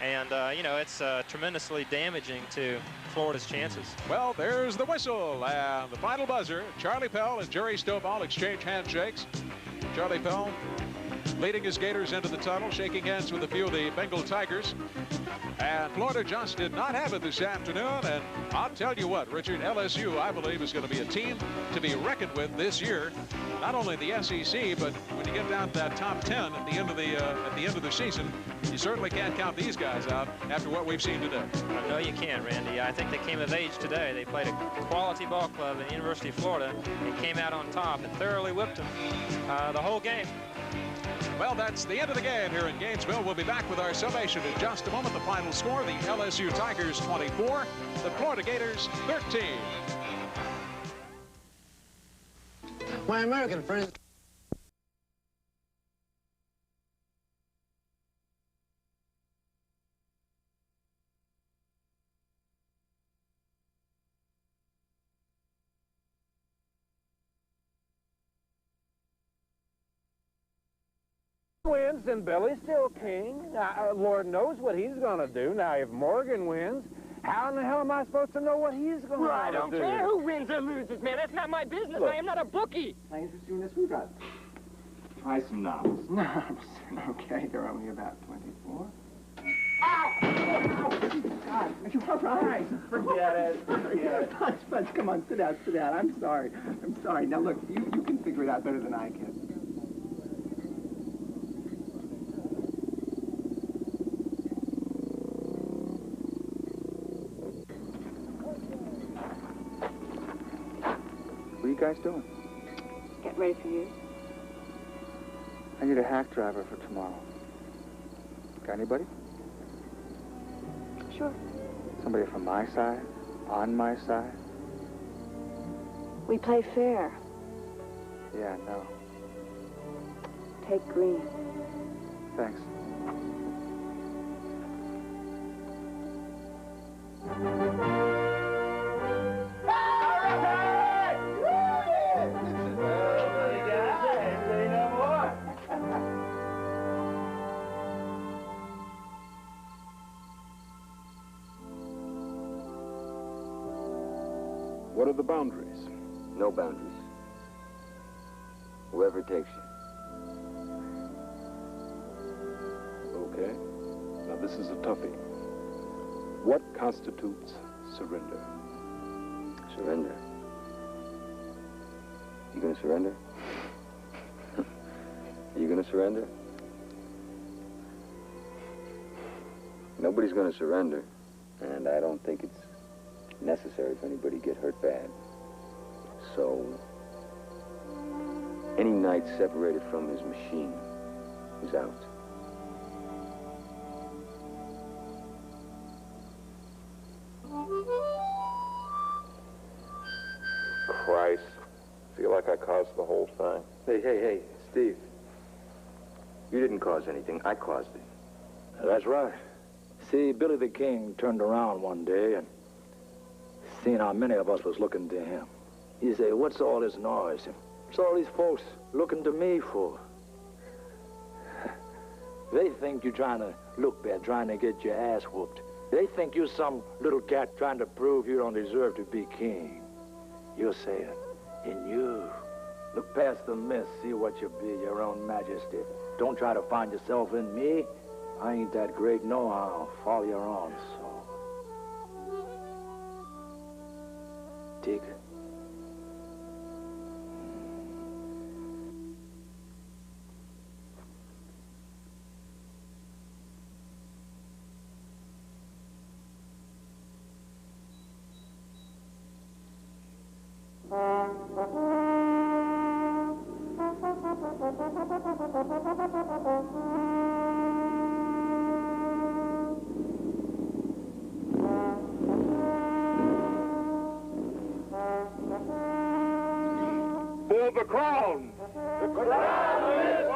and you know, it's tremendously damaging to Florida's chances. Well, there's the whistle and the final buzzer. Charlie Pell and Jerry Stovall exchange handshakes. Charlie Pell leading his Gators into the tunnel, shaking hands with a few of the Bengal Tigers. And Florida just did not have it this afternoon. And I'll tell you what, Richard, LSU, I believe, is going to be a team to be reckoned with this year. Not only the SEC, but when you get down to that top 10 at the end of the season, you certainly can't count these guys out after what we've seen today. No, you can't, Randy. I think they came of age today. They played a quality ball club at the University of Florida and came out on top and thoroughly whipped them the whole game. Well, that's the end of the game here in Gainesville. We'll be back with our summation in just a moment. The final score, the LSU Tigers 24, the Florida Gators 13. My American friends. wins, then Billy's still king. Now, Lord knows what he's going to do. Now, if Morgan wins, how in the hell am I supposed to know what he's going to do? Well, I don't care who wins or loses, man. That's not my business. Look. I am not a bookie. I interest you in this food rod. Try some novels. Knobs. Okay, they're only about 24. Ow! God, you all right? Forget it. Forget it. Spuds, come on, sit down, sit down. I'm sorry. I'm sorry. Now, look, you can figure it out better than I can. What are you guys doing? Get ready for you. I need a hack driver for tomorrow. Got anybody? Sure. Somebody from my side? On my side? We play fair. Yeah, no. Take green. Thanks. What are the boundaries? No boundaries. Whoever takes you. Okay. Now this is a toughie. What constitutes surrender? Surrender. You gonna surrender? You gonna surrender? Nobody's gonna surrender, and I don't think it's necessary for anybody to get hurt bad. So, any knight separated from his machine is out. Christ. Feel like I caused the whole thing? Hey, Steve. You didn't cause anything. I caused it. That's right. See, Billy the King turned around one day and seen how many of us was looking to him. He said, what's all this noise? What's all these folks looking to me for? They think you're trying to look bad, trying to get your ass whooped. They think you're some little cat trying to prove you don't deserve to be king. You're saying, in you. Look past the mist, see what you be, your own majesty. Don't try to find yourself in me. I ain't that great know-how. Follow your own soul. Dig. For the crown! The crown is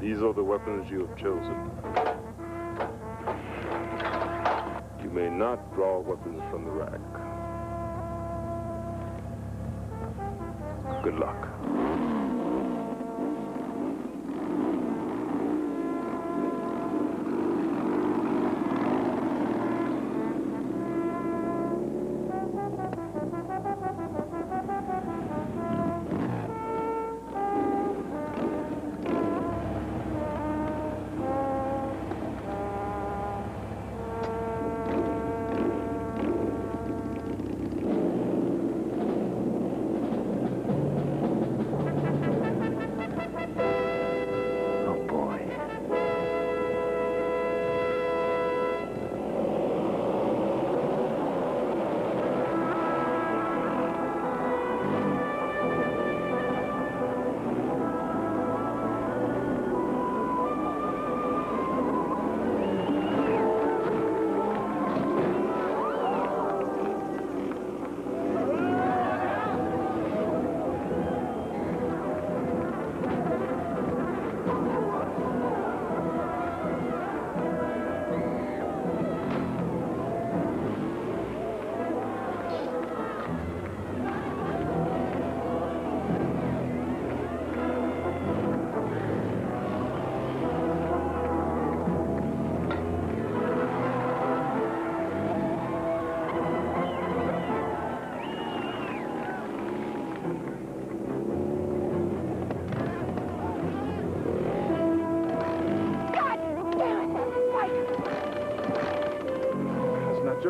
These are the weapons you have chosen. You may not draw weapons from the rack. Good luck.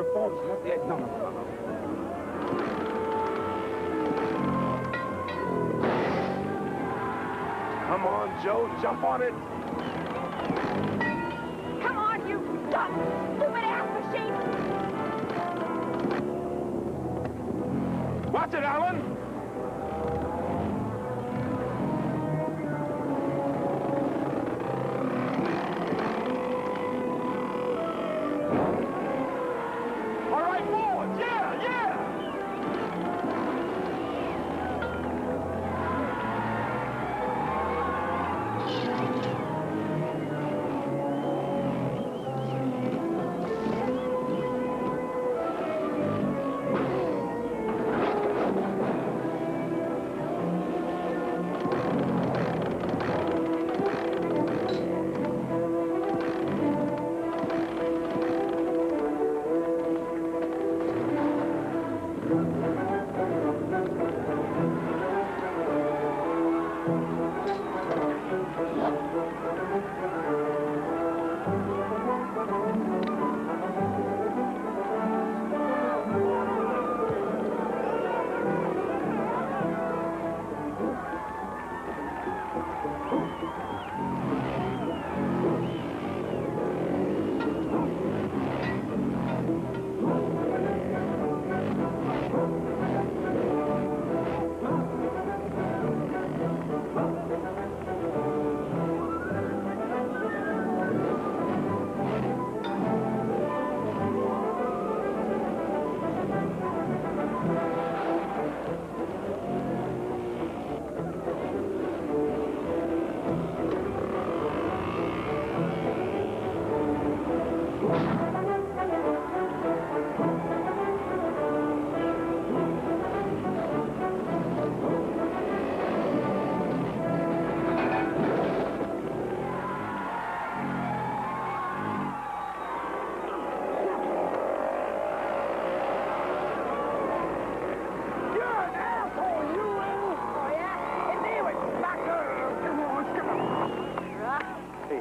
your fault. No. Come on, Joe, jump on it. Come on, you dumb, stupid ass machine! Watch it, Alan. All right, forward. Yeah.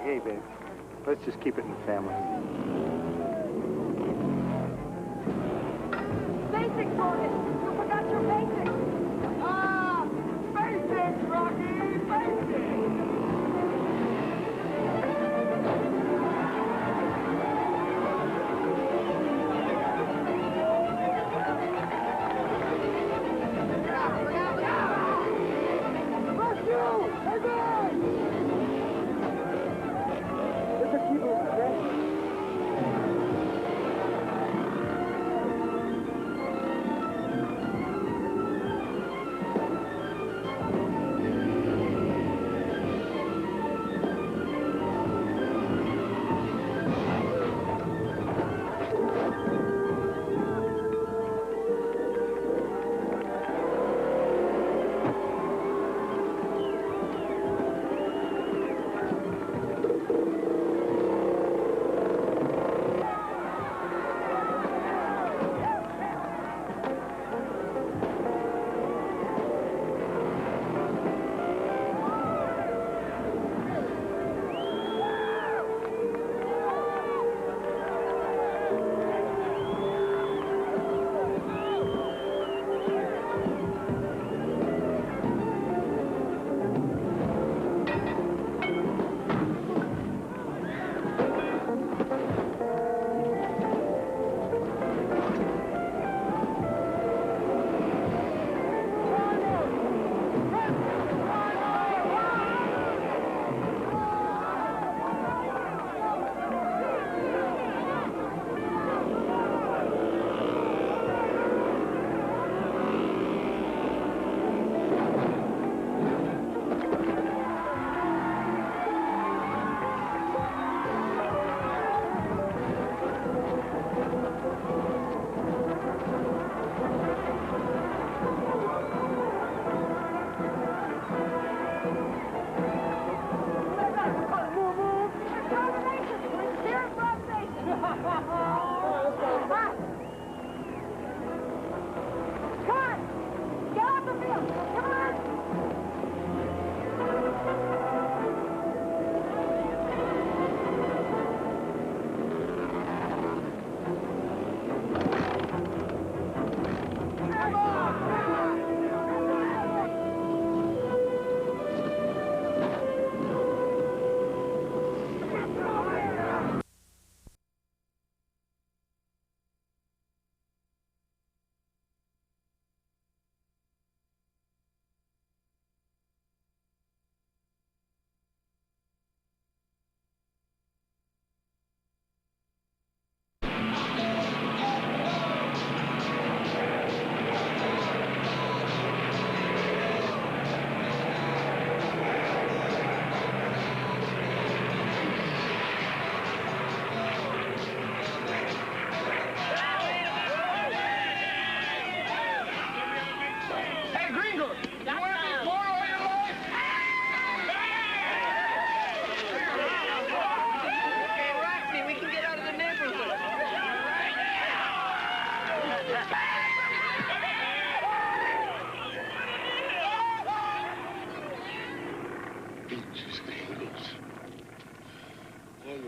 Hey, babe. Let's just keep it in the family. Basics, Morgan! You forgot your basics! Ah! Basics, Rocky! Basics!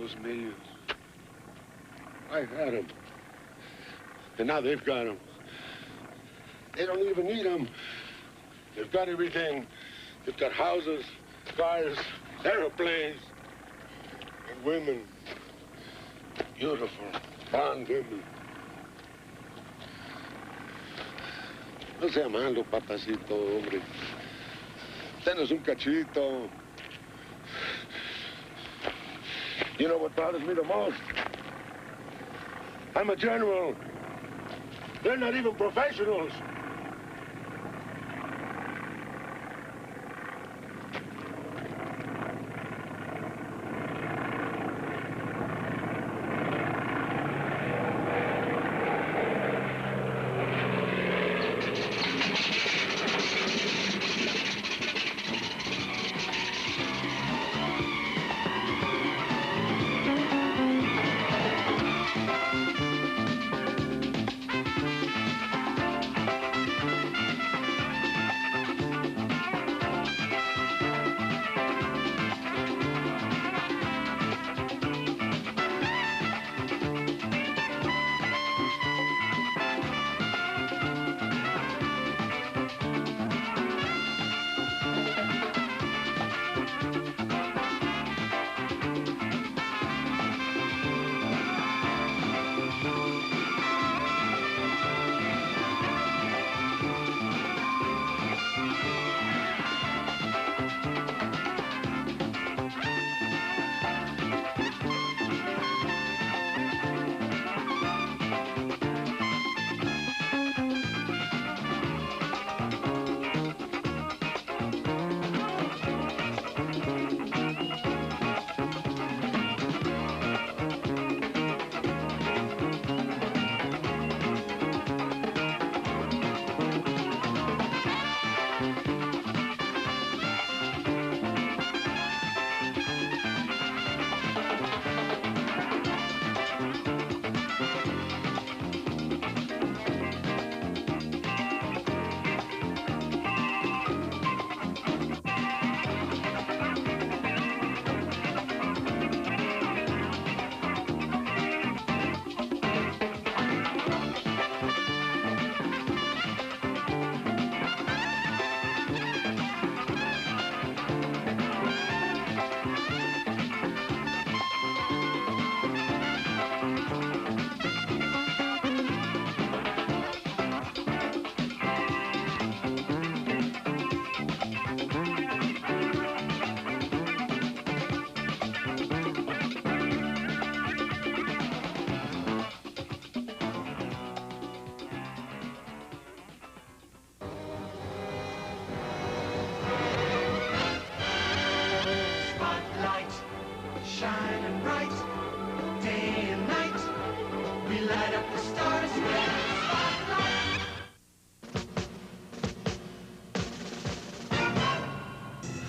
those millions. I had them. And now they've got them. They don't even need them. They've got everything. They've got houses, cars, airplanes, and women. Beautiful, blonde women. No sea malo, papacito, hombre. Tenos un cachito. You know what bothers me the most? I'm a general. They're not even professionals.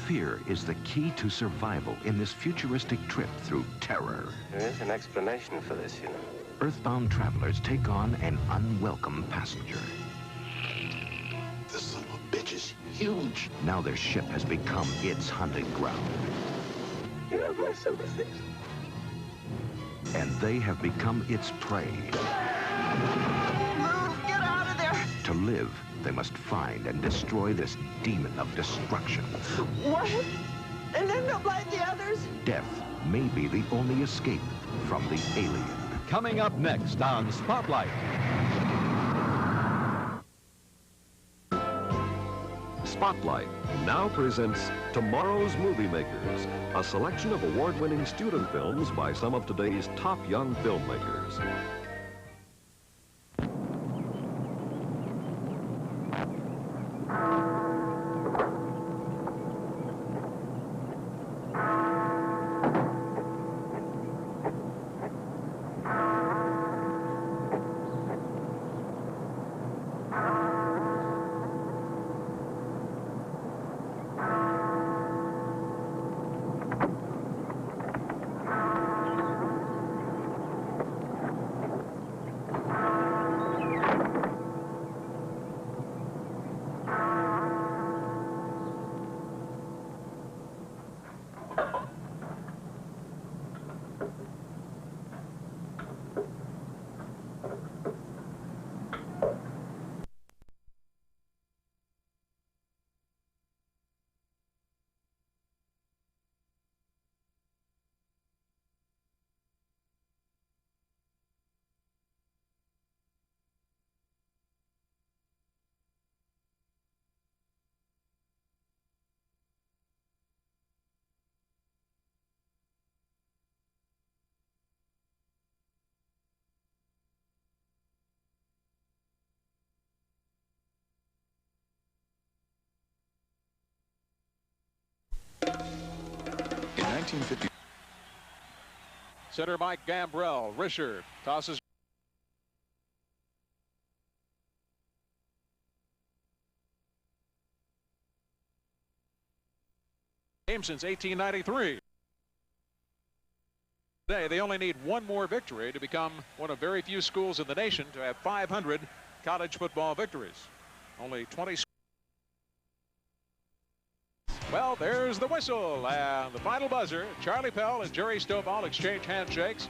Fear is the key to survival in this futuristic trip through terror. There is an explanation for this, you know. Earthbound travelers take on an unwelcome passenger. This son of a bitch is huge. Now their ship has become its hunting ground. You have my sympathies. And they have become its prey. Move! Get out of there! To live, they must find and destroy this demon of destruction. What? And then they'll blind the others? Death may be the only escape from the alien. Coming up next on Spotlight. Spotlight now presents Tomorrow's Movie Makers, a selection of award-winning student films by some of today's top young filmmakers. 1950. Center Mike Gambrell. Risher tosses. Game since 1893. Today, they only need one more victory to become one of very few schools in the nation to have 500 college football victories. Only 20. Well, there's the whistle and the final buzzer. Charlie Pell and Jerry Stovall exchange handshakes.